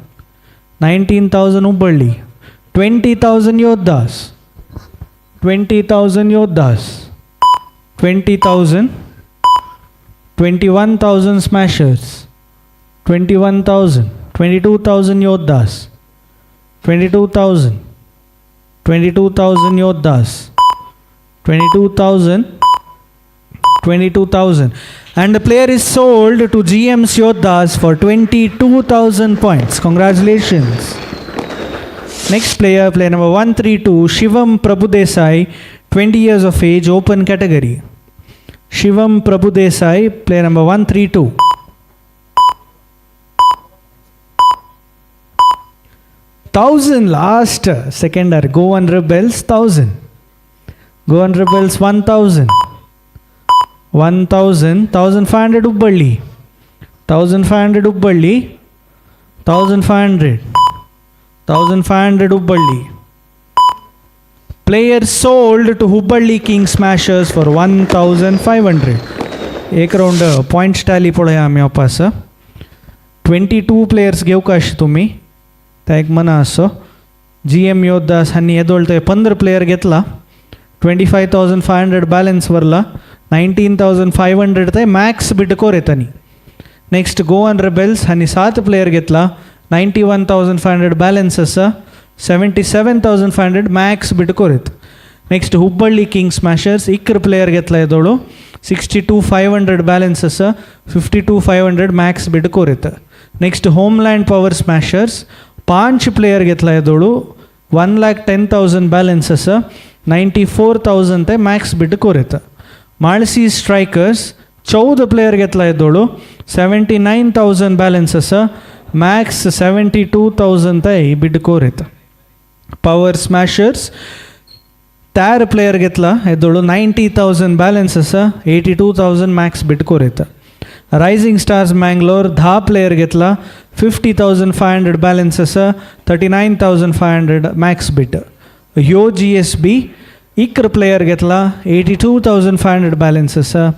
19,000 Hubballi. 20,000 Yodhas. 20,000 Yodhas. 20,000. 21,000 smashers. 21,000. 22,000 Yodhas. 22,000. 22,000 Yodhas. 22,000. 22,000. And the player is sold to GM's Yodhas for 22,000 points. Congratulations. Next player, player number 132, Shivam Prabhudesai, 20 years of age, open category. Shivam Prabhudesai, player number 132. 1,000 last seconder. Goan Rebels 1,000. Goan Rebels 1,000. 1,000. 1,500 Hubballi. 1,500 Hubballi. 1,500. 1,500 Hubballi. Player sold to Hubballi King Smashers for 1,500. एक round points tally पळोवया आमी वापस. 22 players घेवंक आशिल्ले तुमी ते एक मना आसो. GM Yodhas हांणी येदोळते 15 प्लेयर घेतला. 25,500 ಬ್ಯಾಲೆನ್ಸ್ ಬರಲ್ಲ. 19,500 ते मॅक्स बिटकोर येतानी. नेक्स्ट गोवन रेबेल्स हांणी 7 प्लेयर घेतला. 91,500 ಬ್ಯಾಲೆನ್ಸ್ आसा. 77,500 मॅक्स बिटकोर येता. नेक्स्ट हुब्बಳ್ಳಿ किंग स्मॅशर्स 11 प्लेयर घेतला येदोळू. 62,500 ಬ್ಯಾಲೆನ್ಸ್ आसा. 52,500 मॅक्स बिटकोर येता. Next homeland power Smashers 5 player घेतला येदोळू. 1,10,000 ಬ್ಯಾಲೆನ್ಸ್ आसा. 94,000 ते मॅक्स बिटकोर येता. माळसी स्ट्रायकर्स 14 प्लेयर घेतला येदोळू. 79,000 ಬ್ಯಾಲೆನ್ಸ್ आसा. मॅक्स 72,000 ते बिटकोर येता. पॉवर स्मॅशर्स 13 प्लेयर घेतला येदोळू. 90,000 ಬ್ಯಾಲೆನ್ಸ್ आसा. 82,000 मॅक्स बिटकोर येता. रायझिंग स्टार्स मँगलोर 10 प्लेयर घेतला. 50,500 ಬ್ಯಾಲೆನ್ಸ್ आसा. 39,500 मॅक्स बिट. यो GSB 11 प्लेयर घेतला. 82,500 ಬ್ಯಾಲೆನ್ಸ್ आसा.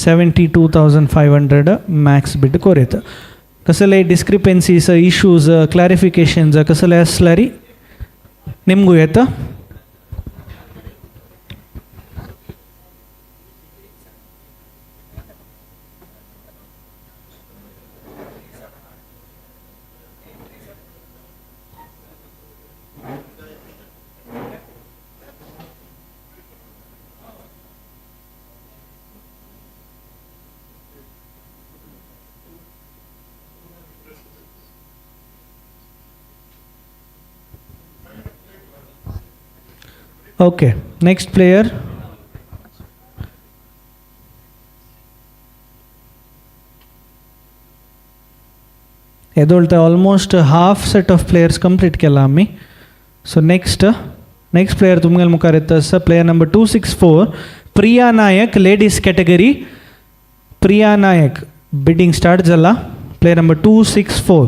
72,500 मॅक्स बिटकोर येता. कसले डिस्क्रिपेन्सीज इश्यूज क्लॅरिफिकेशन्स कसले आसल्यार निमगू येता. Okay, next player. येदोळते almost half set of players complete केला आम्ही. सो नेक्स्ट प्लेयर तुमगेल मुखार येता आसा player number 264 Priya Nayak ladies category. Priya Nayak bidding start जाला. Player number 264.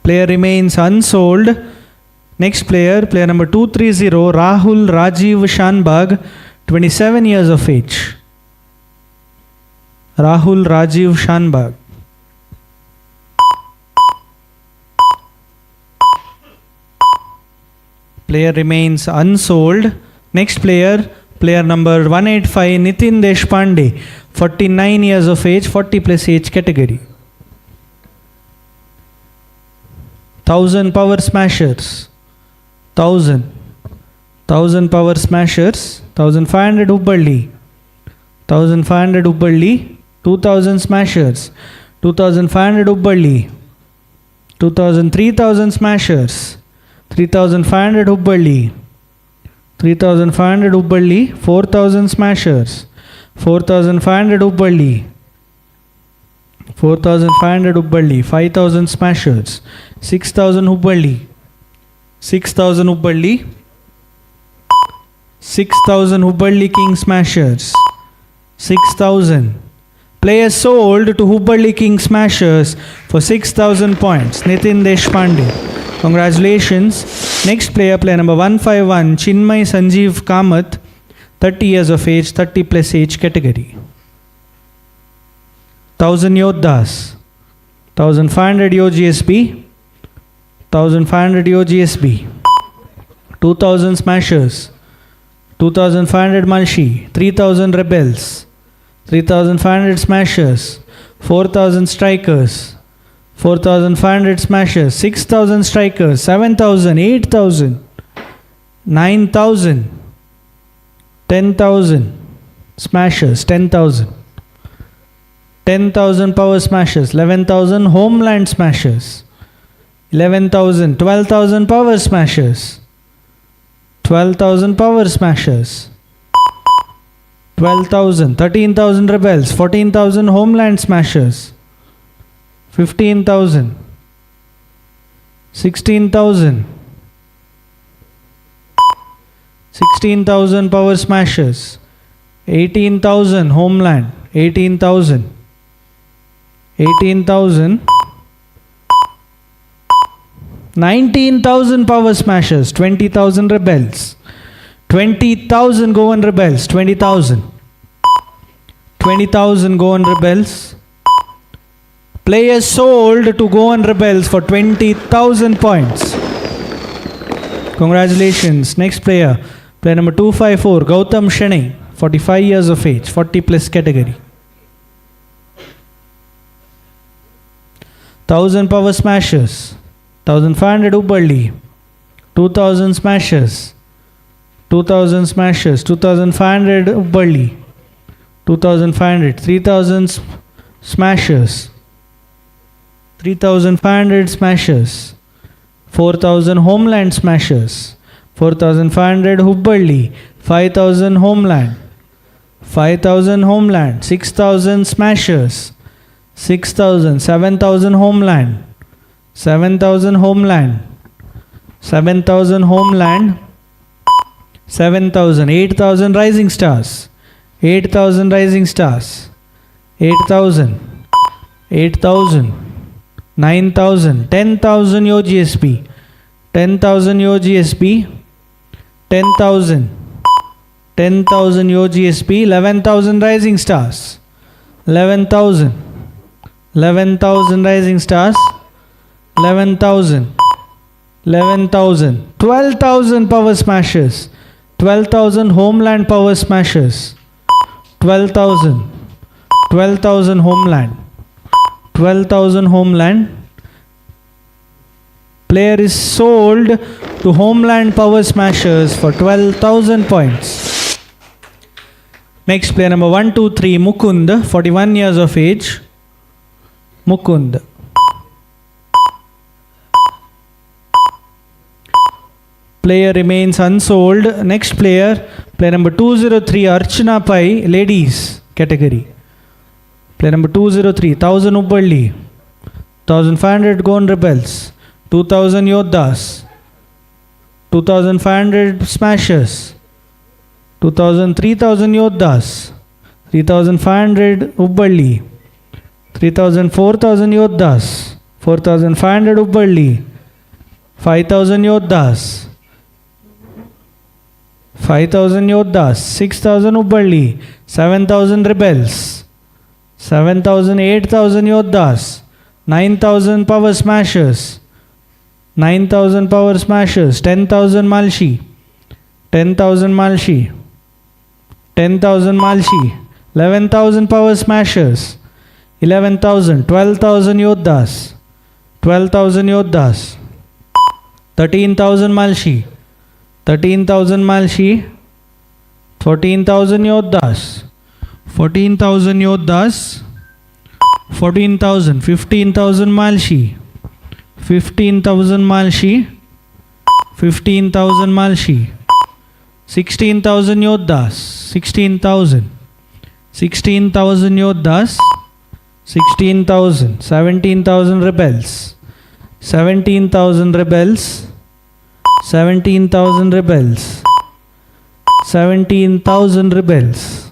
Player remains unsold. Next player, player number 230, Rahul Rajiv Shanbag, 27 years of age. Rahul Rajiv Shanbag. Player remains unsold. Next player, player number 185, Nitin Deshpande, 49 years of age, 40 plus age category. 1,000 power smashers. 1,000 power smashers. 1,500 Hubballi. 1,500 Hubballi. 2,000 smashers. 2,500 Hubballi. 3,000 smashers. 3,500 Hubballi. 3,500 Hubballi. 4,000 smashers. 4,500 Hubballi. 4,500 Hubballi, 5,000 Smashers, 6,000 Hubballi, 6,000 Hubballi, 6,000 Hubballi King Smashers, 6,000. Player sold to Hubballi King Smashers for 6,000 points. Nitin Deshpande. Congratulations. Next player, player number 151, Chinmay Sanjeev Kamath, 30 years of age, 30 plus age category. 1,000 Yodhas, 1,500 GSB, 1,500 GSB, 2,000 Smashers, 2,500 Malshi, 3,000 Rebels, 3,500 Smashers, 4,000 Strikers, 4,500 Smashers, 6,000 Strikers, 7,000, 8,000, 9,000, 10,000 Smashers, 10,000, 10,000 Power Smashers, 11,000 Homeland Smashers, 11,000, 12,000 Power Smashers, 12,000 Power Smashers, 12,000, 13,000 Rebels, 14,000 Homeland Smashers, 15,000, 16,000, 16,000 Power Smashers, 18,000 Homeland, 18,000, 18,000, 19,000 Power Smashers, 20,000 Rebels, 20,000 Goan Rebels, 20,000, 20,000 Goan Rebels. Players sold to Goan Rebels for 20,000 points. Congratulations. Next player, player number 254, Gautam Shenai, 45 years of age, 40 plus category. 1,000 Power Smashers, 1,500 Hubballi, 2,000 Smashers, 2,000 Smashers, 2,500 Hubballi, 2,500, 3,000 Smashers, 3,500 Smashers, 4,000 Homeland Smashers, 4,500 Hubballi, 5,000 Homeland, 5,000 Homeland, 6,000 Smashers, 6,000, 7,000 Homeland, 7,000 Homeland, 7,000 Homeland, 7,000, 8,000 Rising Stars, 8,000 Rising Stars, 8,000, 8,000, 9,000, 10,000 GSB, 10,000 GSB, 10,000, 10,000 GSB, 11,000 Rising Stars, 11,000, 11,000 Rising Stars, 11,000, 11,000, 12,000 Power Smashers, 12,000 Homeland Power Smashers, 12,000, 12,000 Homeland, 12,000 Homeland. Player is sold to Homeland Power Smashers for 12,000 points. Next player number 123, Mukund, 41 years of age. Mukund. Player remains unsold. Next player, player number 203, Archana Pai, ladies category. Player number 203, 1,000 Hubballi, 1,500 Goan Rebels, 2,000 Yodhas, 2,500 Smashers, 2,000, 3,000 Yodhas, 3,500 Hubballi, 3,000, 4,000 Yodhas, 4,500 Hubballi, 5,000 Yodhas, 5,000 Yodhas, 6,000 Hubballi, 7,000 Rebels, 7,000, 8,000 Yodhas, 9,000 Power Smashers, 9,000 Power Smashers, 10,000 Malshi, 10,000 Malshi, 10,000 Malshi, 11,000 Power Smashers, 11,000, 12,000 Yodhas, 12,000 Yodhas, 13,000 Malshi, 13,000 Malshi, 14,000 Yodhas, 14,000 Yodhas, 14,000, 15,000 Malshi, 15,000 Malshi, 15,000 Malshi, 16,000 Yodhas, 16,000, 16,000 Yodhas, 16,000. 17,000 rebels. 17,000 rebels. 17,000 rebels. 17,000 rebels.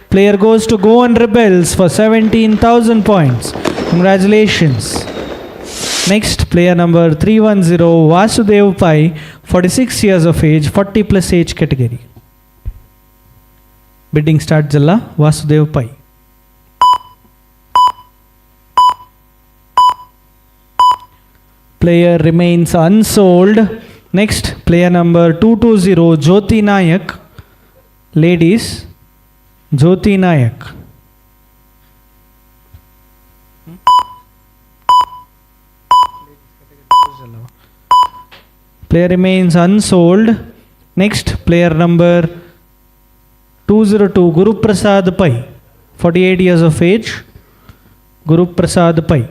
Player goes to Go and Rebels for 17,000 points. Congratulations. Next, player number 310, Vasudev Pai, 46 years of age, 40 plus age category. Bidding start Jalla, Vasudev Pai. Player remains unsold. Next, player number 220, Jyoti Nayak. Ladies, Jyoti Nayak. Player remains unsold. Next, player number 202, Guru Prasad Pai, 48 years of age. Guru Prasad Pai.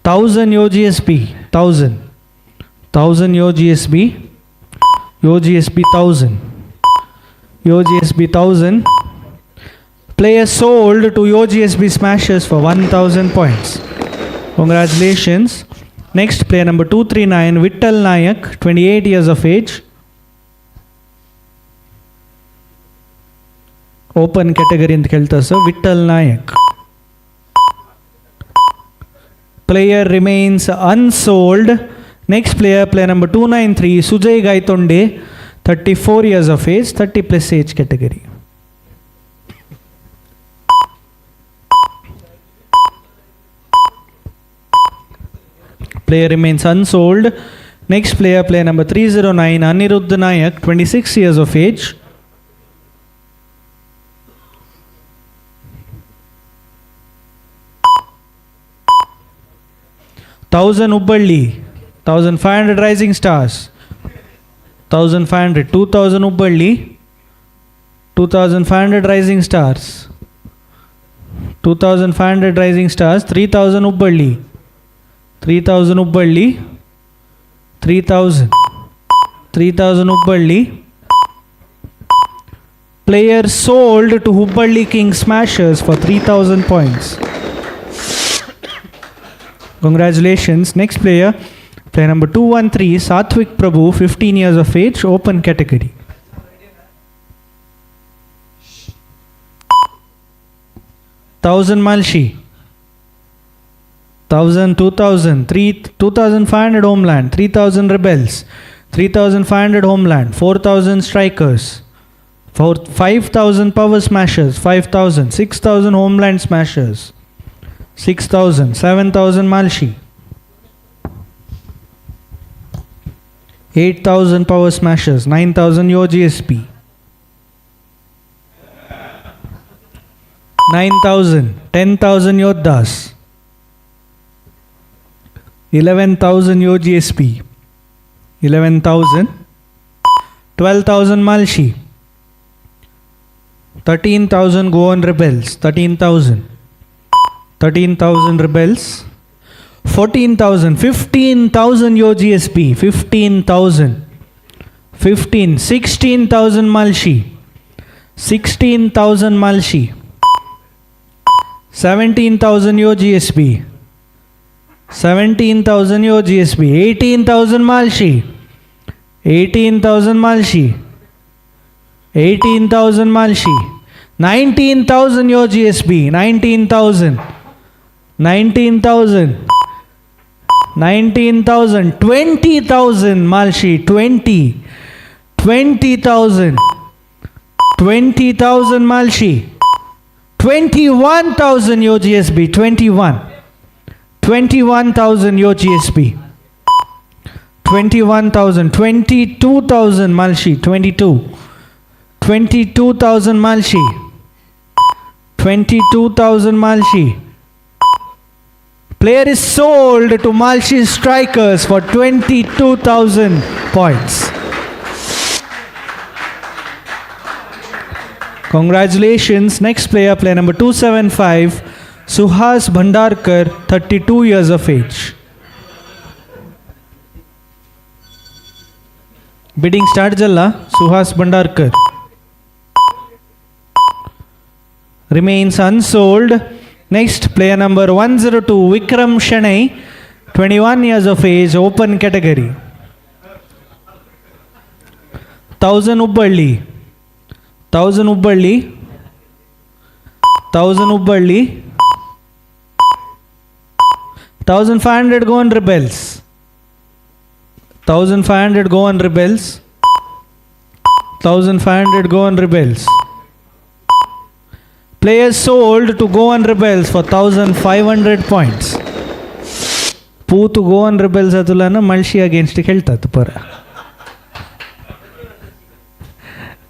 Thousand GSB, 1000. 1000 GSB. GSB 1000. GSB 1000. Player sold to GSB Smashers for 1000 points. Congratulations. Next, player number 239, Vittal Nayak, 28 years of age. Open category in Khelta, sir. Vittal Nayak. Player remains unsold. Next player, player number 293, Sujay Gaitonde, 34 years of age, 30 plus age category. Player remains unsold. Next player, player number 309, Aniruddha Nayak, 26 years of age. Thousand Ubballi, 1500 Rising Stars, 1500, 2000 Ubballi, 2500 Rising Stars, 2500 Rising Stars, 3000 Ubballi, 3000 Ubballi, 3000, 3000 Ubballi. Player sold to Hubballi King Smashers for 3000 points. Congratulations. Next player, player number 213, Sathwik Prabhu, 15 years of age, open category. Thousand Malshi, 1000, 2000, 2500 Homeland, 3000 Rebels, 3500 Homeland, 4000 Strikers, 5000 Power Smashers, 5000, 6000 Homeland Smashers, 6,000, 7,000 Malshi, 8,000 Power Smashers, 9,000 GSB, 9,000, 10,000 Yoddas, 11,000 GSB, 11,000, 12,000 Malshi, 13,000 Goan Rebels, 13,000. 13,000 Rebels, 14,000, 15,000 GSB, 15,000, 16,000 Malshi, 16,000 Malshi, 17,000 GSB, 17,000 GSB, 18,000 Malshi, 18,000 Malshi, 18,000 Malshi, 19,000 GSB, 19,000. 19,000, 19,000, 20,000 Malshi, 20, 20,000, 20,000 Malshi, 21,000 GSB, 21, 21,000 GSB, 21,000, 22,000 Malshi, 22, 22,000 Malshi, 22,000 Malshi. Player is sold to Malshi Strikers for 22,000 points. Congratulations. Next player, player number 275, Suhas Bhandarkar, 32 years of age. Bidding start Jalla, Suhas Bhandarkar. remains unsold. Next, player number 102, Vikram Shanai, 21 years of age, open category. 1000 Ubballi, 1000 Ubballi, 1000 Ubballi, 1500 go on Rebels, 1500 go on Rebels, 1500 go on Rebels. Players sold to go on Rebels for 1500 points. Pootu go on Rebels atulana Malshi against Keltat pura.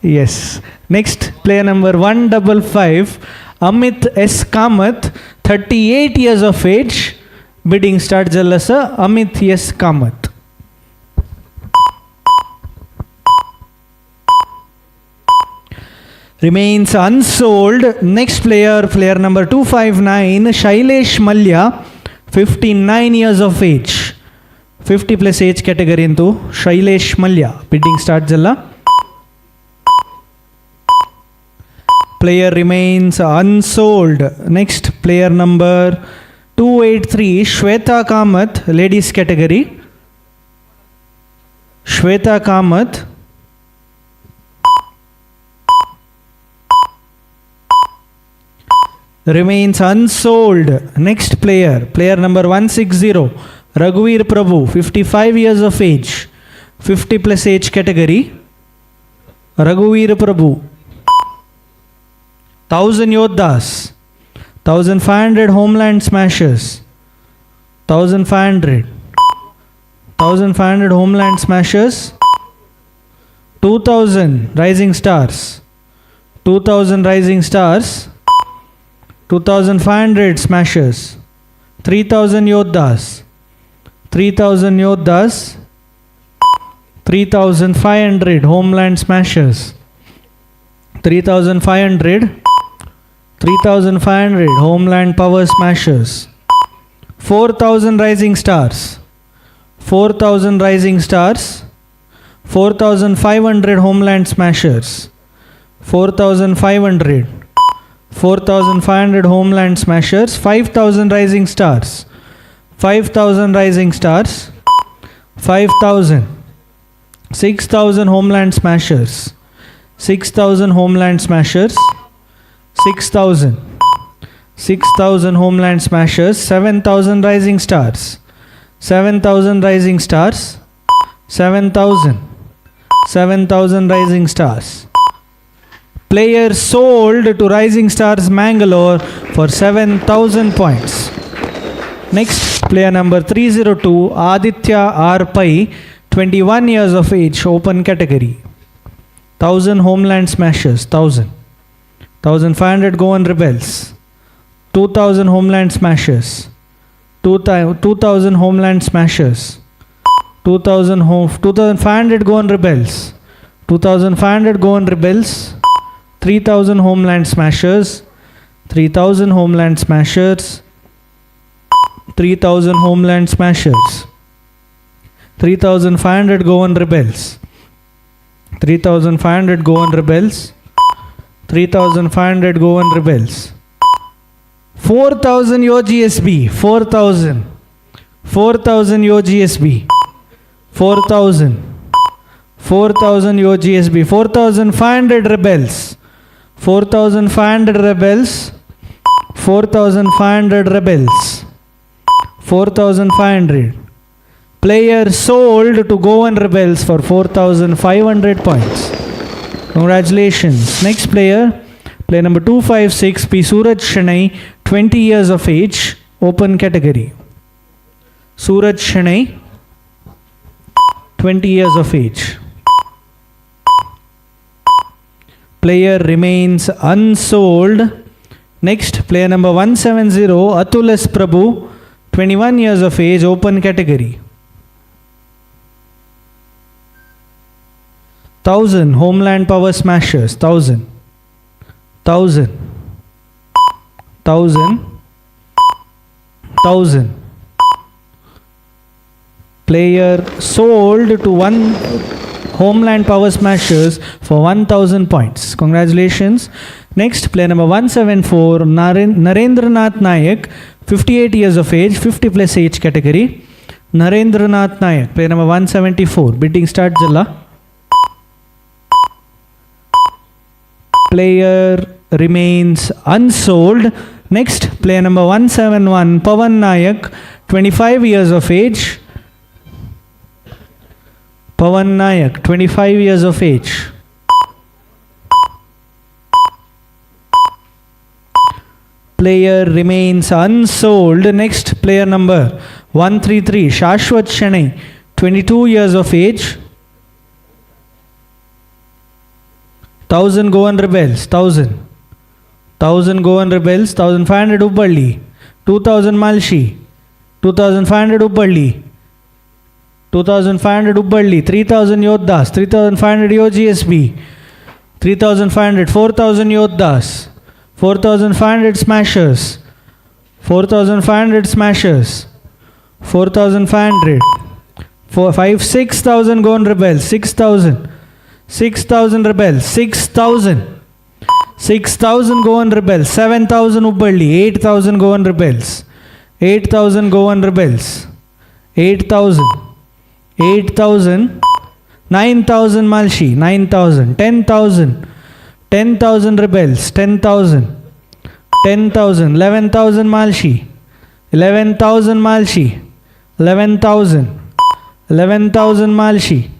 Yes. Next, player number 155, Amit S. Kamath, 38 years of age. Bidding start Jalasa, Amit S. Kamath. Remains unsold. Next player, player number 259, Shailesh Mallya, 59 years of age. 50 plus age category into Shailesh Mallya. Bidding start Jalla. Player remains unsold. Next, player number 283, Shweta Kamath, ladies category. Shweta Kamath. Remains unsold. Next player, player number 160, Raghuveer Prabhu, 55 years of age, 50 plus age category. Raghuveer Prabhu. 1000 Yodhas, 1500 Homeland Smashers, 1500 Homeland Smashers, 2000 Rising Stars, 2000 Rising Stars, 2500 Smashers, 3000 Yodhas, 3000 Yodhas, 3500 Homeland Smashers, 3500 Homeland Power Smashers, 4000 Rising Stars, 4000 Rising Stars, 4500 Homeland Smashers, 4500 Homeland Smashers, 5000 Rising Stars, 5000 Rising Stars, 5000 6000 Homeland Smashers, 6000 Homeland Smashers, 6000 Homeland Smashers, 7000 Rising Stars, 7000 Rising Stars, 7000 Rising Stars. Player sold to Rising Stars Mangalore for 7,000 points. Next, player number 302, Aditya R. Pai, 21 years of age, open category. 1000 Homeland Smashers, 1000. 1500 go on Rebels. 2000 Homeland Smashers. 2000 Homeland Smashers. 2500 go on Rebels. 2500 go on Rebels. 3000 Homeland Smashers, 3000 Homeland Smashers, 3000 Homeland Smashers, 3500 go on Rebels, 3500 go on Rebels, 3500 go on Rebels, 4000 Yo GSB, 4000 Yo GSB, 4000 Yo GSB, 4500 Rebels, 4500 Rebels, 4500 Rebels, 4500. Player sold to go on Rebels for 4500 points. Congratulations. Next player, player number 256, P. Suraj Shanai, 20 years of age, open category. Suraj Shanai, 20 years of age. Player remains unsold. Next, player number 170, Atul S. Prabhu, 21 years of age, open category. 1000 Homeland Power Smashers, 1000. Player sold to Homeland Power Smashers for 1000 points. Congratulations. Next, player number 174, Narendranath Nayak, 58 years of age, 50 plus age category. Narendranath Nayak, player number 174. Bidding start, Jalla. Player remains unsold. Next, player number 171, Pawan Nayak, 25 years of age. Pawan Nayak, 25 years of age. Player remains unsold. Next, player number 133, Shashwat Shanai, 22 years of age. 1000 Goan Rebels, 1000. 1000 Goan Rebels, 1500 Ubballi. 2000 Malshi, 2500 Ubballi. 2500 Ubballi, 3000 Yoddas, 3500 GSB. 3500, 4000 Yoddas. 4,500 smashers, 4,500 smashers, 4,500, 6,000 Goan Rebels, 6,000, 6,000 Rebels, 6,000, 6,000 Goan Rebels, 7,000 Ubballi, 8,000 Goan Rebels, 8,000 Goan Rebels, 8,000, 8,000, 9,000 Malshi, 9,000, 10,000, 10,000 Rebels, 10,000, 10,000, 11,000 Malshi, 11,000 Malshi, 11,000, 11,000 Malshi,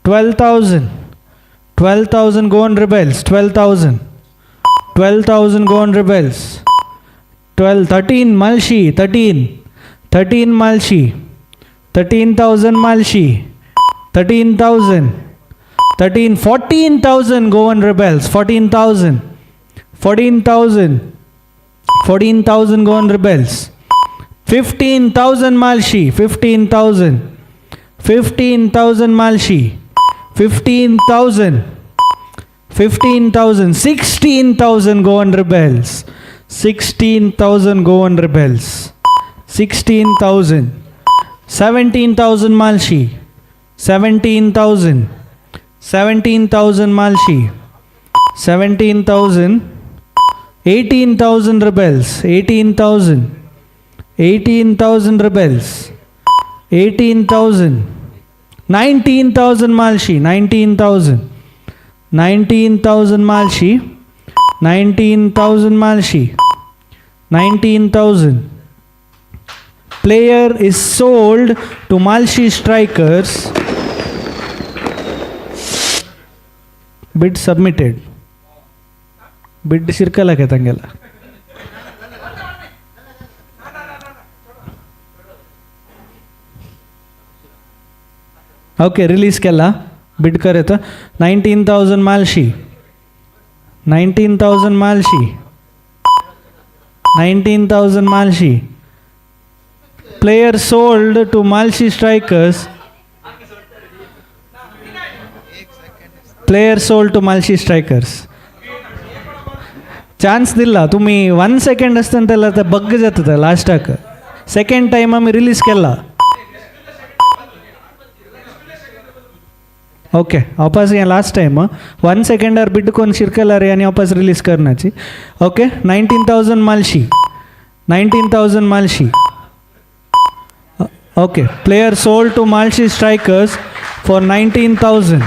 12,000, 12,000 Goan Rebels, 12,000, 12,000 Goan Rebels, 13 Malshi, 13, 13 Malshi, 13,000 Malshi, 13,000, 14,000 Goan Rebels, 14,000, 14,000, 14,000 Goan Rebels, 15,000 Malshi, 15,000, 15,000 Malshi, 15,000, 15,000, 16,000 Goan Rebels, 16,000 Goan Rebels, 16,000, 17,000 Malshi, 17,000, 17,000 Malshi, 17,000, 18,000 Rebels, 18,000, 18,000 Rebels, 18,000, 19,000 Malshi, 19,000, 19,000 Malshi, 19,000 Malshi, 19,000. Player is sold to Malshi Strikers. Bid submitted. Bid circle ಆಗೈತಂಗೆಲ್ಲ. Okay, release ಕೆಲ್ಲ bid ಕರೆತ 19,000 Malshi, 19,000 Malshi, 19,000 Malshi. Player sold to Malshi Strikers. Player sold to Malshi Strikers. Chance दिला तुम्ही 1 second असतं त्याला तर बग्ग जात होतं लास्टाक. Second time आम्ही release केला. ओके वापस या लास्ट टाइम 1 सेकंडार बिड कोण शिरकला रे आणि वापस रिलीज करण्याची. Okay 19,000 Malshi, 19,000 Malshi. Okay, player sold to Malshi Strikers for 19,000.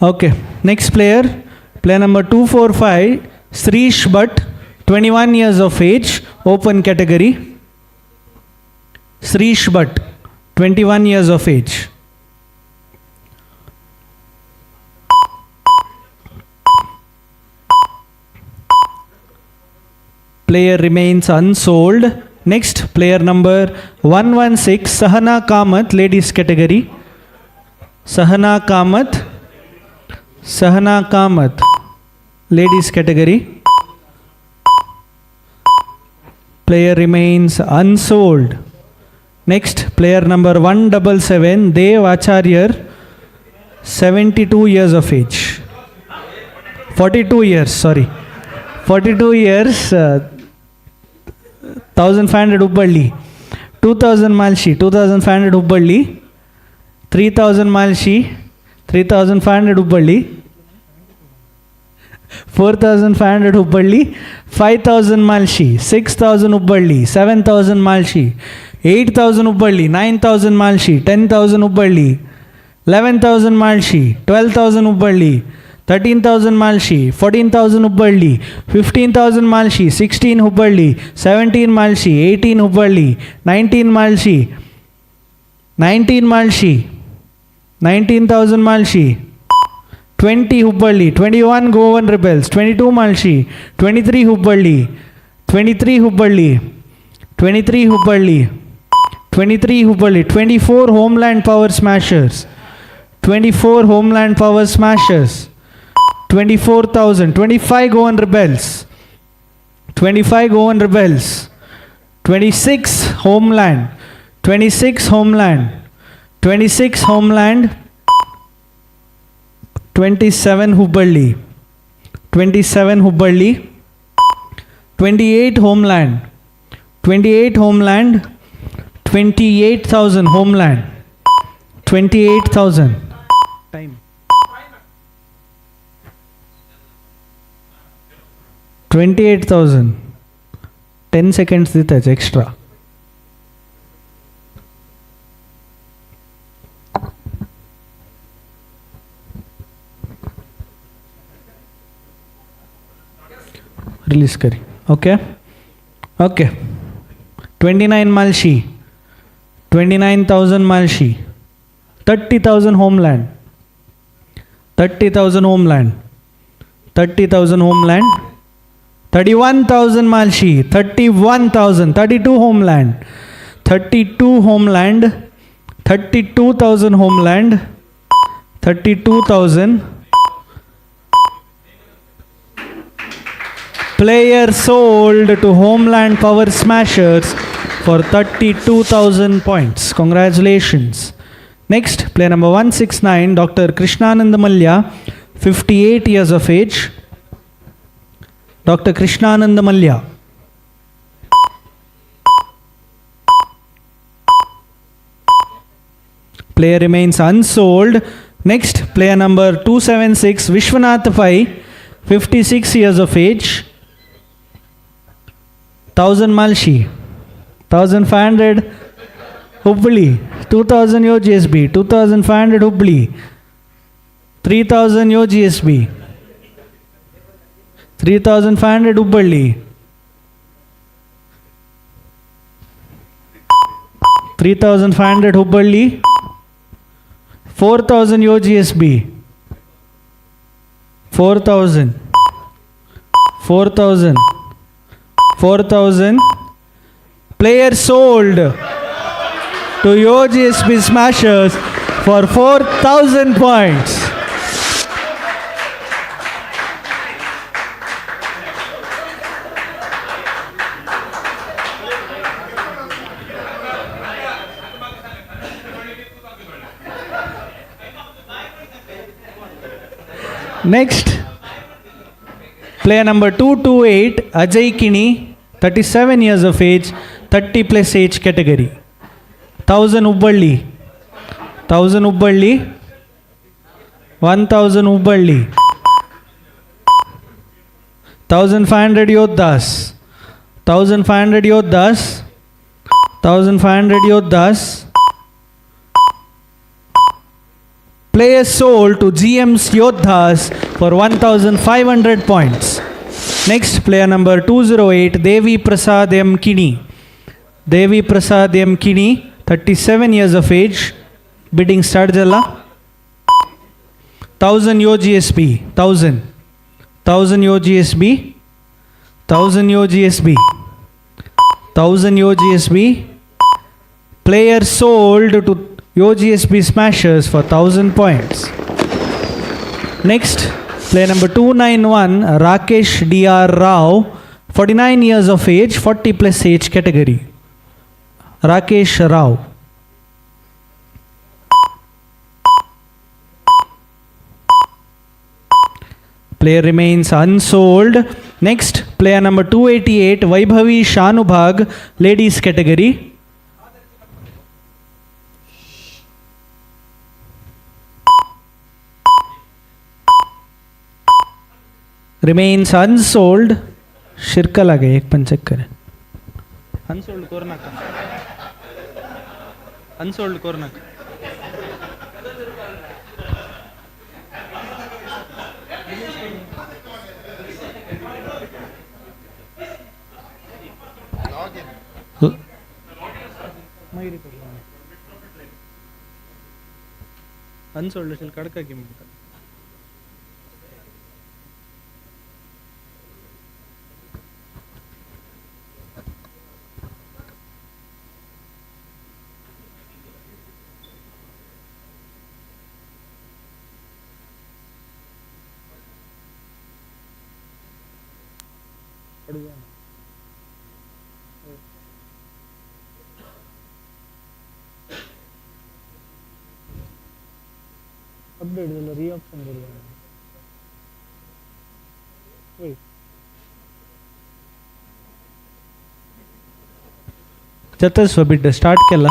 Okay, next player, player number 245, Srish Bhatt, 21 years of age, open category. Srish Bhatt, 21 years of age. Player remains unsold. Next, player number 116, Sahana Kamath, ladies category. Sahana Kamath, Sahana Kamath, ladies category. Player remains unsold. Next, player number 177, Dev Acharyar, 72 years of age. 42 years, sorry. 42 years, 1,500 Ubballi, 2,000 Malshi, 2,500 Ubballi, 3,000 Malshi, 3,500 Hubballi. 4,500 Hubballi. 5,000 Malshi. 6,000 Hubballi. 7,000 Malshi. 8,000 Hubballi. 9,000 Malshi. 10,000 Hubballi. 11,000 Malshi. 12,000 Hubballi. 13,000 Malshi. 14,000 Hubballi. 15,000 Malshi. 16 Hubballi. 17 Malshi. 18 Hubballi. 19 Malshi. 19 Malshi. 19,000 Malshi. 20 Hubballi. 21 Goan Rebels. 22 Malshi. 23 Hubballi. 23 Hubballi. 23 Hubballi. 23 Hubballi. 24 Homeland Power Smashers. 24 Homeland Power Smashers. 24,000. 25 Goan Rebels. 25 Goan Rebels. 26 Homeland. 26 Homeland. 26 Homeland. 27 Hubballi. 27 Hubballi. 28 Homeland. 28 Homeland. 28,000 Homeland. 28,000. Time. 28,000. 10 seconds ditach extra. Release kari. Okay. Okay. 29 Malshi. 29,000 Malshi. 30,000 Homeland. 30,000 Homeland. 30,000 Homeland. 31,000 Malshi. 31,000. 32 Homeland. 32 Homeland. 32,000 Homeland. 32,000. Player sold to Homeland Power Smashers for 32,000 points. Congratulations. Next, player number 169, Dr. Krishnanand Malya, 58 years of age. Dr. Krishnanand Malya. Player remains unsold. Next, player number 276, Vishwanath Pai, 56 years of age. 1,000 Malshi. 1,500 Hubballi. 2,000 Yo GSB. 2,500 Hubballi. 3,000 Yo GSB. 3,500 Hubballi. 3,500 Hubballi. 4,000 Yo GSB. 4,000. 4,000. 4,000. Player sold to Yo GSB Smashers for 4,000 points. Next, player number 228, Ajay Kini, 37 years of age, 30 plus age category. 1,000 Hubballi. 1,000 Hubballi. 1,000 Hubballi. 1,500 Yodhas. 1,500 Yodhas. 1,500 Yodhas. Players sold to GM's Yodhas for 1,500 points. Next, player number 208, Devi Prasad M. Kini. Devi Prasad M. Kini, 37 years of age. Bidding start jalla. 1,000 Yo GSB. 1,000. 1,000 Yo GSB. 1,000 Yo GSB. 1,000 Yo GSB. Player sold to Yo GSB Smashers for 1,000 points. Next, player number 291, Rakesh D.R. Rao, 49 years of age, 40 plus age category. Rakesh Rao. Player remains unsold. Next, player number 288, Vaibhavi Shanubhag, ladies category. remains unsold. शिरका लगे एक पन check करें. Unsold कोरना का. Unsold कोरना का. Unsold असेल कडका की म्हणतात. Update झालं रिऑप्शन झालं. जतच बिड्ड स्टार्ट केला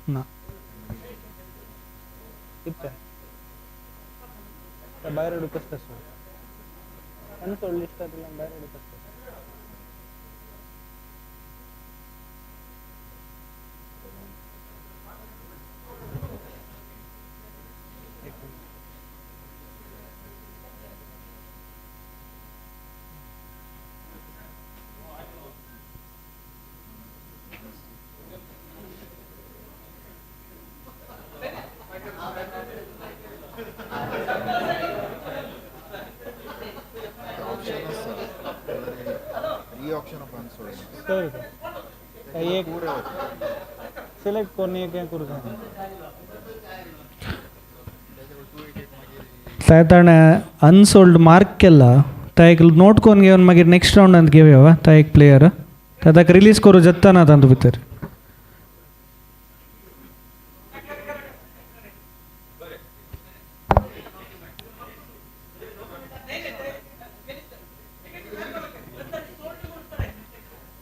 ना बाहेर कसं अनसोल्ड लिस्ट बाहेर कसं एक सिलेक्ट करणे काय करू ताणे अनसोल्ड मार्क केला ता एक नोट कोण घेऊन मागीर नेक्स्ट राउंडांत घेवया ता एक प्लेयर ताका रिलीज करू जत्ता ना तांतू भितर.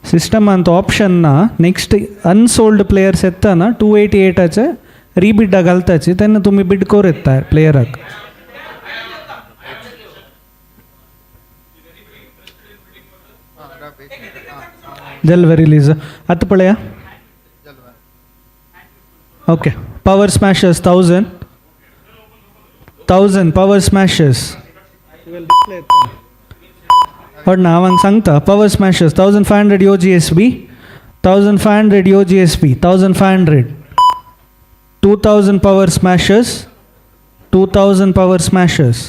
सिस्टम अंत ऑप्शन ना नेक्स्ट अनसोल्ड प्लेयर्स येता ना 288 रिबिडा घालताची तेन्ना तुम्ही बिड कोर येता प्लेयराक. जल्वे रिलीज आता पळया. Okay Power Smashers 1000 Power Smashers और ना हांव सांगता Power Smashers 1500 Yo GSB 1500 Yo GSB 1500 2000 Power Smashers 2000 Power Smashers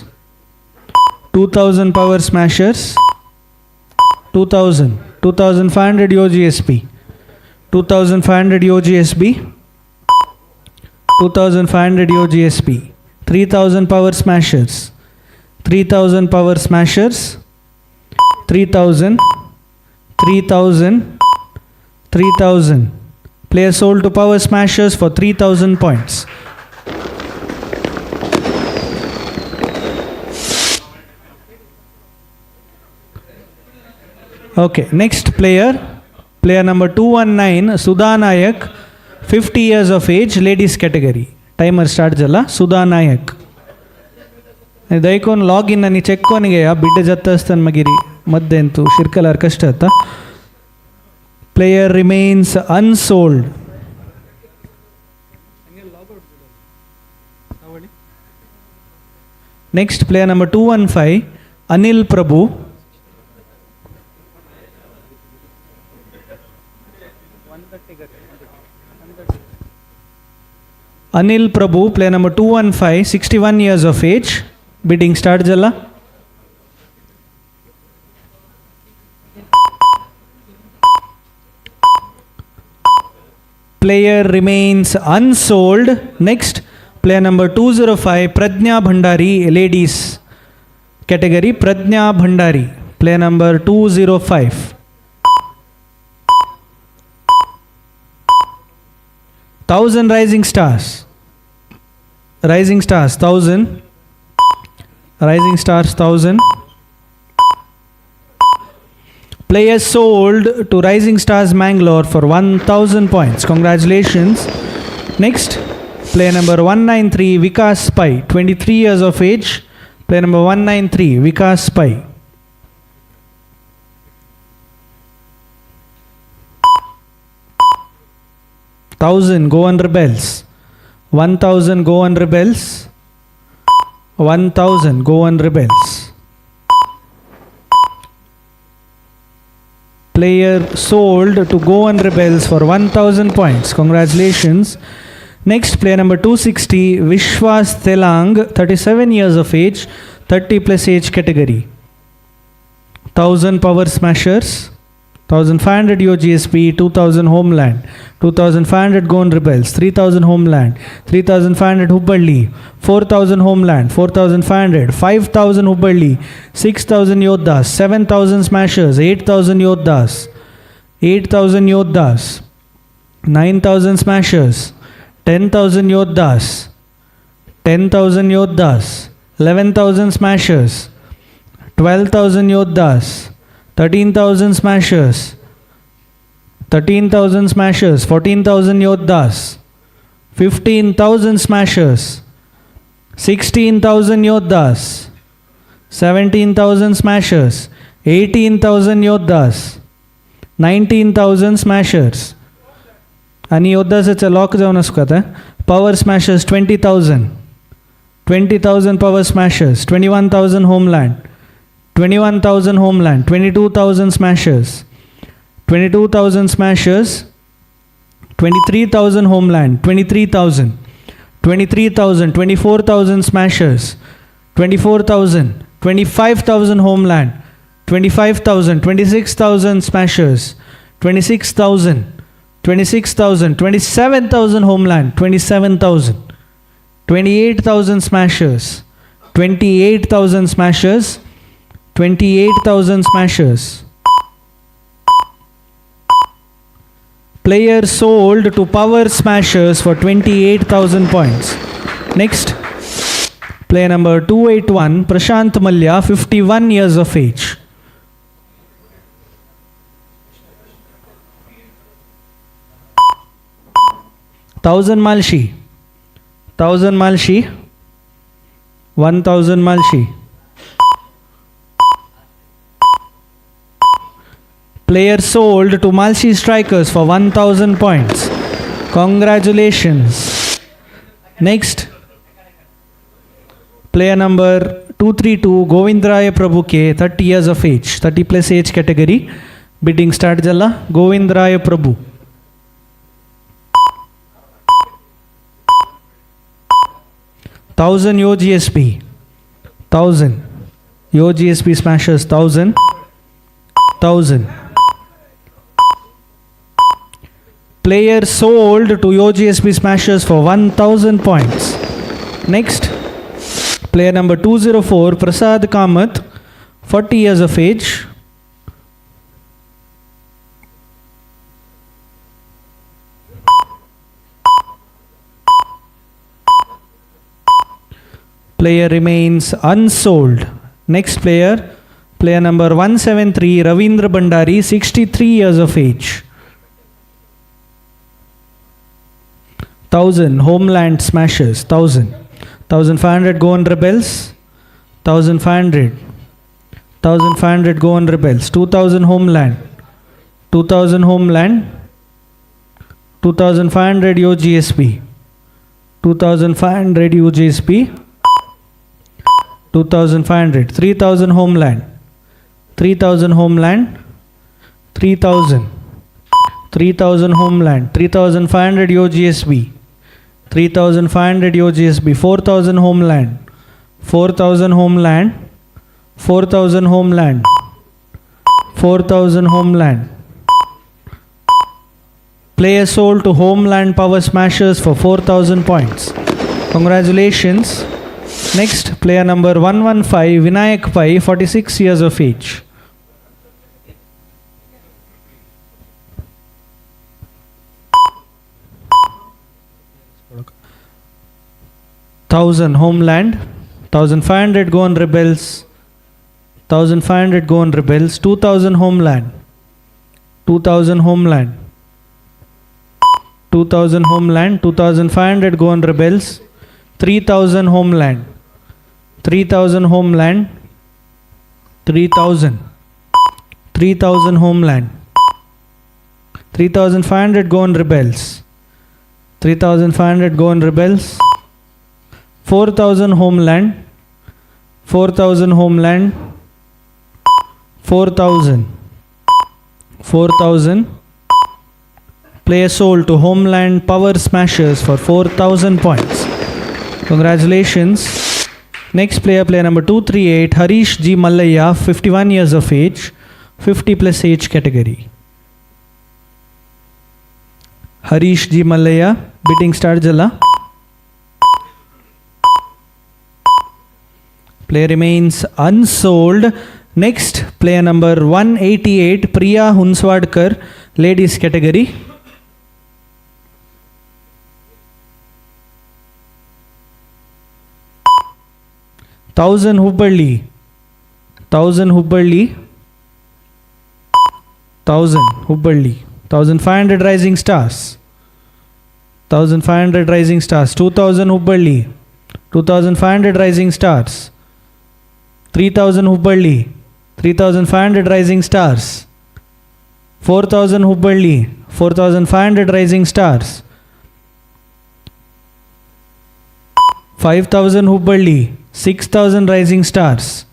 2000 Power Smashers 2000 2500 Yo GSB 2500 Yo GSB 2500 Yo GSB 3000 Power Smashers 3000 Power Smashers 3000 player sold to power smashers for 3000 points. Okay, next player number 219 Sudha Nayak, 50 years of age, ladies category. Timer start jala. Sudha Nayak दयकोन login आणि check कोण घ्या बिड्डे जाता असताना मागीर मध्यान तू शिरकलार कष्ट जाता. Player remains unsold. Next player number 215 Anil Prabhu. Anil Prabhu player number 215 61 years of age. Bidding start झाला. Player remains unsold. Next player number 205 Pradnya Bhandari, ladies category. Pradnya Bhandari player number 205. 1000 rising stars 1000 rising stars 1000. Players sold to Rising Stars Mangalore for 1000 points. Congratulations. Next Player number 193, Vikas Pai, 23 years of age. Player number 193, Vikas Pai. Thousand, go on rebels. 1000, go on rebels. 1000, go on rebels. Player sold to go on rebels for 1000 points. Congratulations. Next, player number 260, Vishwas Telang, 37 years of age, 30 plus age category. 1000 power smashers, 1500 GSB, 2000 homeland, 2500 Gone Rebels, 3000 homeland, 3500 Hubballi, 4000 homeland, 4500, 5000 Hubballi, 6000 Yodhas, 7000 smashers, 8000 Yodhas, 8000 Yodhas, 9000 smashers, 10,000 Yodhas, 10,000 Yodhas, 11,000 smashers, 12,000 Yodhas, 13,000 smashers, 13,000 smashers, 14,000 Yodhas, 15,000 smashers, 16,000 Yodhas, 17,000 smashers, 18,000 Yodhas, 19,000 smashers. आणि योद्धाचं lock जाऊन असू का आता power Smashers 20,000 20,000 power Smashers 21,000 homeland 21,000 homeland 22,000 Smashers 22,000 Smashers 23,000 homeland 23,000 23,000 24,000 Smashers 24,000 25,000 homeland 25,000 26,000 Smashers 26,000 26,000 27,000 homeland 27,000 28,000 smashers 28,000 smashers 28,000 smashers. Player sold to power smashers for 28,000 points. Next, player number 281 Prashant Malya, 51 years of age. 1,000 Malshi, 1,000 Malshi, 1,000 Malshi. Player sold to Malshi Strikers for 1,000 points. Congratulations. Next, player number 232 Govindraya Prabhu K, 30 years of age, 30 plus age category. Bidding start jalla. Govindraya Prabhu. 1,000 GSB, 1,000 GSB smashers, 1,000 1,000. Player sold to GSB smashers for 1,000 points. Next, player number 204 Prasad Kamath, 40 years of age. Player remains unsold. Next player, player number 173 Ravindra Bandari, 63 years of age. 1,000 homeland smashers, 1,000 1,500 go on rebels, 1,500 1,500 go on rebels, 2,000 homeland 2,000 homeland 2,500 GSB, 2,500 GSB, 2,500, 3,000 homeland 3,000 homeland 3,000 3,000 homeland 3,500 GSB, 3,500 GSB, 4,000 homeland 4,000 homeland 4,000 homeland 4,000 homeland. Player sold to Homeland Power Smashers for 4,000 points. Congratulations. Next, player number 115 Vinayak Pai, 46 years of age. Thousand Homeland, 1,500 go on rebels, 1,500 go on rebels, 2,000 Homeland, 2,000 Homeland, 2,000 homeland. 2,500 go on rebels. 3,000 homeland. 3,000 homeland. 3,000. 3,000 homeland. 3,500 go on rebels. 3,500 go on rebels. 4,000 homeland. 4,000 homeland. 4,000. 4,000. Play a soul to Homeland Power Smashers for 4,000 points. Congratulations. Next player number 238, Harish G. Mallayya, 51 years of age, 50 plus age category. Harish G. Mallayya, bidding start Jalla. Player remains unsold. Next, player number 188, Priya Hunswadkar, ladies category. Thousand Hubballi. 1,000 Hubballi. 1,000 Hubballi. 1,500 rising stars. 1,500 rising stars. 2,000 Hubballi. 2,500 rising stars. 3,000 Hubballi. 3,500 rising stars. 4,000 Hubballi. 4,500 rising stars. 5,000 Hubballi. 6,000 rising stars.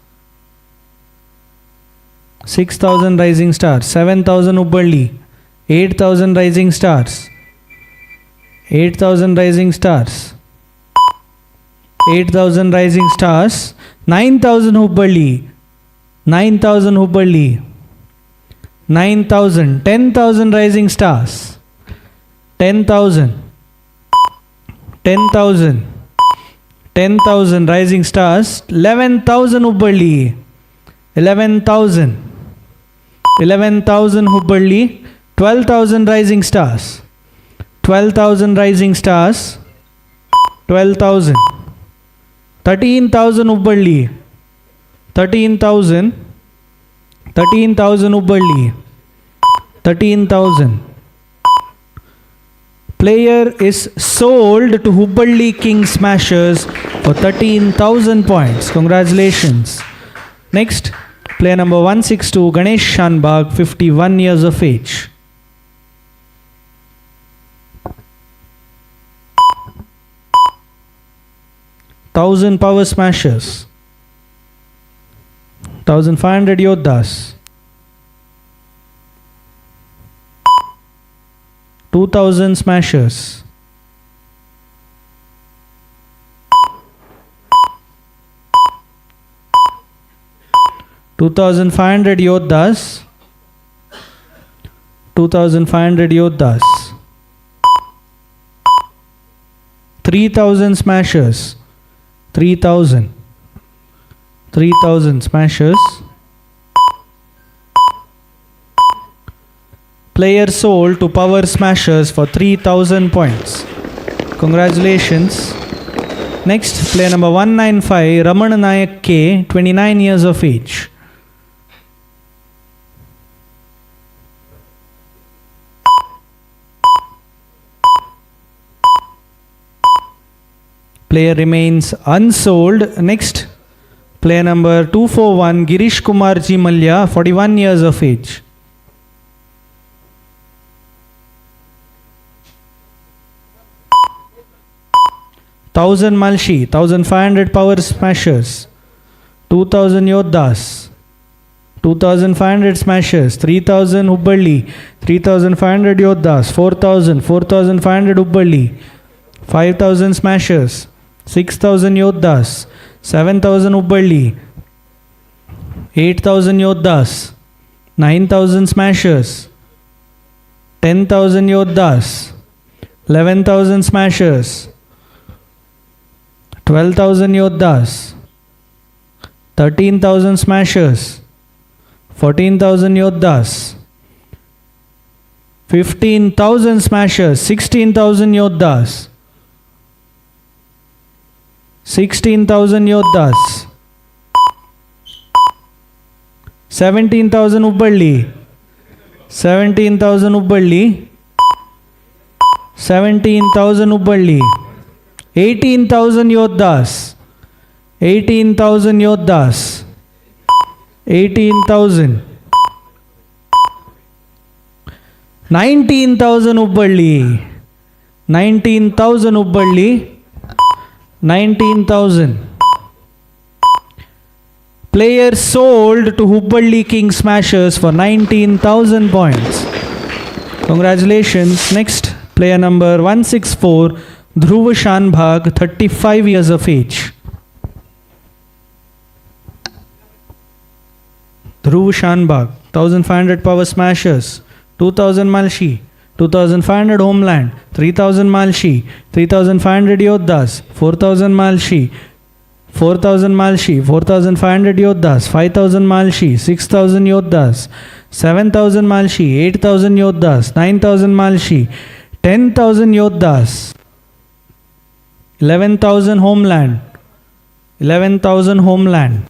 6,000 rising stars. 7,000 Hubballi. 8,000 rising stars. 8,000 rising stars. 8,000 rising stars. 9,000 Hubballi. 9,000 Hubballi. 9,000. 10,000 rising stars. 10,000. 10,000. 10,000 rising stars. 11,000 Hubballi. 11,000. 11,000 Hubballi. 12,000 rising stars. 12,000 rising stars. 12,000. 13,000 Hubballi. 13,000. 13,000 Hubballi. 13,000. Player is sold to Hubballi King Smashers for 13,000 points. Congratulations. Next, player number 162, Ganesh Shanbag, 51 years of age. Thousand Power Smashers. 1,500 Yodhas. 2,000 Smashers. 2,500 Yodhas. 2,500 Yodhas. 3,000 Smashers. 3,000. 3,000 Smashers. Player sold to Power Smashers for 3,000 points. Congratulations. Next, player number 195, Raman Nayak K, 29 years of age. Player remains unsold. Next, player number 241, Girish Kumar Ji Malya, 41 years of age. Thousand Malshi, 1,500 Power Smashers, 2,000 Yodhas, 2,500 Smashers, 3,000 Hubballi, 3,500 Yodhas, 4,000, 4,500 Hubballi, 5,000 Smashers, 6,000 Yodhas, 7,000 Hubballi, 8,000 Yodhas, 9,000 Smashers, 10,000 Yodhas, 11,000 Smashers, 12,000 Yodhas, 13,000 Smashers, 14,000 Yodhas, 15,000 Smashers, 16,000 Yodhas, 16,000 Yodhas, 17,000 Hubballi, 17,000 Hubballi, 17,000 Hubballi. 18,000 Yodhas. 18,000 Yodhas. 18,000. 19,000 Hubballi. 19,000 Hubballi. 19,000. Players sold to Hubballi King Smashers for 19,000 points. Congratulations. Next, player number 164, Dhruv Shanbhag, 35 years of age. Dhruv Shanbhag, 1,500 power smashers, 2,000 Malshi, 2,500 homeland, 3,000 Malshi, 3,500 Yodhas, 4,000 Malshi, 4,000 Malshi, 4,500 Yodhas, 5,000 Malshi, 6,000 Yodhas, 7,000 Malshi, 8,000 Yodhas, 9,000 Malshi, 10,000 Yodhas, 11,000 homeland, 11,000 homeland,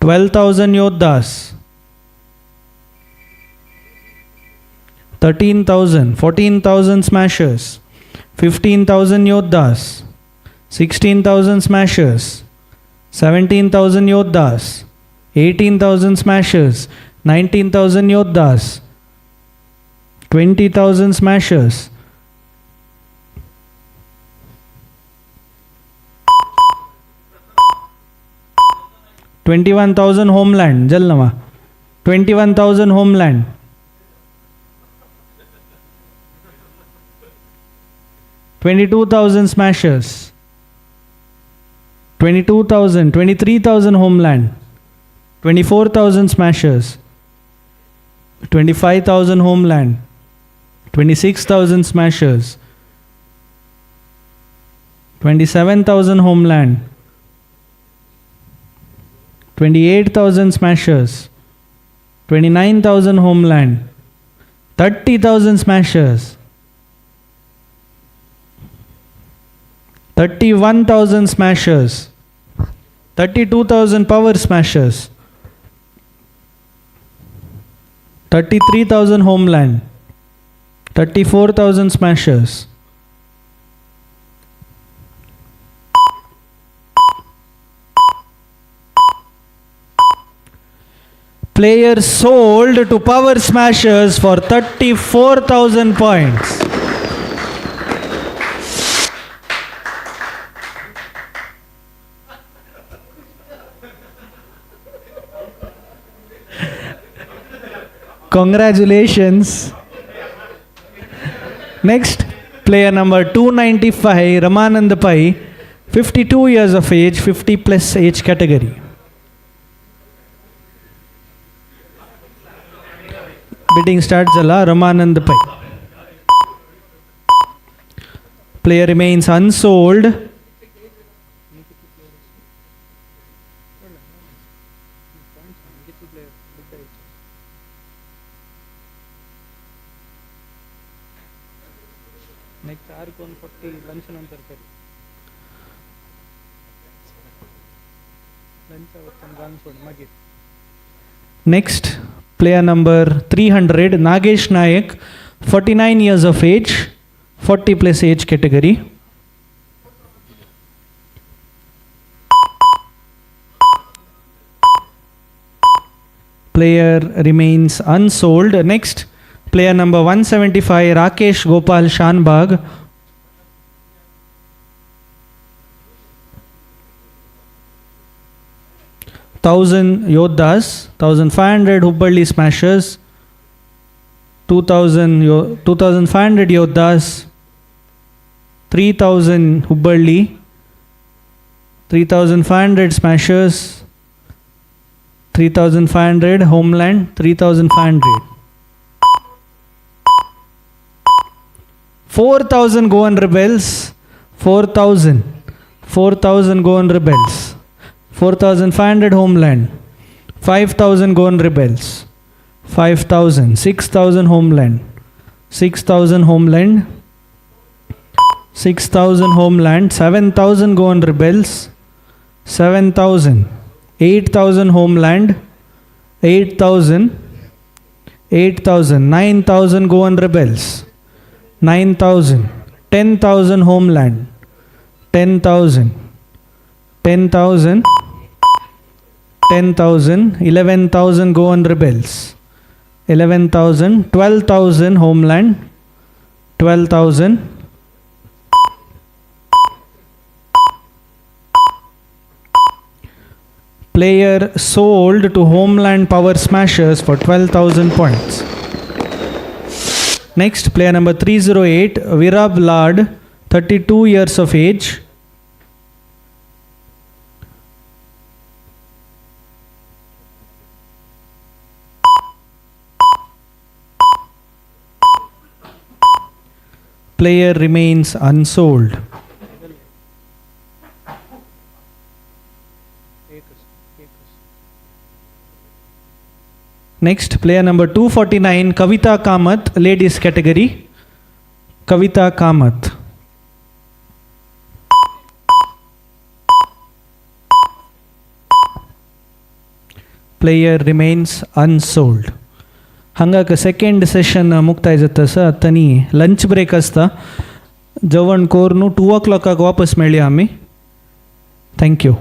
12,000 Yodhas, 13,000, 14,000 smashers, 15,000 Yodhas, 16,000 smashers, 17,000 Yodhas, 18,000 smashers, 19,000 Yodhas, 20,000 smashers, 21,000 homeland, Jalnama, 21,000 homeland, 22,000 smashers, 22,000, 23,000 homeland, 24,000 smashers, 25,000 homeland, 26,000 smashers, 27,000 homeland, 28,000 smashers, 29,000 homeland, 30,000 smashers, 31,000 smashers, 32,000 power smashers, 33,000 homeland, 34,000 smashers, players sold to power smashers for 34,000 points. Congratulations. Next, player number 295, Ramanand Pai, 52 years of age, 50 plus age category. Bidding starts Jala, Ramanand Pai. Player remains unsold. Next, player number 300, Nagesh Nayak, 49 years of age, 40 plus age category. Player remains unsold. Next, player number 175, Rakesh Gopal Shanbhag, 1,000 Yodhas, 1,500 Hubballi smashers, 2,500 Yodhas, 3,000 Hubballi, 3,500 smashers, 3,500 homeland, 3,500. 4,000 Goan rebels, 4,000 Goan rebels, 4,500 homeland, 5,000 Goan rebels, 5,000, 6,000 homeland, 6,000 homeland, 6,000 homeland, 7,000 Goan rebels, 7,000, 8,000 homeland, 8,000, 8,000, 9,000 Goan rebels, 9,000, 10,000 homeland, 10,000, 10,000, 10,000, 11,000 Goan rebels, 11,000, 12,000 homeland, 12,000, player sold to Homeland Power Smashers for 12,000 points. Next, player number 308, Virab Lad, 32 years of age. Player remains unsold. Next, player number 249, Kavita Kamath, ladies category. Kavita Kamath. Player remains unsold. हांगा second session मुक्ताय जाता आसा आतांनी lunch break आसता जेवण कोरून 2 o'clock वापस मेळया आमी thank you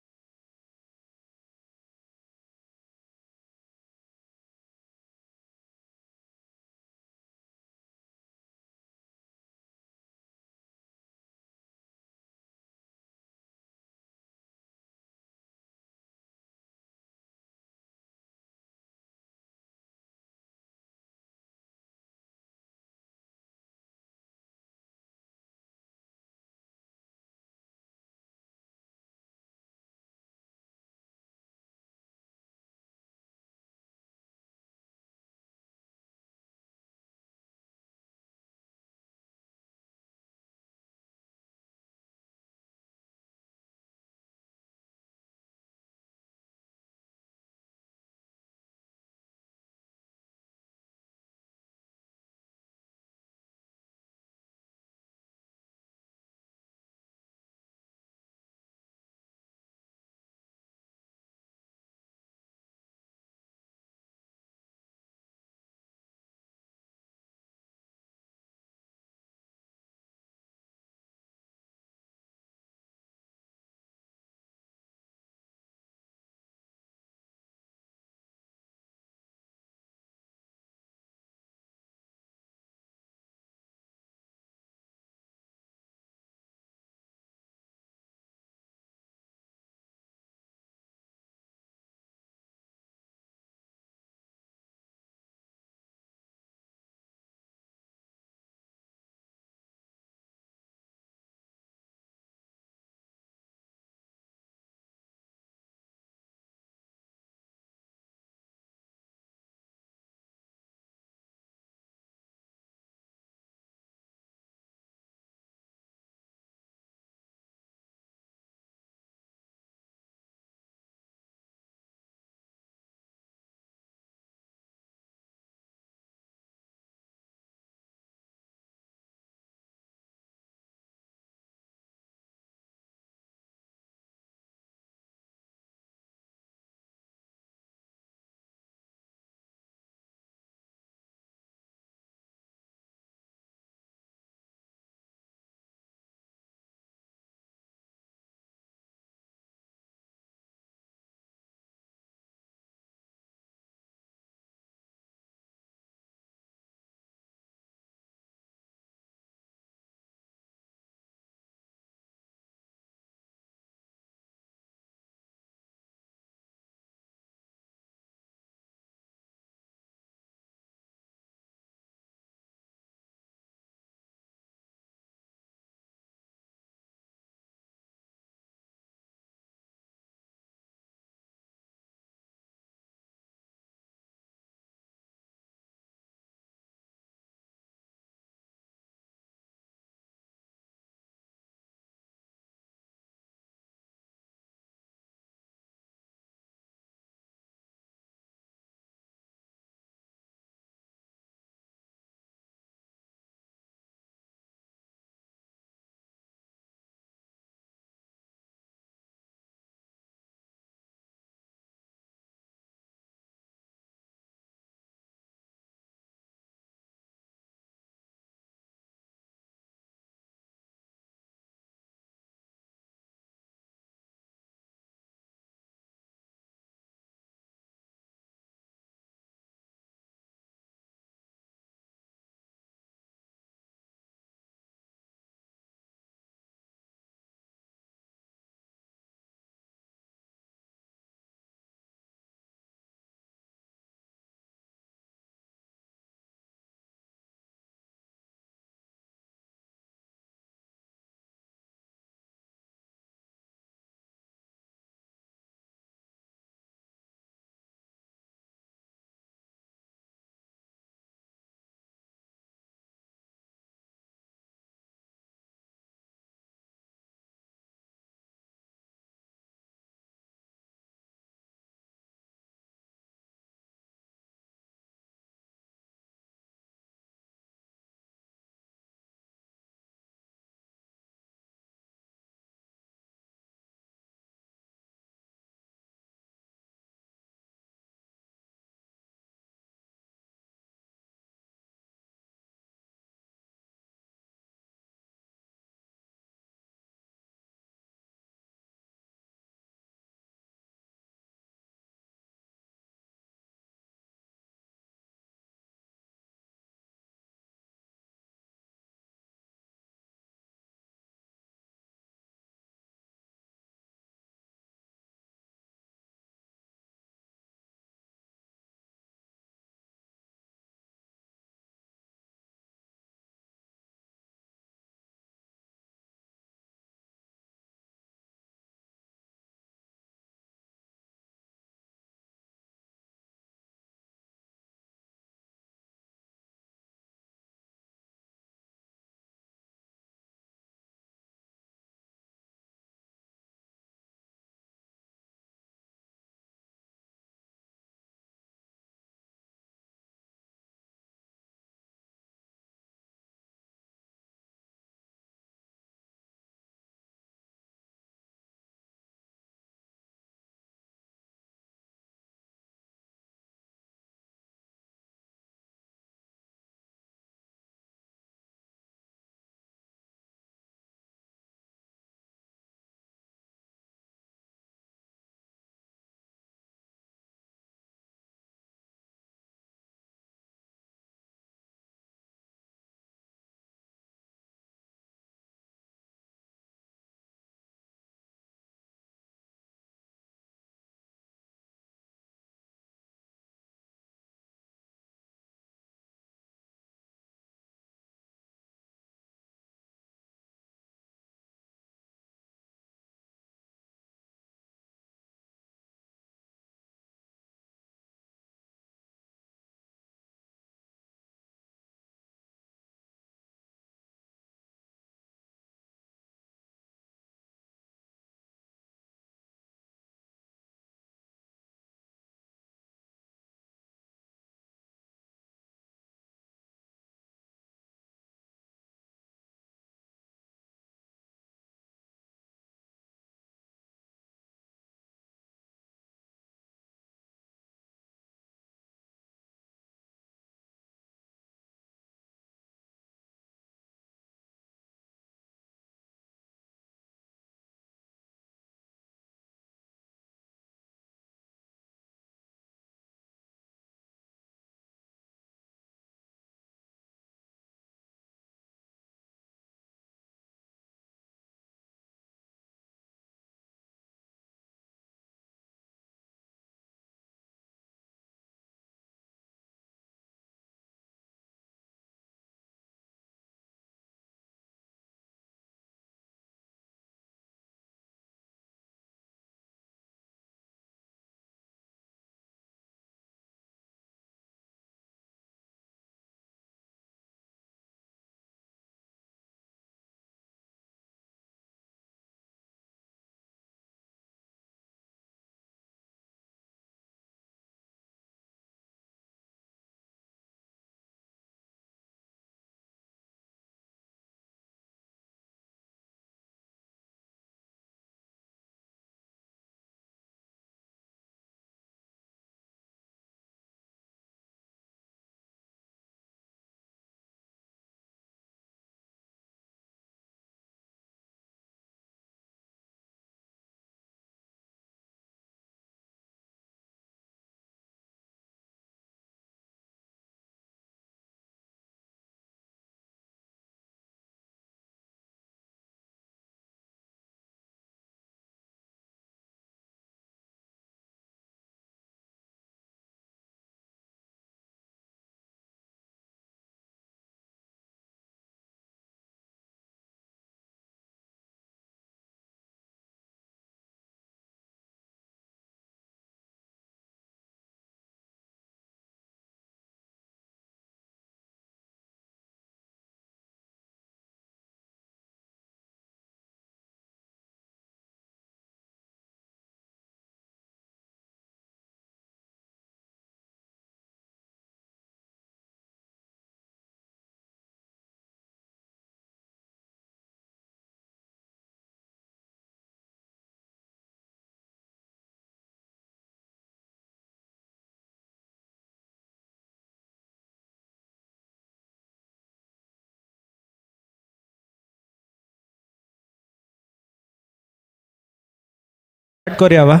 start करूया वा.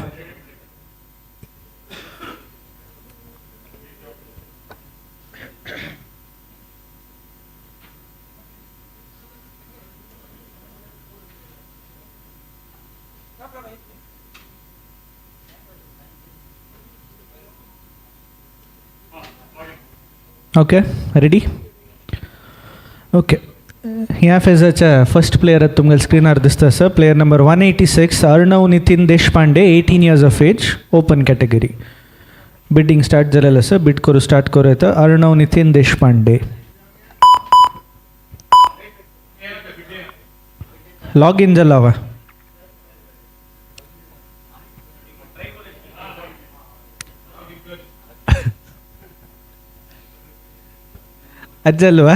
Okay ready. ओके ह्या फेजाच्या फर्स्ट प्लेयर तुमच्या स्क्रीनार दिसता sir. Player number 186 Arnav Nitin Deshpande, 18 years of age, open category. Bidding start झालेलं सर. बिड करू स्टार्ट करू येतं. अर्णव नितीन देशपांडे. लॉग इन झाला वा. ಅಜ್ಜಲ್ವಾ.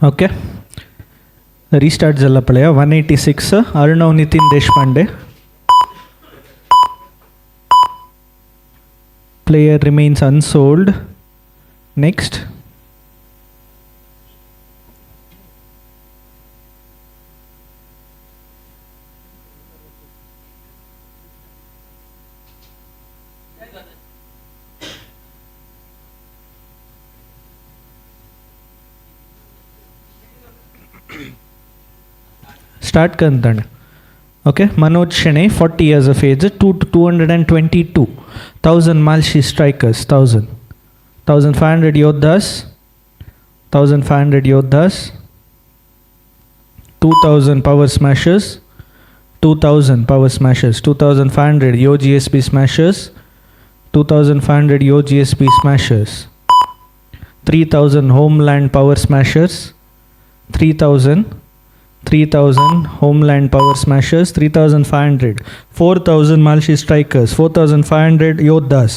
ओके रिस्टार्ट झाला player. 186 Arnav Nitin Deshpande. Player remains unsold. Next. Start करताण. Okay Manoj Shenoy, 40 years of age, 222,000 Malshi strikers, 1,500 Yodhas, 1,500 Yodhas, 2,000 power smashers, 2,000 power smashers, 2,500 Yo GSB smashers, 2,500 Yo GSB smashers, 3,000 homeland power smashers, 3,000 homeland power smashers, 3,500, 4,000 Malshi strikers, 4,500 Yodhas,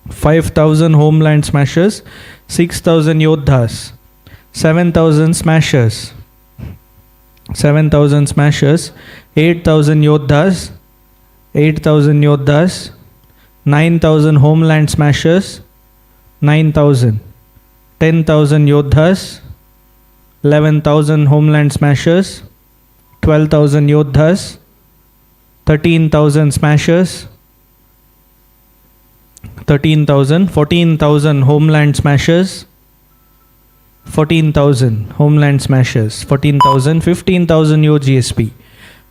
5,000 homeland smashers, 6,000 Yodhas, 7,000 smashers, 7,000 smashers, 8,000 Yodhas, 8,000 Yodhas, 9,000 homeland smashers, 9,000, 10,000 Yodhas, 11,000 homeland smashers, 12,000 Yodhas, 13,000 smashers, 13,000, 14,000 homeland smashers, 14,000 homeland smashers, 14,000, 15,000 Yo GSB,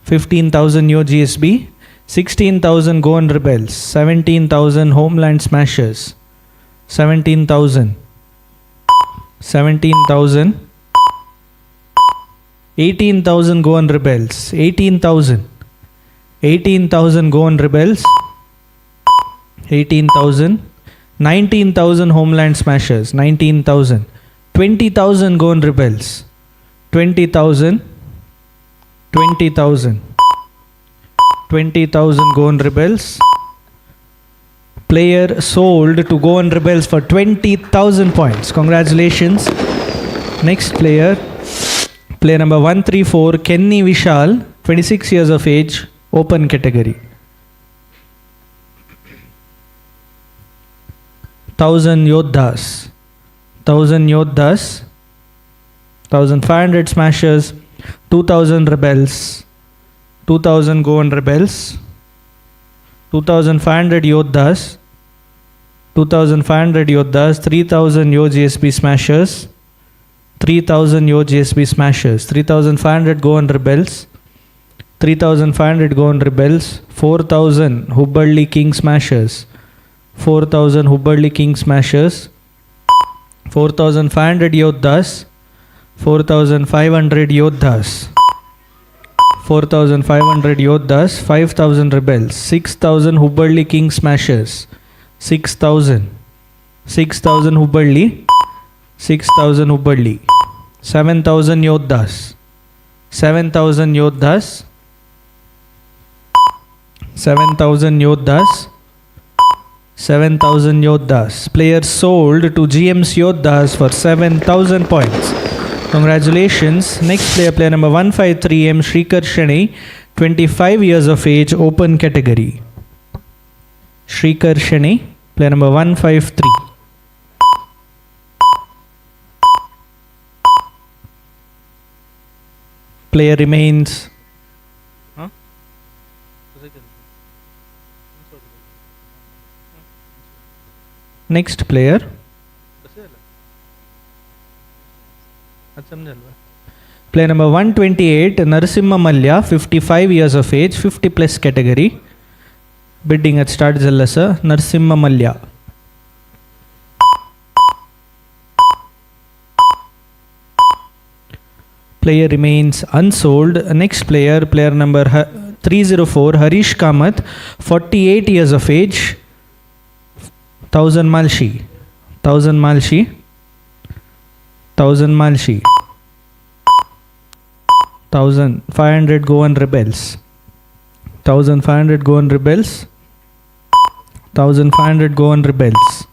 15,000 Yo GSB, 16,000 Goan rebels, 17,000 homeland smashers, 17,000, 17,000, 18,000 Goan rebels, 18,000, 18,000 Goan rebels, 18,000, 19,000 homeland smashers, 19,000, 20,000 Goan rebels, 20,000, 20,000, 20,000 Goan rebels. Player sold to Goan rebels for 20,000 points. Congratulations. Next player. Player number 134, Kenny Vishal, 26 years of age, open category. 1,000 Yodhas, 1,000 Yodhas, 1,500 smashers, 2,000 rebels, 2,000 Goan rebels, 2,500 Yodhas, 2,500 Yodhas, 3,000 Yo GSB smashers, 3,000 Yo GSB smashers, 3,500 Goan rebels, 3,500 Goan rebels, 4,000 Hubballi King smashers, 4,000 Hubballi King Smashers, 4,500 Yodhas, 4,500 Yodhas, 4,500 Yodhas, 5,000 Rebels, 6,000 Hubballi King Smashers, 6,000, 6,000 Hubballi, 6,000 Hubballi, 7,000 Yodhas, 7,000 Yodhas, 7,000 Yodhas, 7,000 Yodhas. Players sold to GM's Yodhas for 7,000 points. Congratulations. Next player, player number 153 M. Shrikar Shani, 25 years of age, open category. Shrikar Shani, player number 153. Player remains. Next player. Player number 128 Narasimha Malya, 55 years of age, 50 plus category. Bidding at start Jallasa. Narasimha Malya. Player remains unsold. Next player, player number 304 Harish Kamath, 48 years of age, 1,000 Malshi, 1,000 Malshi, 1,000 Malshi, 1,500 Goan Rebels, 1,500 Goan Rebels, 1,500 Goan Rebels,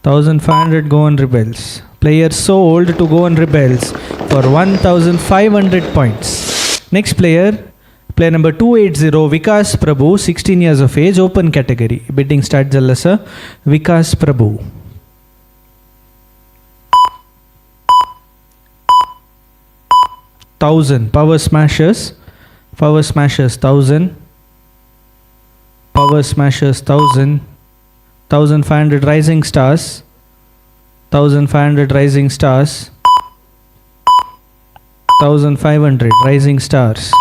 1,500 Goan Rebels. Player sold to Goan Rebels for 1,500 points. Next player, player number 280 Vikas Prabhu, 16 years of age, open category. Bidding start Jallasa. Vikas Prabhu. Thousand Power Smashers, 1,000, Power Smashers 1,000, 1,500 Rising Stars, 1,500 Rising Stars, 1,500 Rising Stars.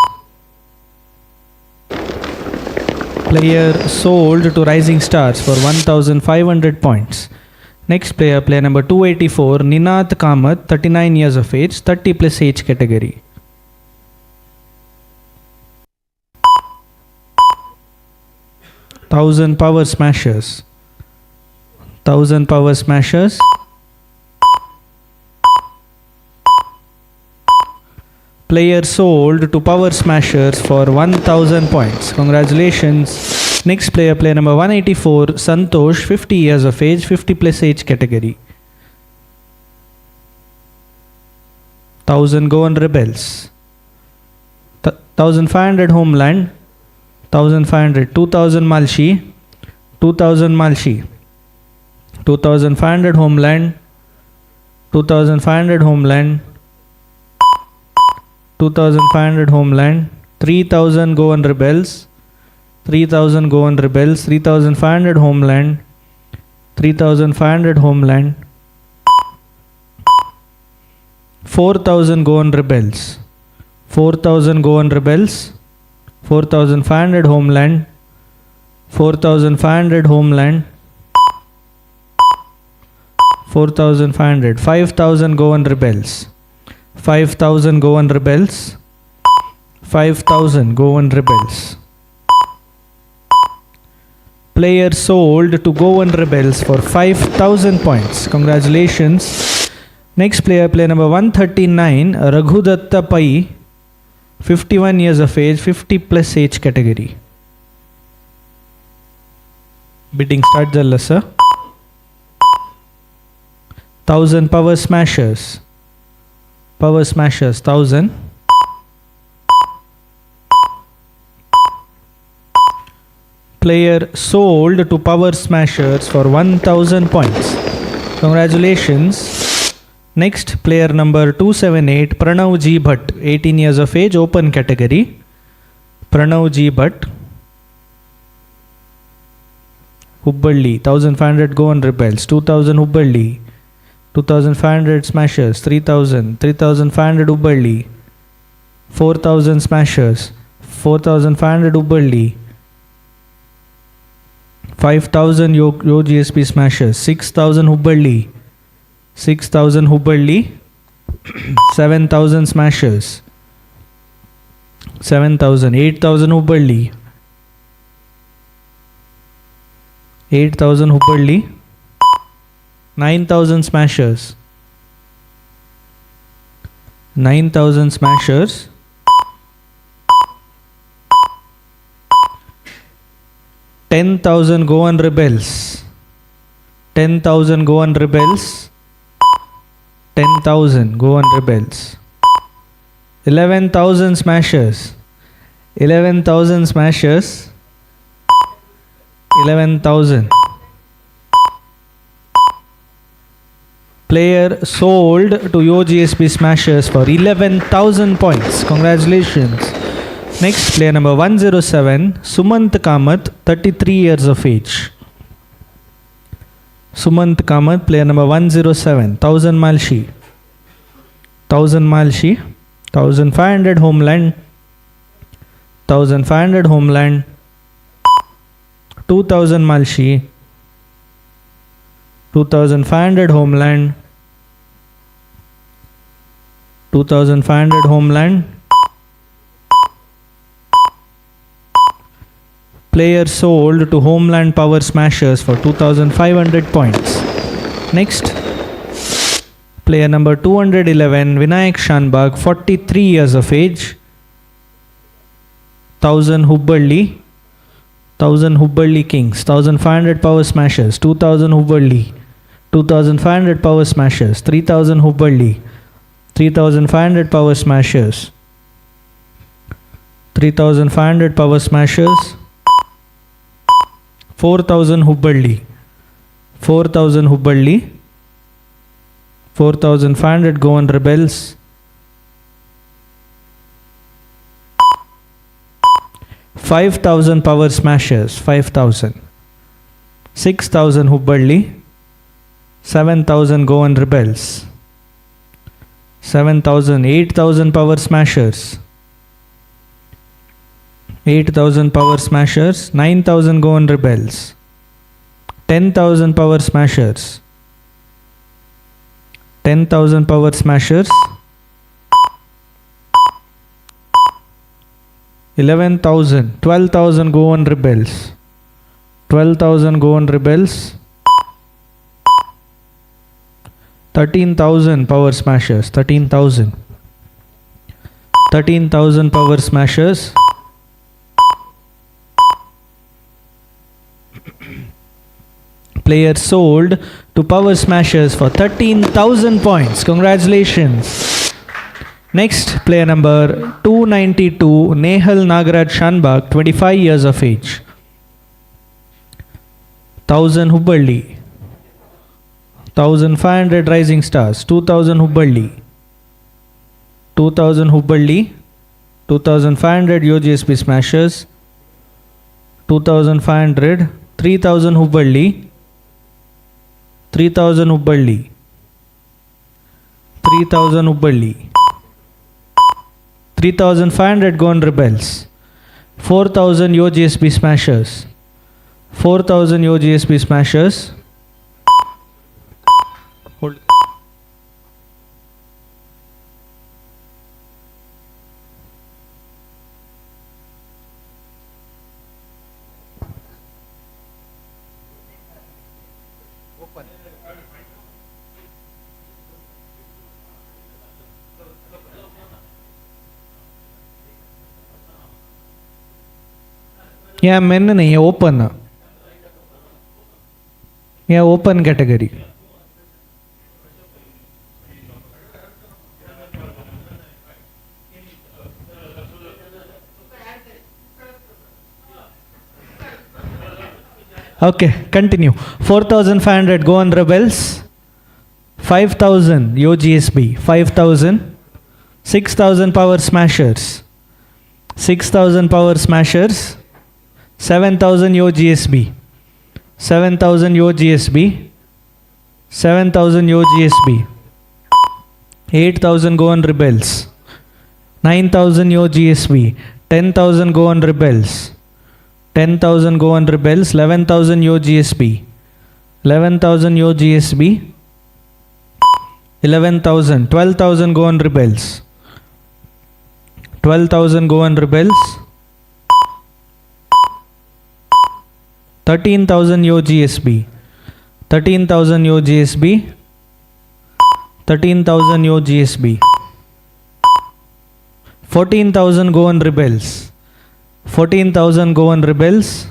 Player sold to Rising Stars for 1,500 points. Next player, player number 284 Ninath Kamath, 39 years of age, 30 plus age category. Thousand Power Smashers, 1,000 Power Smashers, player sold to Power Smashers for 1,000 points. Congratulations. Next player, player number 184 Santosh, 50 years of age, 50 plus age category. 1,000 Goan Rebels, 1,500 Homeland, 1,500, 2,000 Malshi, 2,000 Malshi, 2,500 Homeland, 2,500 Homeland, 2,500 Homeland, 3,000 Goan Rebels, 3,000 Goan Rebels, 3,500 Homeland, 3,500 Homeland, 4,000 Goan Rebels, 4,000 Goan Rebels, 4,500 Homeland, 4,500 Homeland, 4,500, 5,000 Goan Rebels, 5,000 Goan Rebels, 5,000 Goan Rebels. Player sold to Goan Rebels for 5,000 points. Congratulations. Next player, player number 139 Raghudatta Pai, 51 years of age, 50 plus age category. Bidding start Jallasa. 1,000 Power Smashers, Power Smashers 1,000. Player sold to Power Smashers for 1,000 points. Congratulations. Next player number 278 Pranav G Bhatt, 18 years of age, open category. Pranav G Bhatt, Hubballi, 1,500 Goan Rebels, 2,000 Hubballi, 2,500 Smashers, 3,000, 3,500 Hubballi, 4,000 Smashers, 4,500 Hubballi, 5,000 Yo GSB Smashers. 6,000 Hubballi. 6,000 Hubballi. 7,000 Smashers. 7,000. 8,000 Hubballi. 8,000 Hubballi. 9,000 Smashers. 9,000 Smashers. 10,000 Goan Rebels. 10,000 Goan Rebels. 10,000 Goan Rebels. 11,000 Smashers. 11,000 Smashers. 11,000. Player sold to Yo GSB Smashers for 11,000 points. Congratulations. Next, player number 107, Sumant Kamath, 33 years of age. Sumant Kamath, player number 107, 1000 Malshi. 1000 Malshi. 1,500 homeland. 1,500 homeland. 2,000 Malshi. 2,500 homeland. 2,500 homeland. Player sold to Homeland Power Smashers for 2,500 points. Next, player number 211, Vinayak Shanbag, 43 years of age. 1,000 Hubballi. 1,000 Hubballi Kings. 1,500 Power Smashers. 2,000 Hubballi. 2,500 Power Smashers. 3,000 Hubballi. 3,500 Power Smashers. 3,500 Power Smashers. 4,000 Hubballi. 4,000 Hubballi. 4,500 Goan Rebels. 5,000 Power Smashers. 5,000. 6,000 Hubballi. 7,000 Goan Rebels. 7,000. 8,000 Power Smashers. 8,000 Power Smashers. 9,000 Goan Rebels. 10,000 Power Smashers. 10,000 Power Smashers. 11,000. 12,000 Goan Rebels. 12,000 Goan Rebels. 13,000 Power Smashers. 13,000. 13,000 Power Smashers. Player sold to Power Smashers for 13,000 points. Congratulations. Next, player number 292, Nehal Nagaraj Shanbag, 25 years of age. 1,000 Hubballi. 1,500 Rising Stars. 2,000 Hubballi. 2,000 Hubballi. 2,500 Yo GSB Smashers. 2,500. 3,000 Hubballi. 3,000 Hubballi. 3,000 Hubballi. 3,500 Goan Rebels. 4,000 Yo GSB Smashers. 4,000 Yo GSB Smashers. Hold. यहाँ main नहीं है, open है, यहाँ open category. Okay, continue. 4,500 Goan Rebels. 5,000 Yo GSB. 5,000. 6,000 Power Smashers. 6,000 Power Smashers. 7,000 Yo GSB. 7,000 Yo GSB. 7,000 Yo GSB. 8,000 Goan Rebels. 9,000 Yo GSB. 10,000 Goan Rebels. 10,000 Goan Rebels. 11,000 Yo GSB. 11,000 Yo GSB. 11,000. 12,000 Goan Rebels. 12,000 Goan Rebels. 13,000 Yo GSB. 13,000 Yo GSB. 13,000 Yo GSB. 14,000 Goan Rebels. 14,000 Goan Rebels.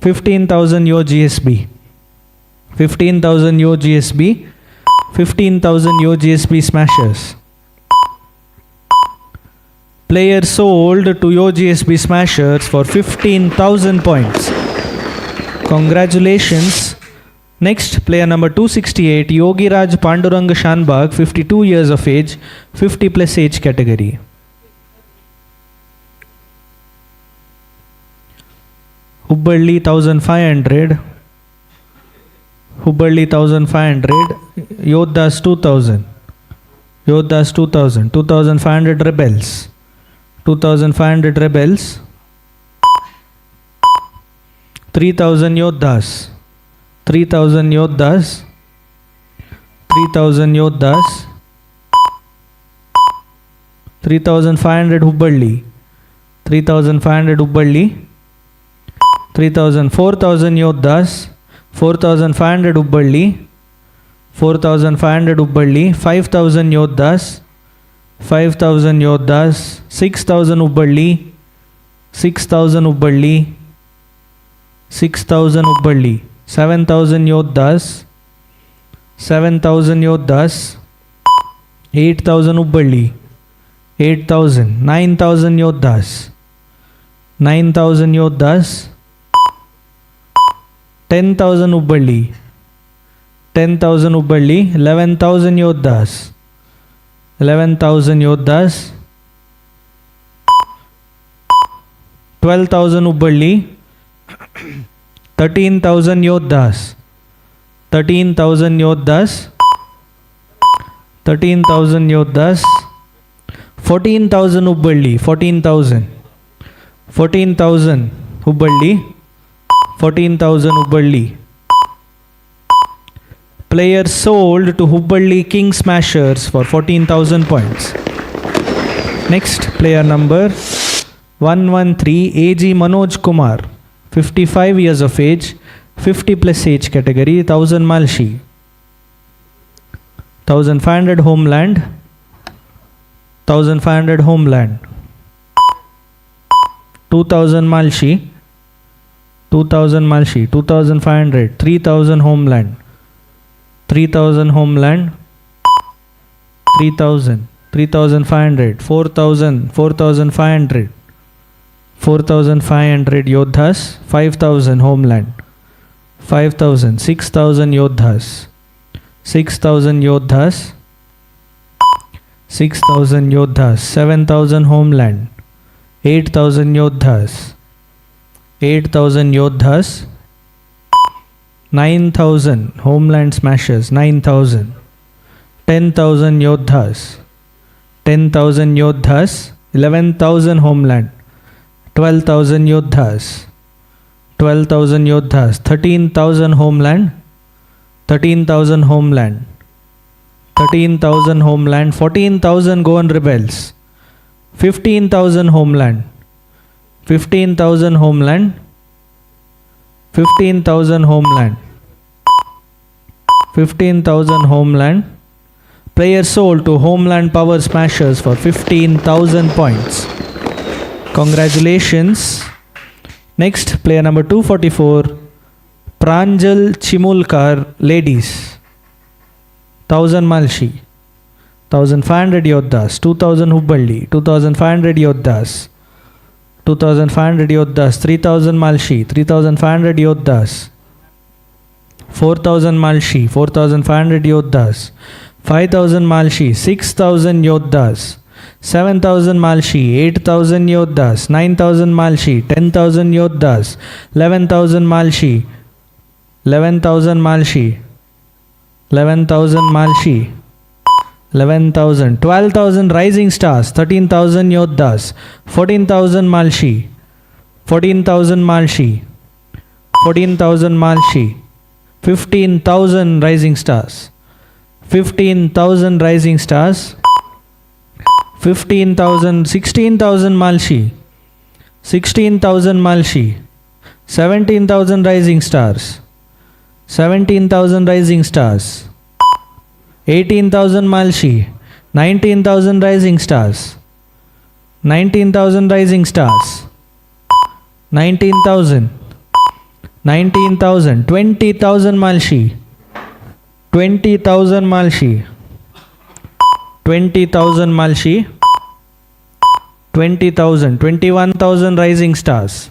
15,000 Yo GSB. 15,000 Yo GSB. 15,000 Yo GSB Smashers. Player sold to Yo GSB Smashers for 15,000 points. Congratulations. Next, player number 268, Yogiraj Pandurang Shanbag, 52 years of age, 50 plus age category. Hubballi 1500. Hubballi 1500. Yodhas 2000. Yodhas 2000. 2500 Rebels. 2500 Rebels. 3000 Yodhas. 3,000 Yodhas. 3,000 Yodhas. 3,500 Hubballi. 3,500 Hubballi. 3,000. 4,000 Yodhas. 4,500 Hubballi. 4,500 Hubballi. 5,000 Yodhas. 5,000 Yodhas. 6,000 Hubballi. 6,000 Hubballi. 6,000 Hubballi. 7,000 Yodhas. 7,000 Yodhas. 8,000 Hubballi. 8,000. 9,000 Yodhas. 9,000 Yodhas. 10,000 Hubballi. 10,000 Hubballi. 11,000 Yodhas. 11,000 Yodhas. 12,000 Hubballi. 13,000 Yodhas. 13,000 Yodhas. 13,000 Yodhas. 14,000 Hubballi. 14,000. 14,000 Hubballi. 14,000 Hubballi. Player sold to Hubballi King Smashers for 14,000 points. Next, player number 113, AG Manoj Kumar, 55 years of age, 50 plus age category, 1000 Malshi. 1,500 Homeland. 1,500 Homeland. 2,000 Malshi. 2,000 Malshi. 2,500. 3,000 Homeland. 3,000 Homeland. 3,000. 3,500. 4,000. 4,500. 4,500 Yodhas. 5,000 Homeland. 5,000. 6,000 Yodhas. 6,000 Yodhas. 6,000 Yodhas. 7,000 Homeland. 8,000 Yodhas. 8,000 Yodhas. 9,000 Homeland Smashers. 9,000. 10,000 Yodhas. 10,000 Yodhas. 11,000 Homeland. 12,000 Yodhas. 12,000 Yodhas. 13,000 Homeland. 13,000 Homeland. 13,000 Homeland. 14,000 Goan Rebels. 15,000 Homeland. 15,000 Homeland. 15,000 Homeland. 15,000 Homeland. Player sold to Homeland Power Smashers for 15,000 points. Congratulations. Next, player number 244, Pranjal Chimulkar, ladies. 1,000 Malshi. 1,500 Yodhas. 2,000 Hubballi. 2,500 Yodhas. 2,500 Yodhas. 3,000 Malshi. 3,500 Yodhas. 4,000 Malshi. 4,500 Yodhas. 5,000 Malshi. 6,000 Yodhas. 7,000 Malshi. 8,000 Yodhas. 9,000 Malshi. 10,000 Yodhas. 11,000 Malshi. 11,000 Malshi. 11,000 Malshi. 11,000, 12,000 Rising Stars, 13,000 Yodhas, 14,000 Malshi, 14,000 Malshi, 14,000 Malshi, 15,000 Rising Stars, 15,000 Rising Stars, 15,000, 16,000 Malshi, 16,000 Malshi, 17,000 Rising Stars, 17,000 Rising Stars, 18,000 Malshi, 19,000 Rising Stars, 19,000 Rising Stars, 19,000, 19,000, 20,000 Malshi, 20,000 Malshi, 20,000 Malshi, 20,000, 21,000 Rising Stars,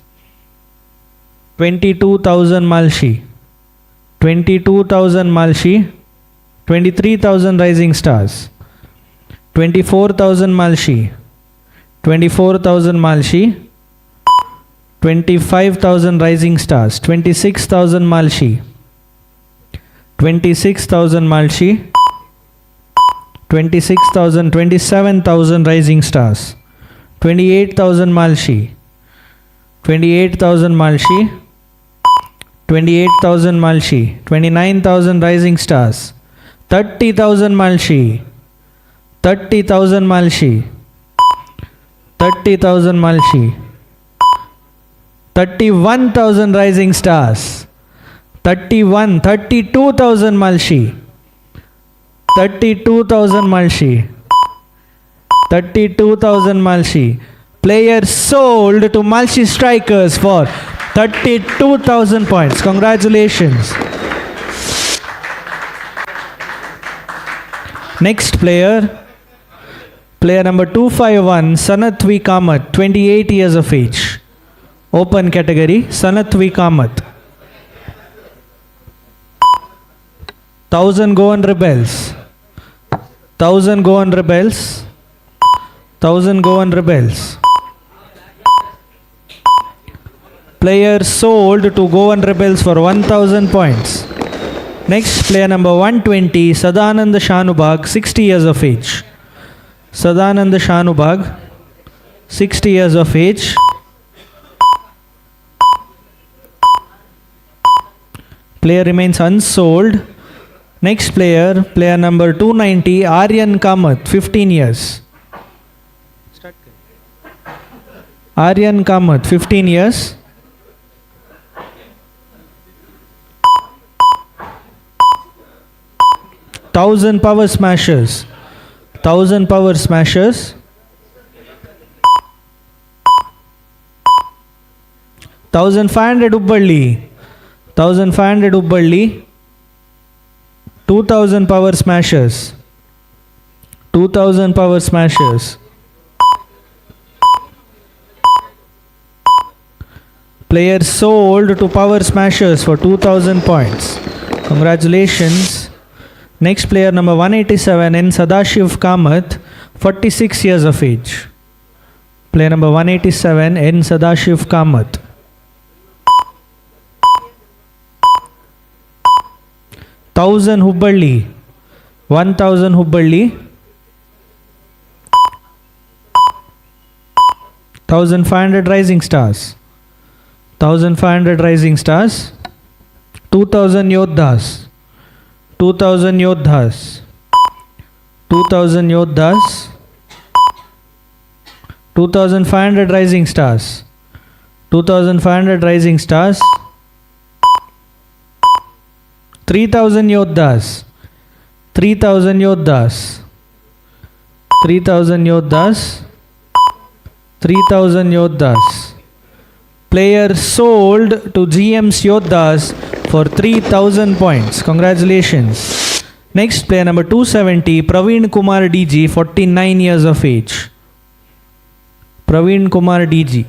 22,000 Malshi, 22,000 Malshi, 23,000 Rising Stars, 24,000 Malshi, 24,000 Malshi, 25,000 Rising Stars, 26,000 Malshi, 26,000 Malshi, 26,000, 27,000 Rising Stars, 28,000 Malshi, 28,000 Malshi, 28,000 Malshi, 29,000 Rising Stars, 30,000 Malshi, 30,000 Malshi, 30,000 Malshi, 31,000 Rising Stars, 32,000 Malshi, 32,000 Malshi, 32,000 Malshi. Players sold to Malshi Strikers for 32,000 points. Congratulations. Next player, player number 251, Sanatvi Kamath, 28 years of age. Open category, Sanatvi Kamath. 1,000 Goan Rebels. 1,000 Goan Rebels. 1,000 Goan Rebels. Player sold to Goan Rebels for 1,000 points. Next, player number 120, Sadanand Shanubag, 60 years of age. Sadanand Shanubag, 60 years of age. Player remains unsold. Next player, player number 290, Aryan Kamath, 15 years. Aryan Kamath, 15 years. 1,000 power smashers. 1,000 power smashers. 1,500 Hubballi. 1,500 Hubballi. 2,000 power smashers. 2,000 power smashers. Player sold to power smashers for 2,000 points. Congratulations. Next player number 187, N. Sadashiv Kamath, 46 years of age. Player number 187, N. Sadashiv Kamath. 1,000 Hubballi. 1,000 Hubballi. 1,500 Rising Stars. 1,500 Rising Stars. 2,000 Yodhas. 2,000 Yodhas. 2,000 Yodhas. 2,500 Rising Stars. 2,500 Rising Stars. 3,000 Yodhas. 3,000 Yodhas. 3,000 Yodhas. 3,000 Yodhas. Player sold to GM's Yodhas for 3,000 points. Congratulations. Next player number 270, Praveen Kumar DG, 49 years of age. Praveen Kumar DG.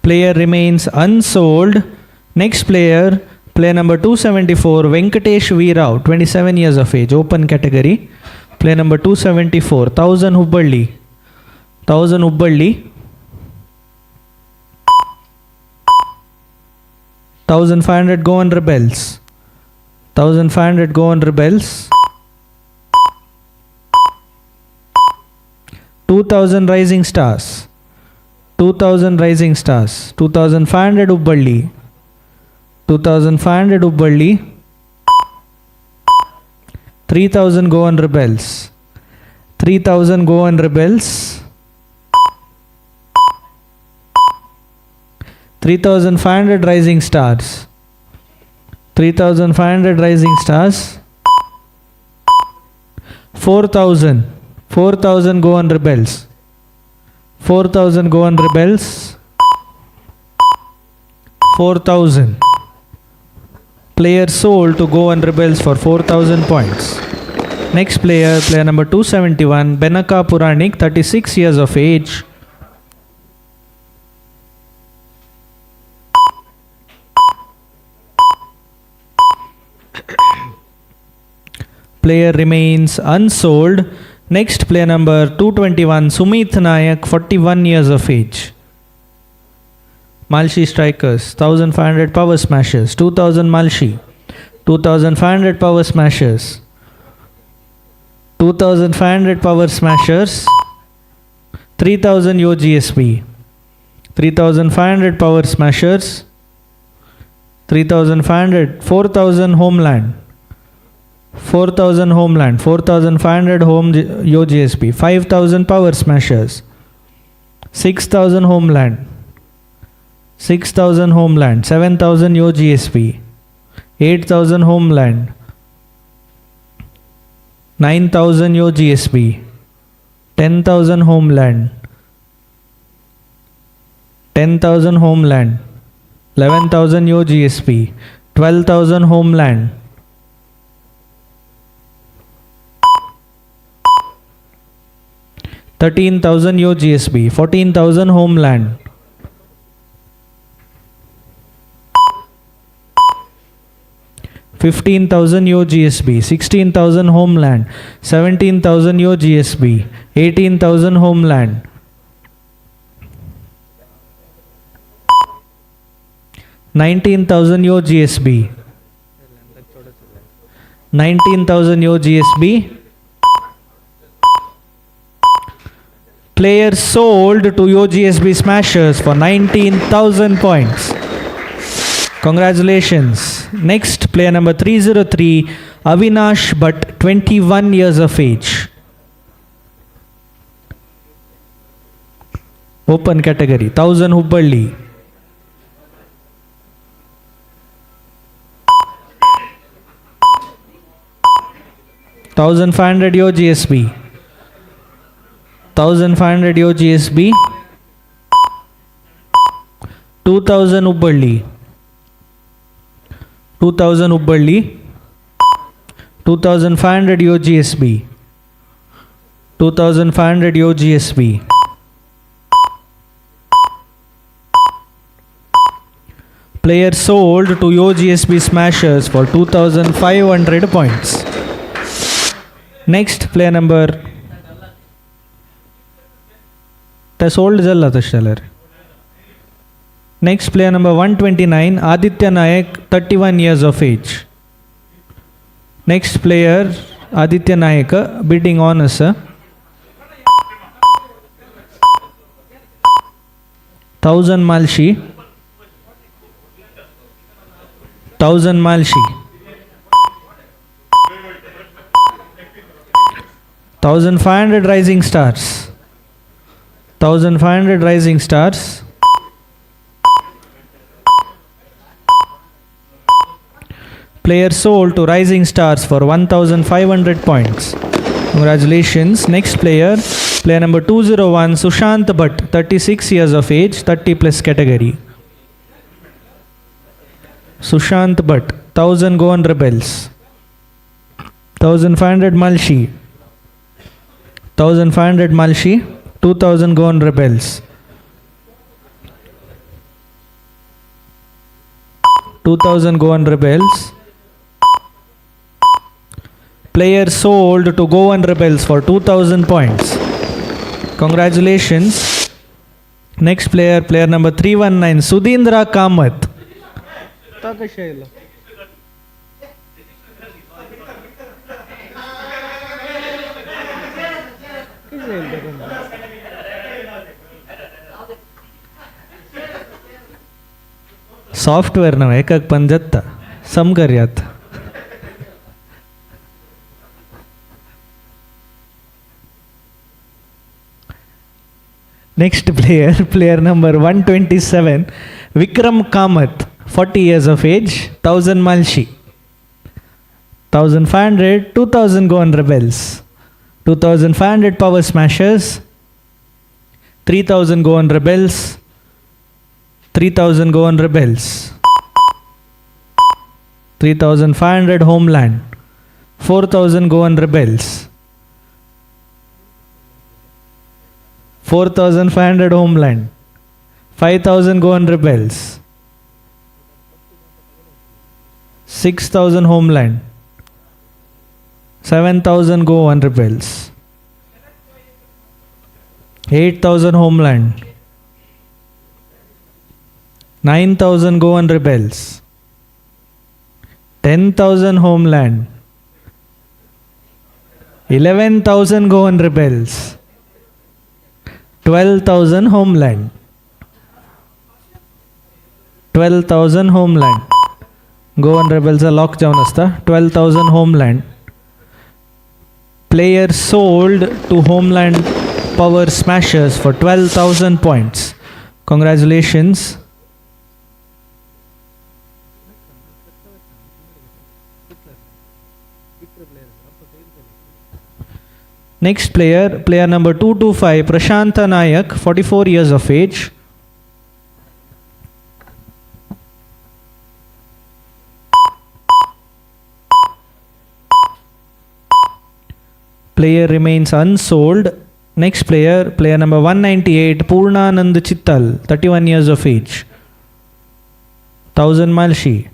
Player remains unsold. Next player, player number 274, Venkatesh Veerao, 27 years of age, open category. Player number 274, 1,000 Hubballi. 1,000 Hubballi. 1500 Goan Rebels. 1500 Goan Rebels. 2000 Rising Stars. 2000 Rising Stars. 2500 Hubballi. 2500 Hubballi. 3000 Goan Rebels. 3000 Goan Rebels. 3500 Rising Stars. 3500 Rising Stars. 4000 Goan Rebels. 4000 Goan Rebels. 4000. Player sold to Goan Rebels for 4000 points. Next player, player number 271, Benaka Puranik, 36 years of age. Player remains unsold. Next player number 221, Sumit Nayak, 41 years of age. Malshi Strikers, 1500 Power Smashers, 2000 Malshi, 2500 Power Smashers, 2500 Power Smashers, 3000 GSB, 3500 Power Smashers, 3500, 4000 Homeland, 4000 Homeland, 4500 Home GSB, 5000 Power Smashers, 6000 Homeland, 6000 Homeland, 7000 GSB, 8000 Homeland, 9000 GSB, 10,000 Homeland, 10,000 Homeland, 11,000 GSB, 12,000 Homeland, 13,000 GSB, 14,000 Homeland, 15,000 GSB, 16,000 Homeland, 17,000 GSB, 18,000 Homeland, 19,000 GSB, 19,000 GSB. Players sold to GSB Smashers for 19,000 points. Congratulations. Next, player number 303, Avinash Bhatt, 21 years of age. Open category, 1000 Hubballi. 1500 GSB. 1500 GSB. 2000 Hubballi. 2000 Hubballi. 2500 GSB. 2500 GSB. Player sold to GSB Smashers for 2500 points. Next player number sold jalla tashtalar. Next player number 129, Aditya Nayak, 31 years of age. Next player Aditya Nayak, bidding on us. 1000 Malshi. 1000 Malshi. 1500 Rising Stars. 1500 Rising Stars. Player sold to Rising Stars for 1500 points. Congratulations. Next player, player number 201, Sushant Bhatt, 36 years of age, 30 plus category. Sushant Bhatt, 1000 Goan Rebels. 1500 Malshi. 1500 Malshi. 2000 Goan Rebels. 2000 Goan Rebels. Player sold to Goan Rebels for 2000 points. Congratulations. Next player, player number 319, Sudhindra Kamath. आता कशा येईल software नव्हे एकक पण जत्ता समकर्यात Next player number 127, Vikram Kamath, 40 years of age, 1000 Malshi, 1500, 2000 go on Rebels, 2500 Power Smashers, 3000 go on Rebels, 3000 go on Rebels, 3500 Homeland, 4000 go on Rebels, 4500 Homeland, 5000 go on Rebels, 6000 Homeland, 7000 go on Rebels, 8000 Homeland, 9000 go on Rebels, 10,000 Homeland, 11,000 go on Rebels, 12,000 Homeland, 12,000 Homeland. Go on Rebels lock down asta 12,000 Homeland. Player sold to Homeland Power Smashers for 12,000 points. Congratulations. Next player, player number 225, Prashanta Nayak, 44 years of age. Player remains unsold. Next player, player number 198, Purnanand Chittal, 31 years of age. 1000 Malshi.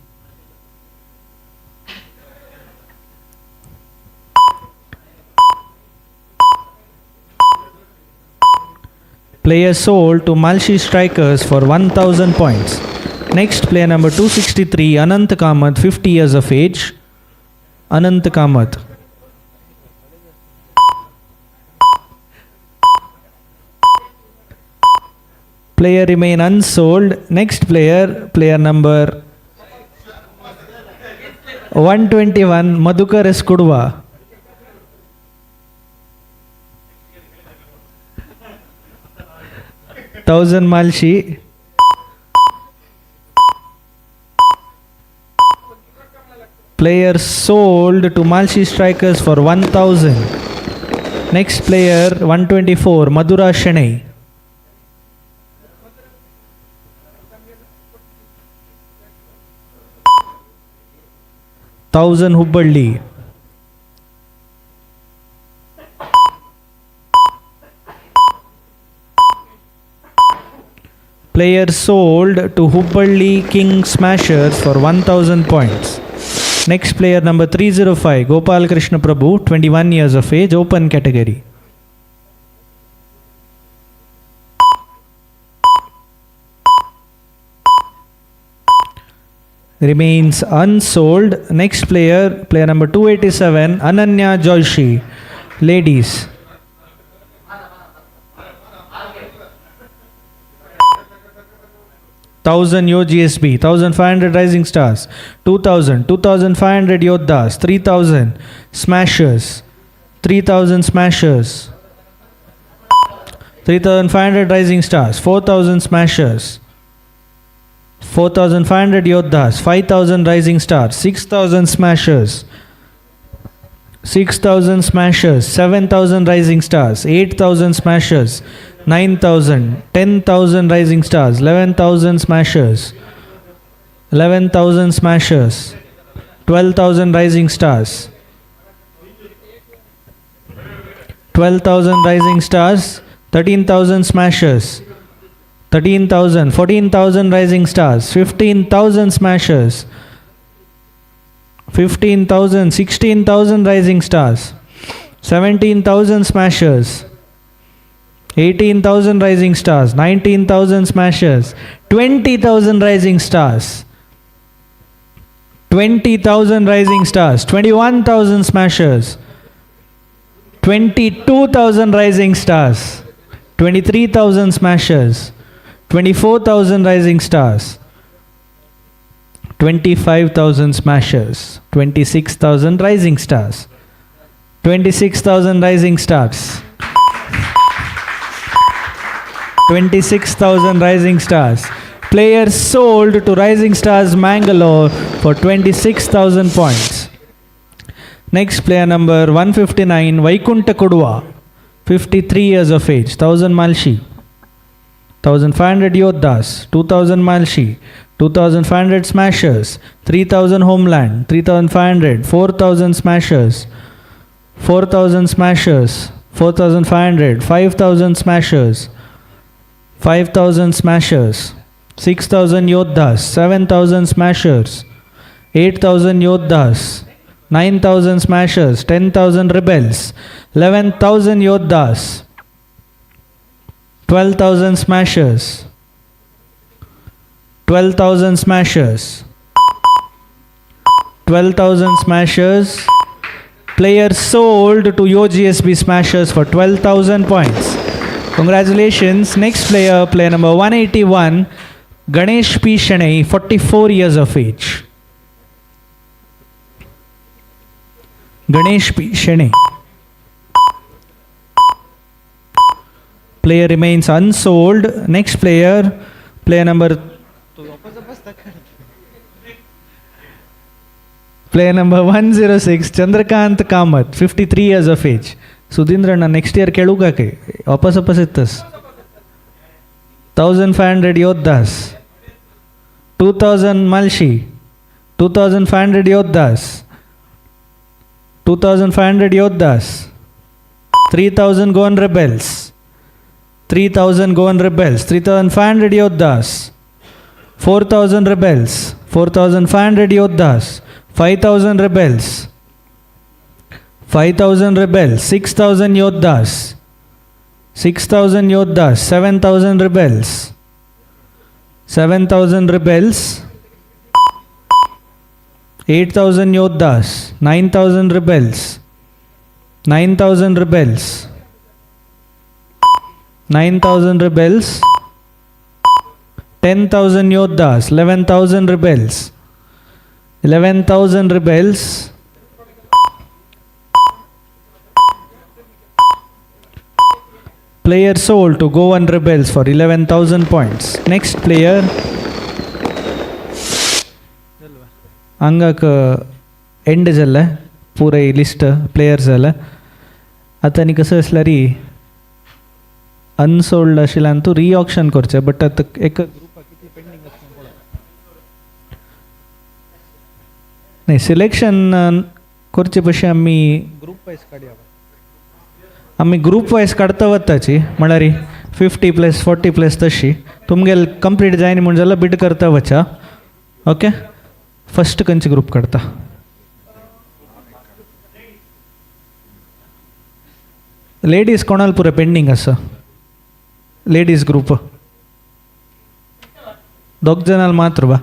Player sold to Malshi Strikers for 1000 points. Next player number 263, Anant Kamath, 50 years of age. Anant Kamath. Player remain unsold. Next player, player number 121, Madhukar S. Kudwa. Thousand Malshi. Player sold to Malshi Strikers for 1000. Next player 124, Madhura Shenai. 1000 Hubballi. Player sold to Hubballi King Smashers for 1000 points. Next player number 305, Gopal Krishna Prabhu, 21 years of age, open category. Remains unsold. Next player, player number 287, Ananya Joshi, ladies. 1000 Yo GSB, 1500 Rising Stars, 2000, 2500 Yodhas, 3000 Smashers, 3000 Smashers, 3500 Rising Stars, 4000 Smashers, 4500 Yodhas, 5000 Rising Stars, 6000 Smashers, 6000 Smashers, 7000 Rising Stars, 8000 Smashers, 9,000, 10,000 Rising Stars, 11,000 Smashers, 11,000 Smashers, 12,000 Rising Stars, 12,000 Rising Stars, 13,000 Smashers, 13,000, 14,000 Rising Stars, 15,000 Smashers, 15,000, 16,000 Rising Stars, 17,000 Smashers, 18,000 Rising Stars, 19,000 Smashers, 20,000 Rising Stars, 20,000 rising stars, 21,000 smashers, 22,000 rising stars, 23,000 smashers, 24,000 rising stars, 25,000 smashers, 26,000 rising stars, 26,000 rising stars, 26,000 rising stars. Players sold to Rising Stars Mangalore for 26,000 points. Next player number 159, Vaikunta Kodua, 53 years of age, 1000 Malshi, 1500 Yoddas, 2000 Malshi, 2500 Smashers, 3000 Homeland, 3500, 4000 Smashers, 4000 Smashers, 4500, 5000 Smashers, 5000 Smashers, 6,000 Yoddas, 7,000 Smashers, 8,000 Yoddas, 9,000 Smashers, 10,000 Rebels, 11,000 Yoddas, 12,000 Smashers, 12,000 Smashers, 12,000 Smashers. Players sold to GSB Smashers for 12,000 points. Congratulations. Next player, player number 181, Ganesh P. Shanai, 44 years of age. Ganesh P. Shanai. Player remains unsold. Next player, player number 106, Chandrakant Kamath, 53 years of age. Sudhindra, next year keluga ke? Wapas ittas. 1,500 Yoddas, 2,000 Malshi, 2,500 Yoddas, 2,500 Yoddas, 3,000 Goan Rebels, 3,000 Goan Rebels, 3,500 Yoddas, 4,000 Rebels, 4,500 Yoddas, 5,000 Rebels, 5,000 Rebels, 6,000 Yoddas, 6,000 Yoddas, 7,000 Rebels, 7,000 Rebels, 8,000 Yoddas, 9,000 Rebels, 9,000 Rebels, 9,000 Rebels, 10,000 Yoddas, 11,000 Rebels, 11,000 Rebels, player sold to Goan Rebels for 11,000 points. Next player, Angak end jalla pure list players jalla. Atani कसं असल्यारी unsold आशिल्ल्यान तूं re-auction करचें, but आतां एक ग्रुपाक कितली pending आसा पळय. नाही, सिलेक्शन करचे पयशे आमी ग्रुप वायज काडया. आमी ग्रुप वायज काडता वताची, म्हळ्यार 50 + 40 + तशी तुमगेल कंप्लीट जायना म्हण जाल्यार बीड करता वचा. ओके, फस्ट खंयचे ग्रुप काडता? लेडीज कोणाल पुरे पेंडींग आसा? लेडीज ग्रुप 2 जनाल मात्र बा.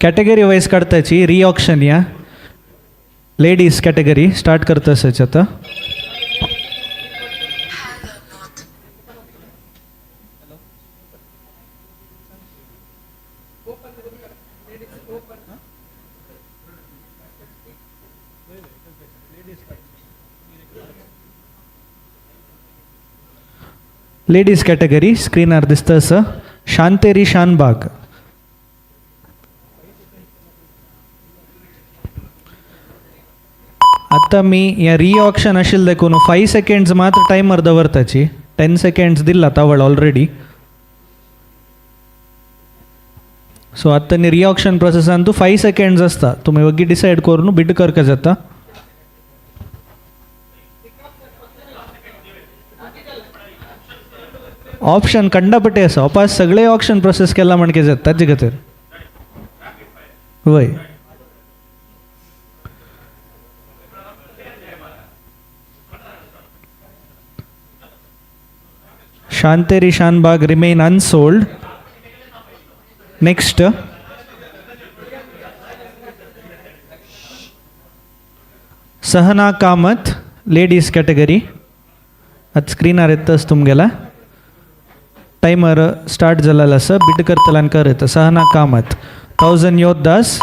कॅटेगरी वाईज काढताची री-ऑक्शन या लेडीज कॅटेगरी स्टार्ट करता सच आता. Ladies category, screener दिसतं सर. शांतेरी शानबाग. आता मी या री ऑप्शन असेल देखून 5 सेकंड्स मात्र टायमर दवरताची. 10 सेकंड्स दिला तावळ ऑलरेडी. सो आता नी री ऑप्शन प्रोसेसान तू 5 सेकंड्स असता. तुम्ही वगी डिसाइड करून बिड करका जाता. ऑप्शन कंडापटे असा अपास सगळे ऑप्शन प्रोसेस केला म्हणके जात ताजे खातीर. वय शांतेरी शानबाग remain unsold. Next, सहना कामत, ladies category. आता स्क्रीनार येतच तुमगेला. टाइमर स्टार्ट झालेला असं बिड करतल्यान करत. सहना Kamat 1000 योद्धास.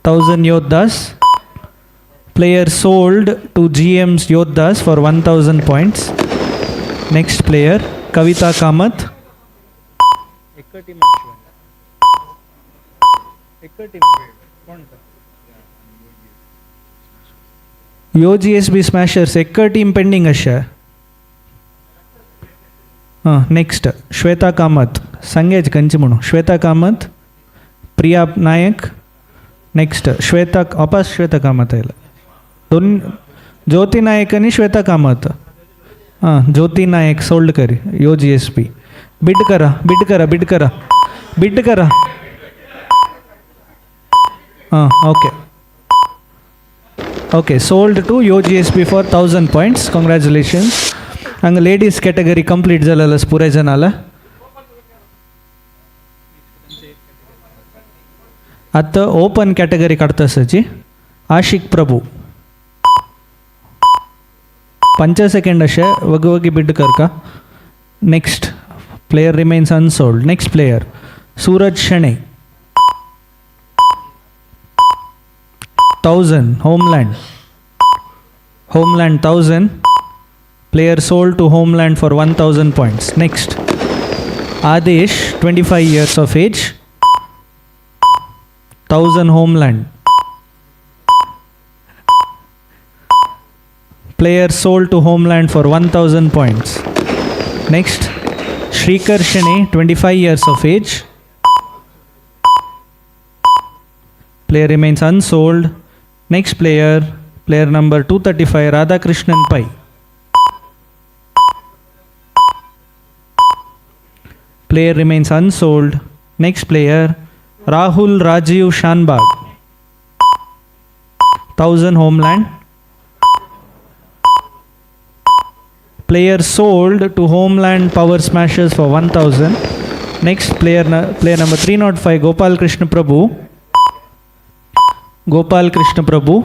1000 योद्धास. Player sold to GM's Yodhas for 1000 points. Next player, Kavita Kamath. Yo GSB Smashers, ekka team pending asha. Next, Shweta Kamath. Sangej kanchi म्हणू. Shweta Kamath, Priya Nayak. Next, Shweta Kamath ayla. दोन ज्योति नायक आणि Shweta Kamat. Jyoti Nayak sold करी. यो GSB bid करा bid करा bid करा bid करा. Okay okay sold to यो GSB फॉर 1000 points. कॉंग्रॅच्युलेशन्स. हंग लेडीज कॅटेगरी कंप्लीट झालेलं पुरे जनाला. आता ओपन कॅटेगरी काढताची आशिक प्रभू. 5 सेकंड असे वगवगी बिड कर का. Next player remains unsold. Next player Suraj Shenoy 1000 Homeland. Homeland 1000. Player sold to Homeland for 1000 points. Next Adesh 25 years of age 1000 Homeland. Player sold to homeland for 1000 points. Next, Shrikar Shane, 25 years of age. Player remains unsold. Next player, player number 235, Radhakrishnan Pai. Player remains unsold. Next player, Rahul Rajiv Shanbag, 1000 homeland. Player sold to Homeland Power Smashers for 1000. Next player number 305, Gopal Krishna Prabhu. Gopal Krishna Prabhu.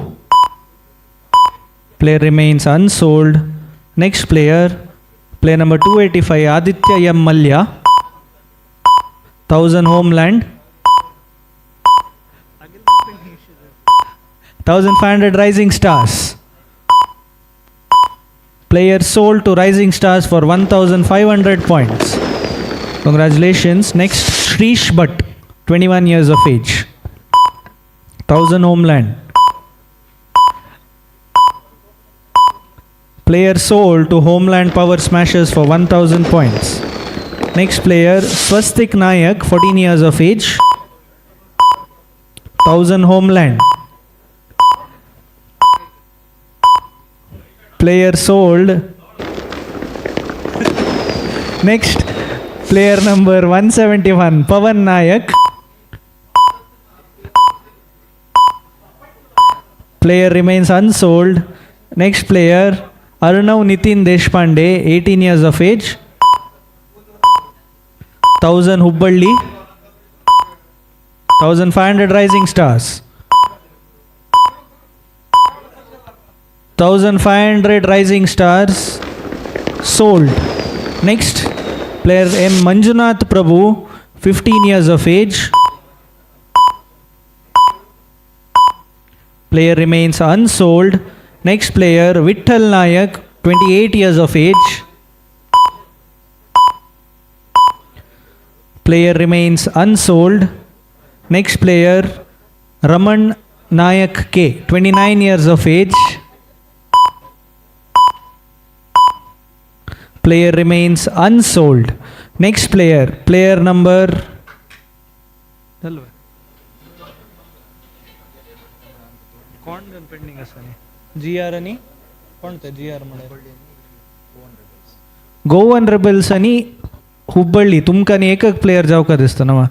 Player remains unsold. Next player number 285, Aditya M. Malya, 1000 Homeland. 1500 Rising Stars. Player sold to Rising Stars for 1500 points. Congratulations. Next, Shrish Bhatt, 21 years of age, 1000 homeland. Player sold to Homeland Power Smashers for 1000 points. Next player, Swastik Nayak, 14 years of age, 1000 homeland. Player sold. Next, player number 171, Pavan Nayak. Player remains unsold. Next player, Arnav Nitin Deshpande, 18 years of age, 1000 Hubballi, 1500 Rising Stars. 1500 Rising Stars sold. Next, player M. Manjunath Prabhu, 15 years of age. Player remains unsold. Next player, Vittal Nayak, 28 years of age. Player remains unsold. Next player, Raman Nayak K, 29 years of age. Player remains unsold. Next player, player number GR ani Goan rebels आणि हुब्बळ्ळी तुमकां आनी एकच player जावका दिसता न्हू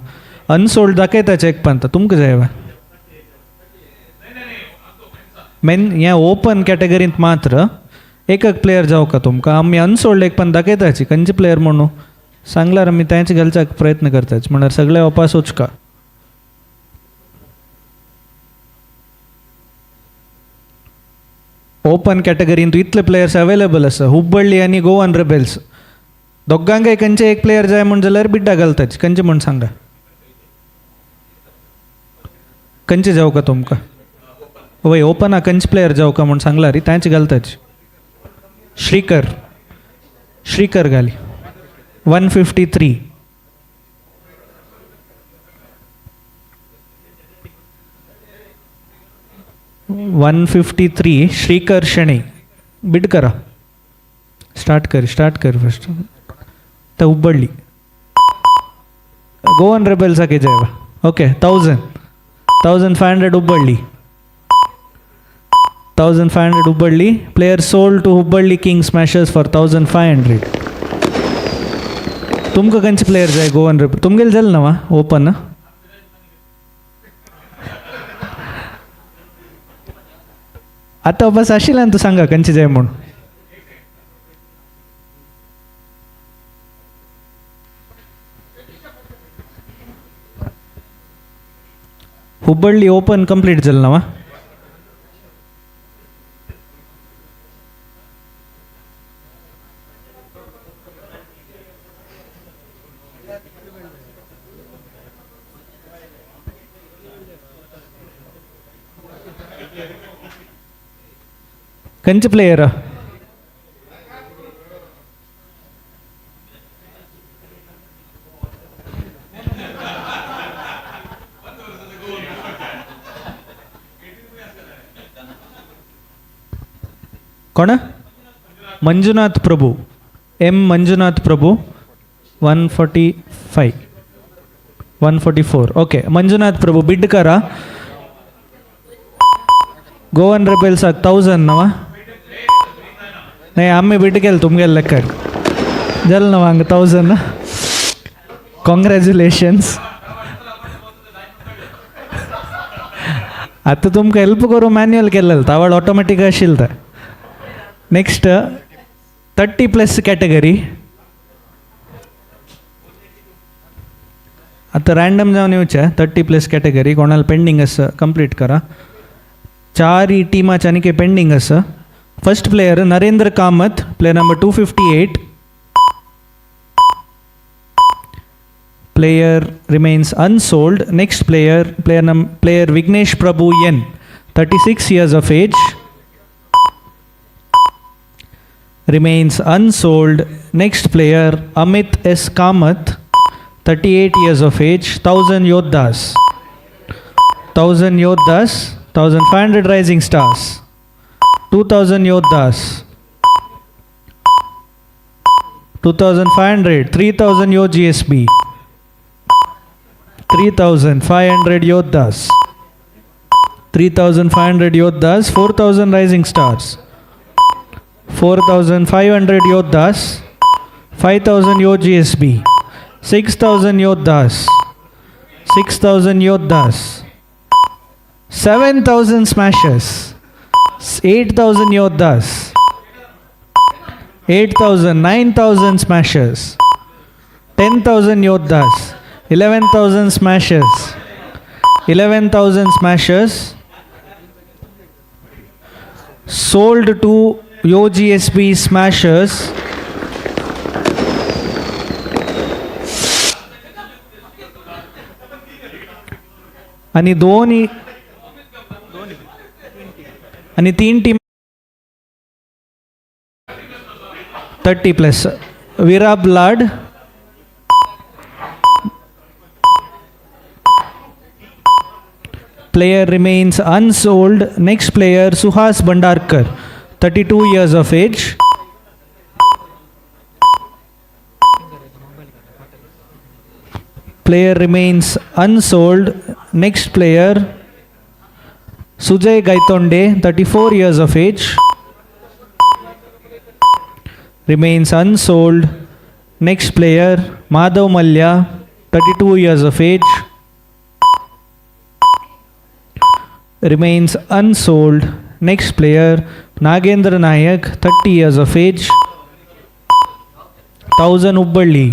unsold दाखयता check Pant तुमकां जाय main ह्या ओपन कॅटेगरींत मात्र एकच प्लेयर जावका तुमकां आमी अनसोल्ड एक पण दाखयताची खंयचे प्लेयर म्हणून सांगल्यार आमी तांचे घालच्याक प्रयत्न करताच म्हळ्यार सगळे वापस वचका ओपन कॅटेगरींत इतले प्लेयर्स अवेलेबल आसा हुब्बळ्ळी आनी गोवन रेबल्स दोगांकय खंयचे एक प्लेयर जाय म्हण जाल्यार बिड्डा घालताच खंयचे म्हण सांगा खंयचे जावका तुमकां वय ओपना खंयचे प्लेयर जावका म्हण सांगला रे तांचे घालताच श्रीकर घाली 153 153 श्रीकर शणे बिड करा स्टार्ट कर फर्स्ट तो हुब्बळ्ळी गोवन रेबल्स आके जाय okay 1500 Hubballi 1500 Hubballi player sold to Hubballi King Smashers for 1500 तुमकां खंयचे प्लेयर जाय गोवन रेबल तुमगेले जालें ना ओपन आता बस आशिल्ल्यान तूं सांगा खंयचे जाय म्हूण हुब्बळ्ळी ओपन कंप्लीट जालें ना खंयचे प्लेयर कोण मंजुनाथ प्रभू एम मंजुनाथ प्रभू 145 144 ओके मंजुनाथ प्रभू बिड करा गोवन रेबल्स 1000 नवा नाही आम्ही बिड केलं तुमगेले लेक्क जालें ना हांगा 1000 कॉंग्रॅच्युलेशन्स आतां तुमकां हेल्प करूं मॅन्युअल केलें तावळ ऑटोमॅटीक आशिल्लें तें नेक्स्ट 30+ कॅटेगरी आतां रँडम जावन येवचें 30+ कॅटेगरी कोणाला पेंडींग आसा कंप्लीट करा 4 ही टीमाचे आनी पेंडींग आसा first player Narendra Kamat player number 258 player remains unsold. Next player Vignesh Prabhu N, 36 years of age, remains unsold. Next player Amit S Kamath, 38 years of age, 1000 Yodhas, 1500 Rising Stars, 2000 Yodhas, 2500, 3000 Yo GSB, 3500 Yodhas, 3500 Yodhas, 4000 Rising Stars, 4500 Yodhas, 5000 Yo GSB, 6000 Yodhas, 6000 Yodhas, 7000 Smashers, 8000 Yodhas, 8000, 9000 Smashers, 10,000 Yodhas, 11,000 Smashers, 11,000 Smashers, sold to Yo GSB Smashers, आणि 3 team 30 plus. Virab Lad. Player remains unsold. Next player Suhas Bandarkar, 32 years of age. Player remains unsold. Next player Sujay Gaitonde, 34 years of age. Remains unsold. Next player Madhav Malya, 32 years of age. Remains unsold. Next player Nagendra Nayak, 30 years of age. 1000 Hubballi.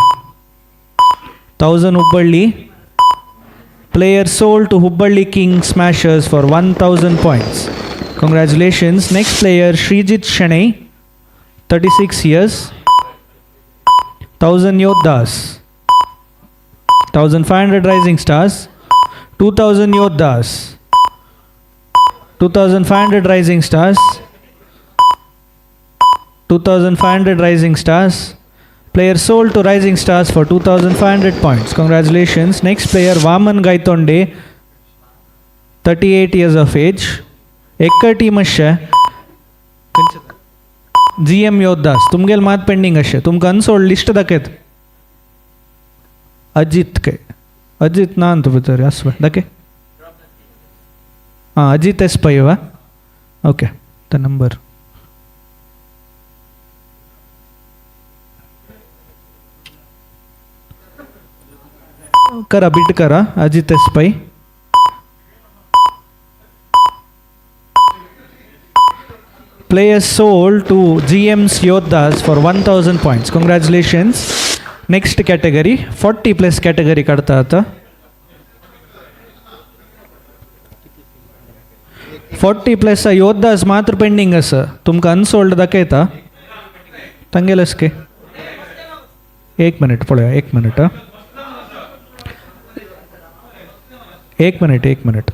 Player sold to Hubballi King Smashers for 1000 points. Congratulations. Next player Srijit Shanai, 36 years. 1000 Yodhas. 1500 Rising Stars. 2000 Yodhas. 2500 Rising Stars. 2500 Rising Stars. Player sold to Rising Stars for 2500 points. Congratulations. Next player Vaman Gaitonde, 38 years of age. Ekka team ashe. GM Yodhas. तुमगेल मात pending अशे. तुमका unsold list दाखयत. अजित ना अंत भितर आसवा दाखय. हाँ Ajit S पै वा. Okay the number. करा बिट करा अजित एस पै. Players sold to GM's Yodhas for 1000 points. Congratulations. Next category 40 plus category करता था. 40 plus Yodhas मात्र पेंडिंग असं. तुमका अनसोल्ड दाखयता. तंगेलस के. एक मिनिट पळया. एक मिनिट. एक मिनिट.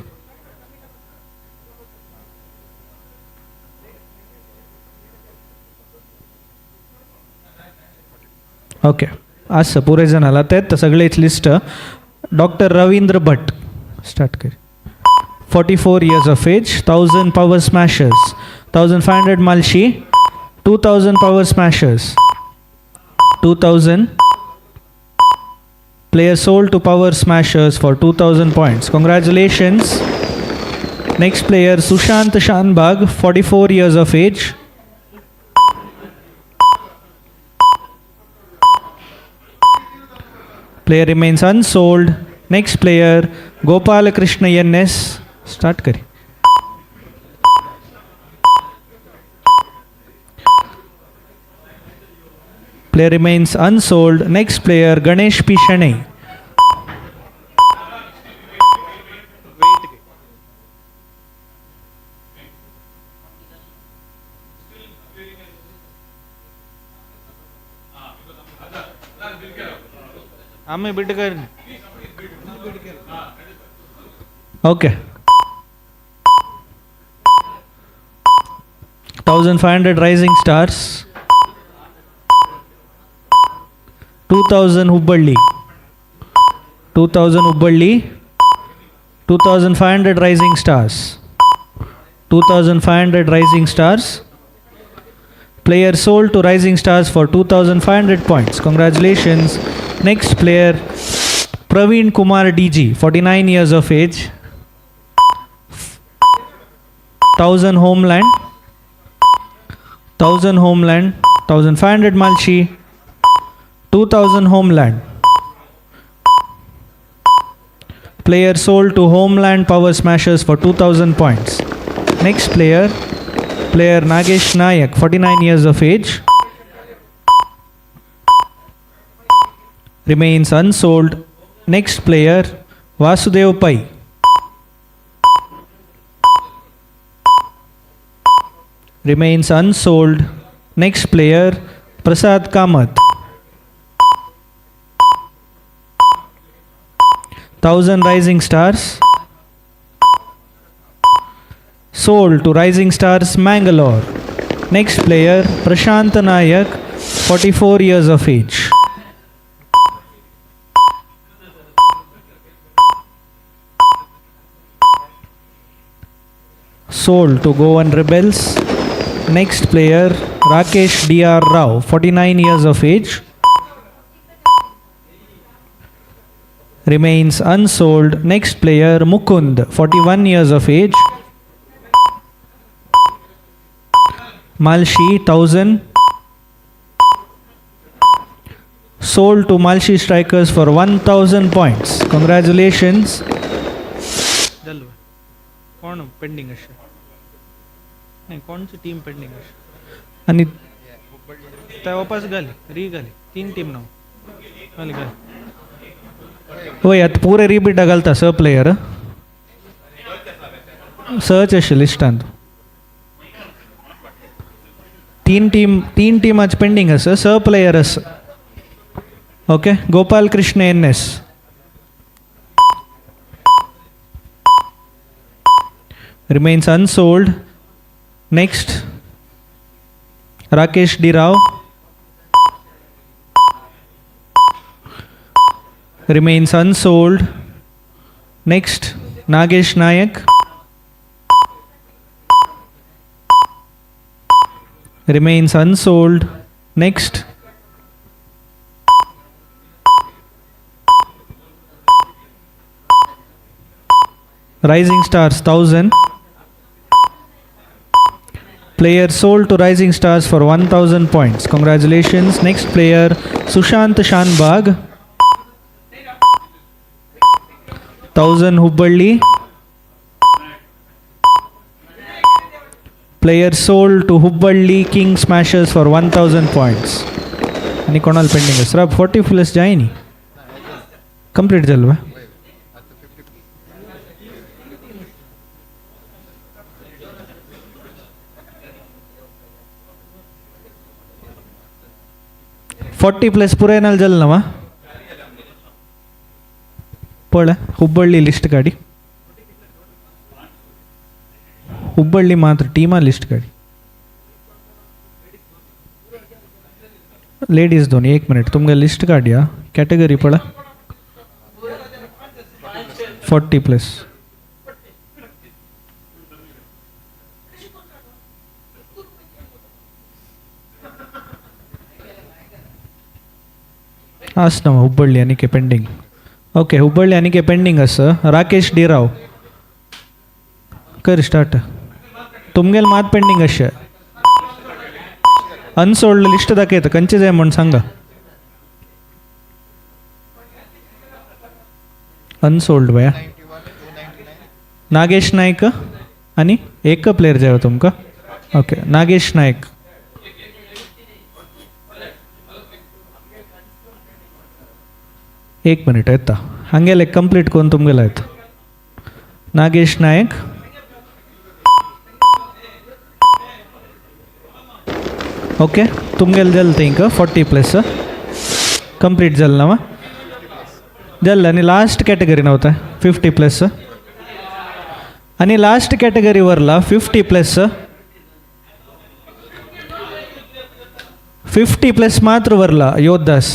ओके असं पुरे जण आला त्यात सगळेच list. Doctor Ravindra Bhatt start कर. 44 years of age. 1000 power smashers. 1500 Malshi. 2000 power smashers. 2000. Player sold to power smashers for 2000 points. Congratulations. Next player Sushant Shanbag, 44 years of age. Player remains unsold. Next player Gopala Krishna NS. Start करें. Player remains unsold. Next player Ganesh P. Shanai. हमें bit कर. Okay. 1500 Rising Stars. 2000 Hubballi. 2500 Rising Stars. 2500 Rising Stars. Player sold to Rising Stars for 2500 points. Congratulations. Next player Praveen Kumar DG, 49 years of age. 1000 Homeland. 1500 Malshi. 2000 Homeland. Player sold to Homeland Power Smashers for 2000 points. Next player Nagesh Nayak, 49 years of age. Remains unsold. Next player Vasudev Pai. Remains unsold. Next player Prasad Kamath. 1000 Rising Stars. Sold to Rising Stars Mangalore. Next player Prashant Nayak, 44 years of age. Sold to Goan Rebels. Next player, Rakesh D.R. Rao, 49 years of age. Remains unsold. Next player, Mukund, 41 years of age. Malshi, 1000. Sold to Malshi Strikers for 1000 points. Congratulations. कोण pending अशें नाही कोणची team pending अशें आनी त्या वापस घाली घाली 3 team न्हू घाली वय आतां पुरे रिपीट घालता स प्लेयर सर्च अशें लिस्टांत 3 टीमाचे पेंडिंग आसा स प्लेयर आसा okay Gopal Krishna NS. Remains unsold. Next, Rakesh D. Rao. Remains unsold. Next, Nagesh Nayak. Remains unsold. Next, Rising Stars 1000. Player sold to Rising Stars for 1000 points. Congratulations. Next player, Sushant Shanbag. 1000 Hubballi. Player sold to Hubballi King Smashers for 1000 points. आणि कोणाला pending आहे sir 40 plus जाए नहीं complete जलवा 40 plus पुरे नाल जलनवा पळ हुब्बಳ್ಳಿ list गाडी हुब्बಳ್ಳಿ मात्र टीमा लिस्ट गाडी लेडीज दोन 1 मिनिट तुमगे लिस्ट काढिया कैटेगरी पड़ा 40 प्लस आसना हुब्बಳ್ಳಿ अनिके पेंडिंग ओके हुब्बಳ್ಳಿ अनिके पेंडिंग असं राकेश डी राव कर स्टार्ट तुमगेल मात पेंडिंग अशें अनसोल्ड लिस्ट दाखयता खंयचे जाय म्हण सांगा अनसोल्ड भया नागेश नायक आणि एक प्लेयर जाय तुमकां ओके नागेश नायक एक मिनिट येता हंगेले कंप्लीट करून तुमगेला येता नागेश नायक ओके तुमगेल जल्द इंका 40 प्लस कंप्लीट जल्नवा जल्द आणि लास्ट कॅटेगरी नव्हता 50 प्लस आणि लास्ट कॅटेगरी वरला 50 प्लस 50 प्लस मात्र वरला योद्धास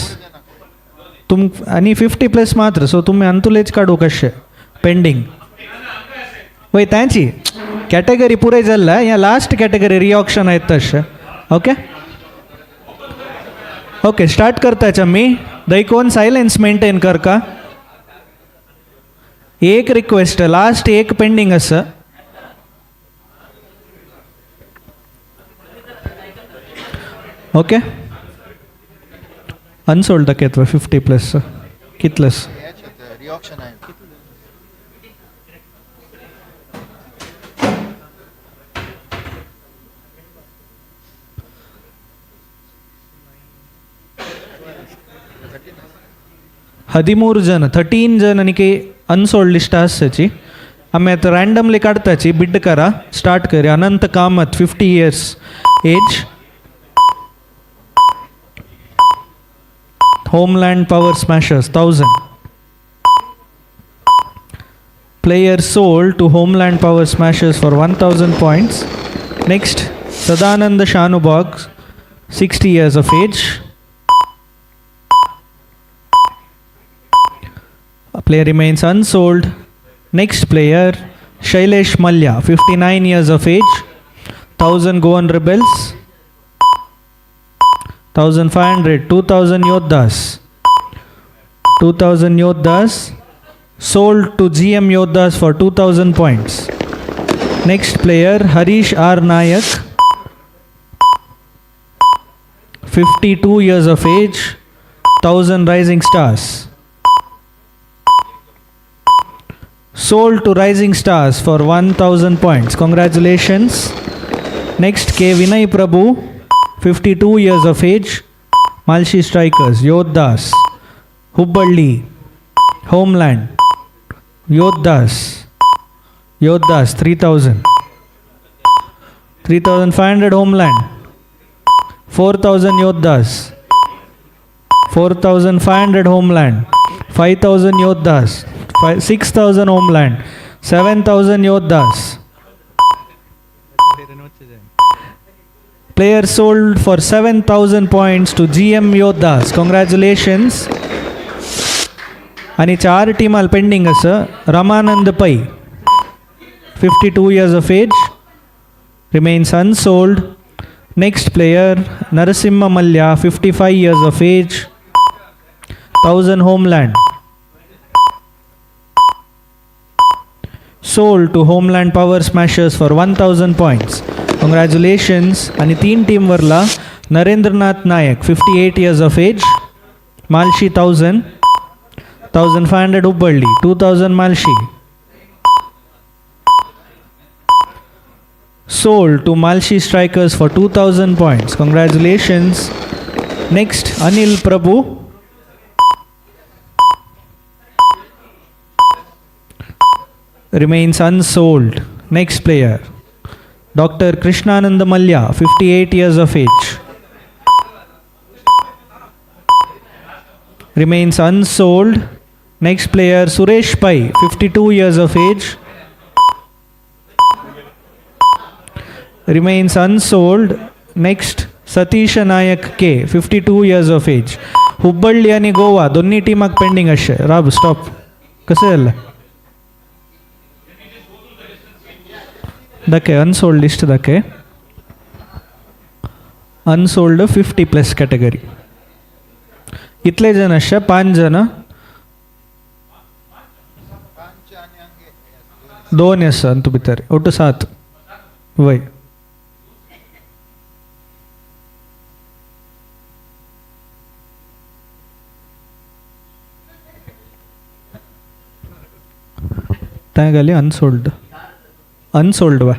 तुम आणि 50 प्लस मात्र सो तुम्ही अंतुलेच काढू कशे पेंडिंग वय त्यांची कॅटेगरी पुरे जल्ला या लास्ट कॅटेगरी रिऑक्शन आहेत तसे ओके ओके स्टार्ट करता मी दैकोन सायलेन्स मेंटेन कर का एक रिक्वेस्ट लास्ट एक पेंडिंग असं ओके अनसोल्ड दाखयतवा 50 प्लस कितलस ಹದಿಮೂರು ಜನ 13 ಜನನಿಗೆ ಅನ್ಸೋಲ್ಡ್ ಲಿಸ್ಟ್ ಆಸಚಿ ಆಮೇಲೆ ಅದು ರ್ಯಾಂಡಮ್ಲಿ ಕಾಡ್ತಾಚಿ ಬಿಡ್ ಕರ ಸ್ಟಾರ್ಟ್ ಕರಿ Anant Kamath 50 years age Homeland Power Smashers 1000 player sold to Homeland Power Smashers for 1000 points next Sadanand Shanbhag 60 years of age. Player remains unsold. Next player, Shailesh Mallya, 59 years of age. 1000 Goan Rebels. 1500, 2000 Yodhas. 2000 Yodhas. Sold to GM Yodhas for 2000 points. Next player, Harish R. Nayak, 52 years of age. 1000 Rising Stars. Sold to Rising Stars for 1000 points. Congratulations. Next, K. Vinay Prabhu, 52 years of age. Malshi Strikers, Yodhas, Hubballi, Homeland, Yodhas, 3000. 3500 Homeland. 4000 Yodhas. 4500 Homeland. 5000 Yodhas. 6000 Homeland. 7000 Yodhas. Player sold for 7000 points to GM Yodhas. Congratulations. आणि 4 टीमाल pending असं. Ramanand Pai, 52 years of age, remains unsold. Next player, Narasimha Mallya, 55 years of age, 1000 Homeland. Sold to Homeland Power Smashers for 1000 points. Congratulations. आणि 3 टीमवरला Narendranath Nayak, 58 years of age, Malshi 1000, 1500 Hubballi, 2000 Malshi. Sold to Malshi Strikers for 2000 points. Congratulations. Next, Anil Prabhu, remains unsold. Next player, Dr. Krishnanand Mallya, 58 years of age, remains unsold. Next player, Suresh Pai, 52 years of age, remains unsold. Next, Satish Nayak K, 52 years of age. Hubballi आणि गोवा दोन्ही टीमाक pending असे. राब stop. कसं झालं? दाखे unsold list दाखे. Unsold 50+ category. इतले जण असे 5 जण. 2 असा अंतु भितर ಒಟ್ಟು 7 वय. तागाली अनसोल्ड वा.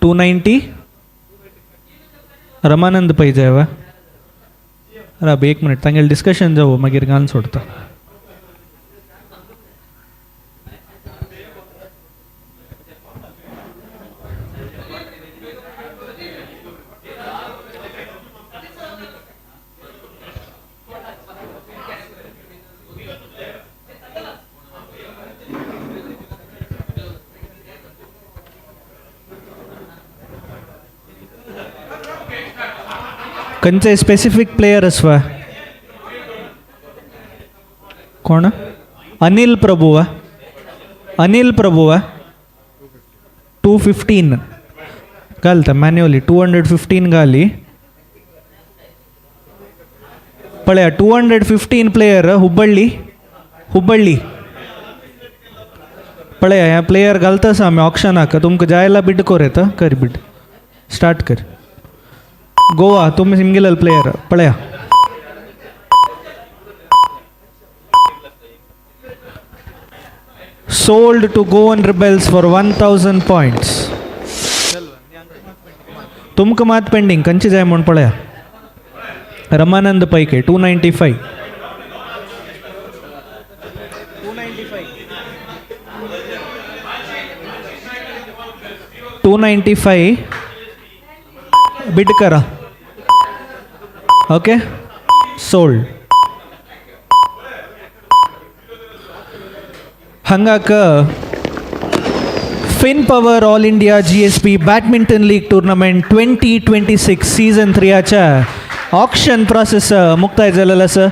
$290 रमानंद पै जायवा. राब 1 मिनिट तांगेल डिस्कशन जाऊ मागीर गान सोडता. कंचे स्पेसिफिक प्लेयर असवा. कोण? अनिल प्रभुवा. अनिल प्रभुवा 215 घालता मॅन्युअली. 215 घाली पळया. 215 प्लेयर हुब्बಳ್ಳಿ पळया. ह्या प्लेयर घालतास आम्ही ऑप्शनाक. तुमकां जायला बिड कोरेता कर बिड स्टार्ट कर. गोवा तुम्ही सिंगल प्लेयर पळया. Sold to Goan Rebels for 1000 points. तुमक मात पेंडिंग कंची जाय म्हणून पळया. रमानंद पैके 295. 295 बिड करा. Okay sold. हांगाक Finpower all India GSB badminton league tournament 2026 season 3च्या ऑक्शन प्रोसेस मुक्ताय जालेलो आसा.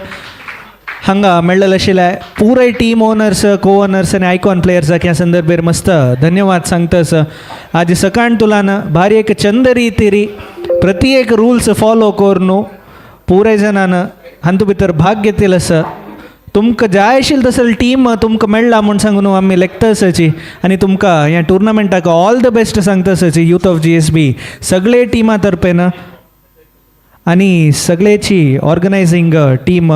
हांगा मेळ्ळेले आशिल्ले पुराय टीम ओनर्स, को ओनर्स आनी आयकॉन प्लेयर्साक ह्या संदर्भेर मस्त धन्यवाद सांगतास. आज सकाळ तुलान भारी एक चंद रितीरी प्रत्येक रूल्स फॉलो करून पुराय जणान हातूंत भितर भाग घेतिल्लो आसा. तुमकां जाय आशिल्ली तसली टीम तुमकां मेळ्ळा म्हूण सांगून आमी लेखता आसाची आनी तुमकां ह्या टुर्नामेंटाक ऑल द बेस्ट सांगता आसाची यूथ ऑफ GSB सगळे टिमा तर्फेन आनी सगळेची ऑर्गनायझींग टीम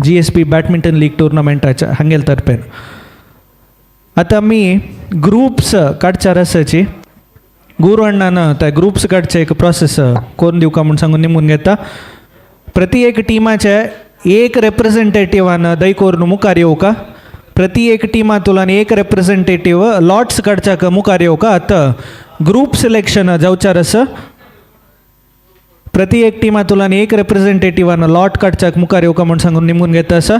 GSB बॅडमिंटन लीग टुर्नामेंटाच्या हांगेल तर्फेन. आतां आमी ग्रुप्स काडच्यार आसाची गुरू अण्णान त्या ग्रुप्स काडचे एक प्रोसेस करून दिवका म्हूण सांगून निमून घेता. प्रत्येक टिमाचे एक रिप्रेझेंटेटिव्हान दय करून मुखार येवका. प्रत्येक टिमांतल्यान एक रिप्रेझेंटेटीव लॉट्स काडच्याक मुखार येवका. आतां ग्रुप सिलेक्शन जावच्यार आसा. प्रत्येक टिमांतल्यान एक रिप्रेझेंटेटिव्हान लॉट काडच्याक मुखार येवका म्हूण सांगून निमून घेता आसा.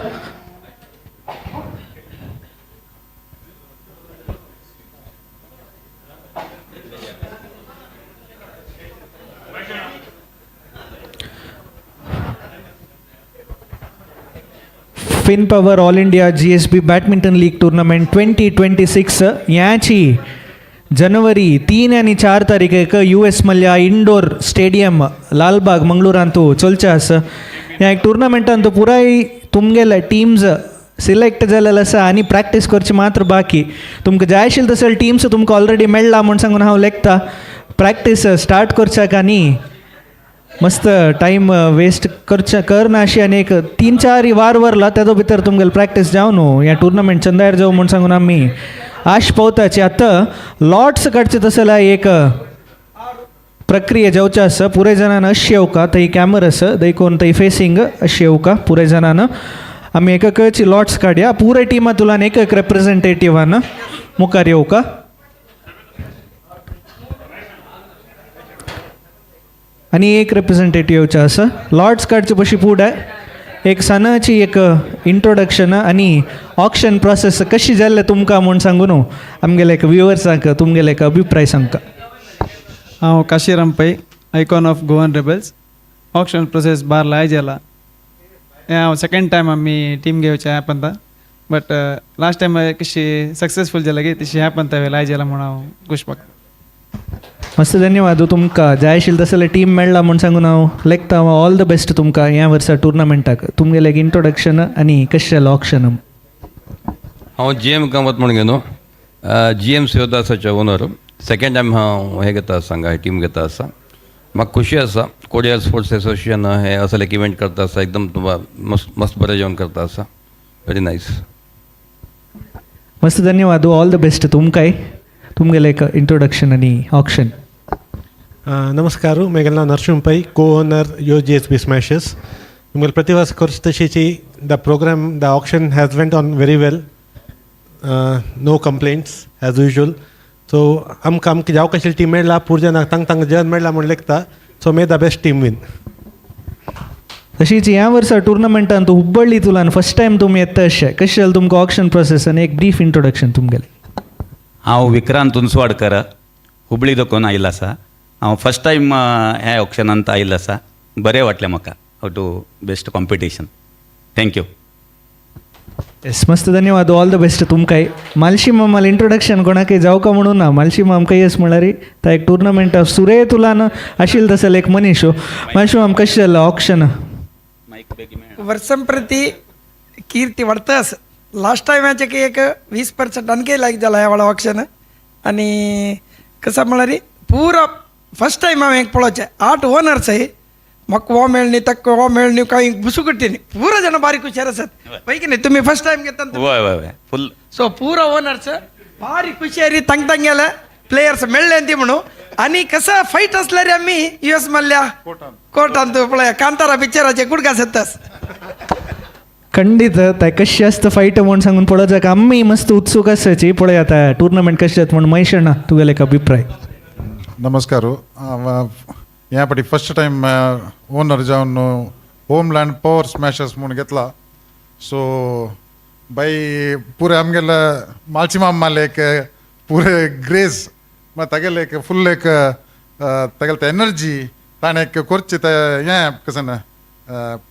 Finpower all India GSB badminton league tournament 2026 ह्याची जनवरी 3 आनी 4 तारीखेक US Mallya indoor stadium Lalbagh मंगळुरांतू चलचे आसा. ह्या एक टुर्नामेंटान पुराय तुमगेले टीम्स सिलेक्ट जालेले आसा आनी प्रॅक्टीस करची मात्र बाकी. तुमकां जाय आशिल्ली तसली टीम्स तुमकां ऑलरेडी मेळ्ळा म्हूण सांगून हांव लेखता. प्रॅक्टीस स्टार्ट करच्याक आनी मस्त टायम वेस्ट करना अशी आनी एक 3-4 वार व्हरला तेजो भितर तुमगेली प्रॅक्टीस जावन ह्या टुर्नामेंट चंदायर जावं म्हूण सांगून आमी आश पावताची. आतां लॉट्स काडचे तसल्या एक प्रक्रिया जावचे आसा. पुराय जणान अशी येवका थंय कॅमेरा आसा देखून थंय फेसिंग अशी येवका. पुराय जणान आमी एकाची लॉट्स काडया. पुराय टिमांतल्यान एक रिप्रेझेंटेटिव्हान मुखार येवका. आनी एक रिप्रेझेंटेटीव येवचे आसा. लॉट्स काडचे पशी फुडें एक सनाची एक इंट्रोडक्शन आनी ऑक्शन प्रोसेस कशी जाल्ले तुमकां म्हूण सांगून आमगेले एक व्ह्युअर्सांक तुमगेले एक अभिप्राय सांगता. हांव Kashiram Pai icon of Goan Rebels. Auction process बार लाय जाला. हांव सेकेंड टायम आमी टीम घेवचे ह्यापंता बट लास्ट टायम कशी सक्सेसफूल जाला की तशी ह्यापंता लाय जाला म्हूण हांव खूश पडटा. मस्त धन्यवाद. तुमकां जाय आशिल्ली तसले टीम मेळ्ळा म्हूण सांगून हांव लेखता. ऑल द बेस्ट तुमकां ह्या वर्सा टुर्नामेंटाक. तुमगेलें एक इंट्रोडक्शन आनी कशें जालें ऑक्शन. हांव GM कामत म्हूण घेनो GM शिवदासाचे ओनर. सेकेंड टायम हांव हे घेता आसा हांगा टीम घेता आसा. म्हाका खुशी आसा कोडियल स्पोर्ट्स एसोसिएशन हे असले एक इव्हेंट करता आसा. एकदम मस्त बरें जेवण करता आसा. Very nice. मस्त धन्यवाद. ऑल द बेस्ट तुमकांय. तुमगेलें एक इंट्रोडक्शन आनी ऑक्शन. नमस्कार. म्हगेलें नांव Narasimha Pai, co owner Youth GSB Smashes. तुमगेले प्रतिवास करचे तशीची the program the auction has went on very well. No complaints as usual. So आमकां जावं कशी टीम मेळ्ळा पुरजनाक तांकां जन मेळ्ळा म्हूण लेखता. So may the best team win. तशीच ह्या वर्सा टुर्नामेंटान हुब्बळ्ळी तुलान फर्स्ट टायम तुमी येता अशें कशें जालें तुमकां ऑक्शन प्रोसेस आनी एक ब्रीफ इंट्रोडक्शन तुमगेलें. हांव विक्रांत उंचवाडकर हुबळी दोकून आयिल्लो आसा. हांव फर्स्ट टायम ह्या ऑक्शनांत आयिल्लो आसा. बरें वाटलें म्हाका हाव to best competition. Thank you. Yes मस्त धन्यवाद. ऑल द बेस्ट तुमकांय. मालशी मामाल इंट्रोडक्शन कोणाकय जावका म्हणून ना. मालशी माम काही येस म्हळ्यार त्या एक टुर्नामेंट सुरे तुलान आशिल्लो तसले एक मनीस. मालशी माम कशें जालें ऑक्शन. वर्षं प्रति कीर्ती वाढतंच. लास्ट टायमाचे की एक 20% अनके लायक जाला ह्या वाडा ऑक्शन. आनी कसं म्हळ्यार पुरो फर्स्ट टायम हांवें पळोवचें 8 ओनर्स म्हाका हो मेळ्ळी तक्क हो मेळ्ळी कांय बुसुकट्टी पुरो जाणां बारीक हुशार आसात पळय की नाही. तुमी फर्स्ट टायम घेता वय फुल. सो पुरो ओनर्स बारीक हुशारी तांगेले प्लेयर्स मेळ्ळे ती म्हणून. आनी कसं फायट असल्यार आमी US मल्ल्या कोर्टांत पळय कांतारा पिक्चराचे कुडका सत्तास. खंडीत त्या कशी असतं फाईट म्हणून सांगून पळोवच्याक आम्ही मस्त उत्सुक आसाची. पळय आता टुर्नामेंट कशें जाता म्हणून मैशणा तुगेले एक अभिप्राय. नमस्कार. ह्या फाटी फर्स्ट टायम ओनर जावन होमलँड पॉवर स्मॅशर्स म्हणून घेतला. सो बाई पुरे आमगेला मालची माम्माले एक पुरे ग्रेस मग तगेल एक फुल एक तगेल एनर्जी ताणे एक कोरची हे कसं ना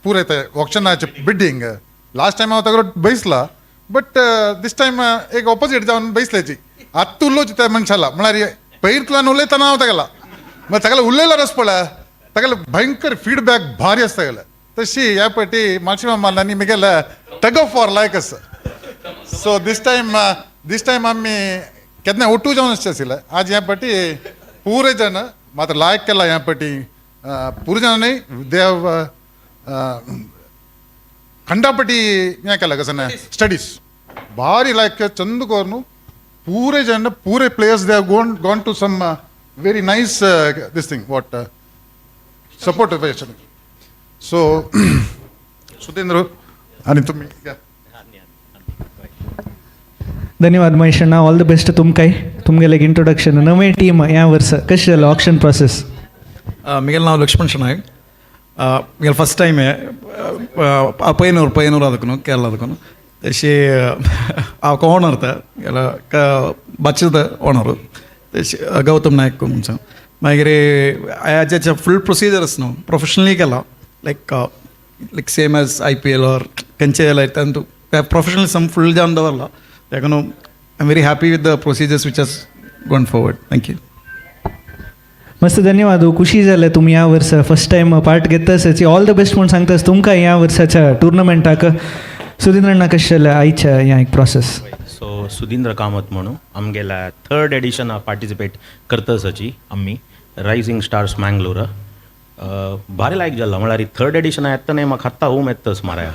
पुरे ते ऑक्शनाचे बिडिंग लास्ट टाइम हांव तगलो बैसला बट दिस टाइम एक ऑपोजिट जावन बैसल्याची आत्ता उल्लोची त्या मनशाला म्हळ्यार पयरतल्यान उलयतना हांव तागेला मग तागेला उलयला रस पळय तागेला भयंकर फीडबॅक भारी आसता तागेला तशी ह्या पाटी मालची माम्मालांनी म्हगेला टग ऑफ वॉर लायक आसा सो दिस टाइम आम्ही केन्ना ओटू जावन आसले आज ह्या पाटी पुरे जण मात्र लायक केला ह्या पाटी पुरे जाणांनी दे हॅव खंडापटी हें केला कसं ना स्टडीज भारी लायक चंद कोर न्हू पुरे जण पुरे players they have gone to some very nice this thing what support so Sutendra आणि तुम्ही धन्यवाद महेश अण्णा. ऑल द बेस्ट तुमकांय तुमगेले एक इंट्रोडक्शन. नवे टीम ह्या वर्स कशें जालें ऑक्शन प्रोसेस? मिगेल नाव लक्ष्मण शनायक. मिगेल फस्ट टाइम ಪಯ್ಯನೂರು ಅದಕ್ಕೂ ಕೇರಳದಕ್ಕೂ ತೇಶಿ ಅವಕ್ಕೆ ಓನರ್ ಎಲ್ಲ ಬಚ್ಚದ ಓನರು ತೇಶಿ ಗೌತಮ್ ನಾಯಕ್ ಮುಂಚೆ मागीर हेचे फूल प्रोसिजर्स न्हू प्रोफेशनली केला like same as IPL or खंयचे लायक तूं प्रोफेशनलिझम फूल जावन दवरला देखून I am very happy with the procedures which has gone forward. Thank you. मस्त धन्यवाद. खुशी जालें तुमी ह्या वर्सा फस्ट टायम पार्ट घेतासाची. ऑल द बेस्ट म्हूण सांगतास तुमकां ह्या वर्साच्या टुर्नामेंटाक. सुधींद्र अण्णा कशें जालें आयच्या ह्या एक प्रोसेस? सो सुधींद्र कामत म्हणून आमगेल्या 3rd एडिशना पार्टिसिपेट करतासाची आम्ही रायझिंग स्टार्स मँगलोर भारी लायक जाल्लो. म्हळ्यार 3rd एडिशना येता न्ही म्हाका आत्तां हूम येतास माराया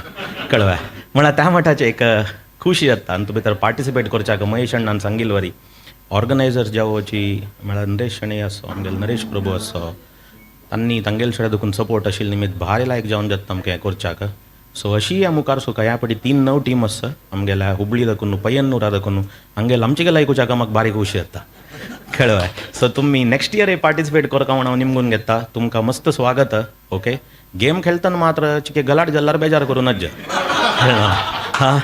कळवा म्हळ्यार त्या मठाचे एक खुशी येता आनी तूं भितर पार्टिसिपेट करच्याक महेश अण्णान सांगिल्ले वरी ऑर्गनायझर जावची म्हळ्यार नरेश शणे आसो आमगेलो नरेश प्रभू आसो तांणी तांगेले शेडे देखून सपोर्ट आशिल्ले निमित्त भारी लायक जावन जाता आमकां हें करच्याक. सो अशी ह्या मुखार सुका ह्या फाटी 3 नव टीम आसा आमगेल्या हुबळी देखून पय्यन्नूरा देखून आमगेले आमचे लायकुच्याक म्हाका बारीक खुशी येता कळवा. सो तुम्ही नेक्स्ट इयर पार्टिसिपेट करता म्हणून हांव निमगून घेता. तुमकां मस्त स्वागत. ओके गेम खेळतना मात्र चिके गलाट जाल्यार बेजार करूं नज हां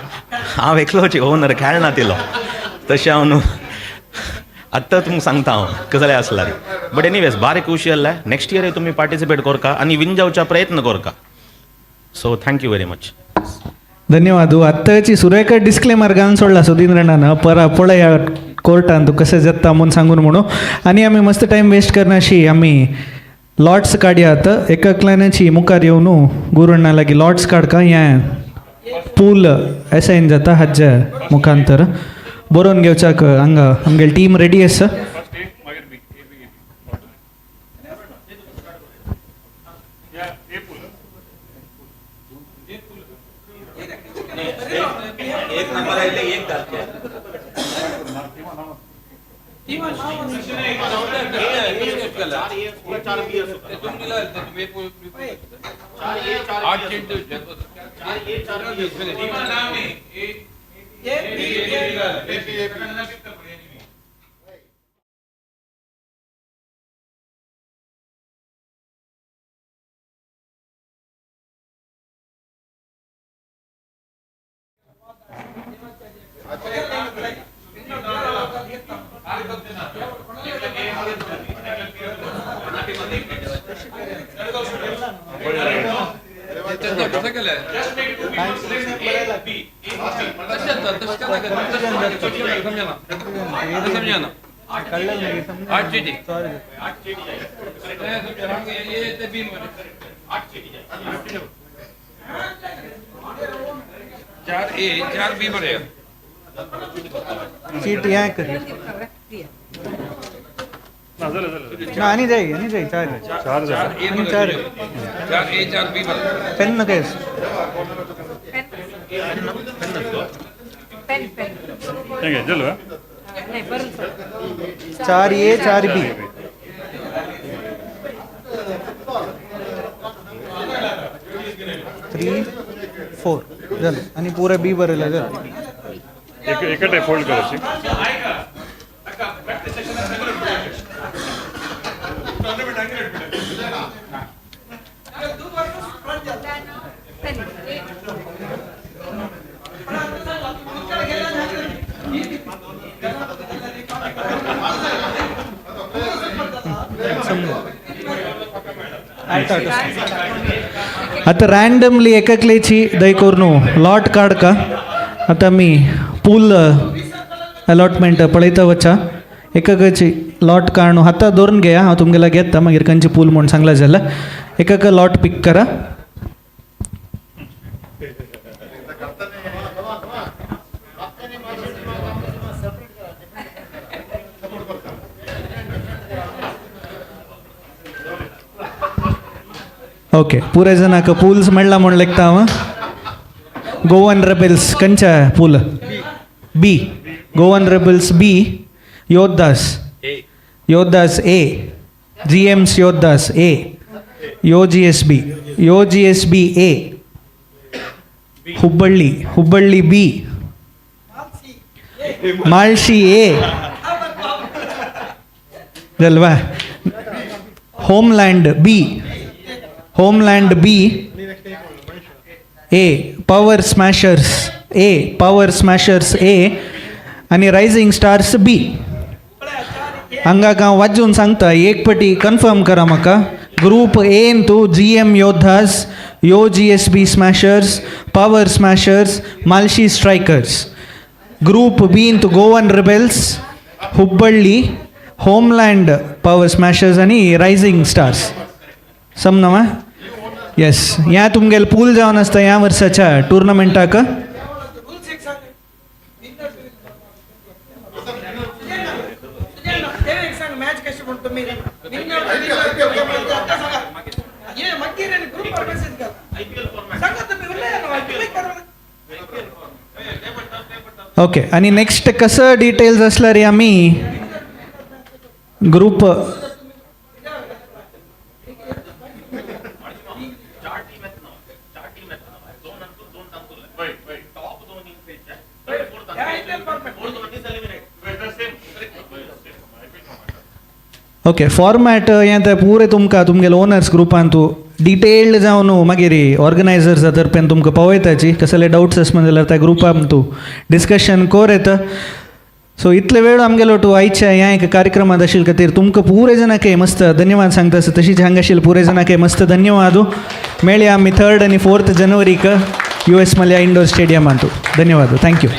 हांव एकलोच ओनर खेळना तिलो तशें हांव न्हू आत्तां तुमकां सांगता हांव कसलें आसल्यार. बट एनिवेज बारीक खुशी जाल्यार नेक्स्ट इयर तुमी पार्टिसिपेट करता आनी विन जावच्या प्रयत्न करता. So thank you very much. धन्यवाद. आत्ताची सुरेख डिस्क्लेमर घालून सोडला सुधींद्र अण्णानं पळय ह्या कोर्टान तूं कशें जाता म्हणून सांगून म्हणून. आनी आमी मस्त टायम वेस्ट करनाशी आमी लॉर्ड्स काडयात. एका क्लायनाची मुखार येवन गुरू अण्णा लागीं लॉर्ड्स काडका हें पूल असायन जाता हाच्या मुखांतर बरोवन घेवच्याक हांगा आमगेली टीम रेडी आसा. सीट यहाँ करी आनी जाएगी चार पेन न कैस चलो 4A 4B 3 4 चल आणि पूरा B भरेला चल एकटे फोल्ड करायची. आता रँडमली एकाकलेची दय करून लॉट काढ का आता मी पूल अलॉटमेंट पळयता वचा एकाची लॉट काढून हाता धरून घ्या हांव तुमगेला घेता मागीर खंयची पूल म्हणून सांगला जाला एकाक लॉट पिक करा. ओके पुरे जणांक पूल्स म्हणला म्हण लेखता हांव. गोवन रेबल्स खंयच्या pool B Goan Rebels B Yoddhas Yoddhas A GMs Yoddhas A Yo GSB A Hubballi Hubballi B Malshi A Jalwa Homeland B A Power Smashers A आणि रायझिंग स्टार्स बी. हांगा हांव वाजून सांगता एक पटी कन्फर्म करा म्हाका. ग्रुप एन तू GM Yoddhas Yo GSB Smashers Power Smashers Malshi Strikers. Group बीन तू Goan Rebels Hubballi Homeland Power Smashers आणि रायझिंग स्टार्स समनवा. येस ह्या तुमगेल पूल जावन आसता ह्या वर्साच्या टुर्नामेंटाक. ओके आणि नेक्स्ट कसं डिटेल्स असल्यार आम्ही ग्रुप ओके फॉर्मॅट हें तें पुरे तुमकां तुमगेले ओनर्स ग्रुपान तूं डिटेल्ड जावन मागीर ऑर्गनायझर्सा तर्फेन तुमकां पावयताची कसले डावट्स आसता जाल्यार त्या ग्रुपान तूं डिस्कशन कर येता. सो इतले वेळ आमगेलो तूं आयच्या ह्या एक कार्यक्रमात आशिल्ले खातीर तुमकां पुरे जणांक मस्त धन्यवाद सांगता. तशीच हांगा आशिल्ले पुरे जणांक मस्त धन्यवाद. मेळया आमी 3rd आणि 4th जानेवारीक US मल्या इंडोर स्टेडियमांत. धन्यवाद. थँक्यू.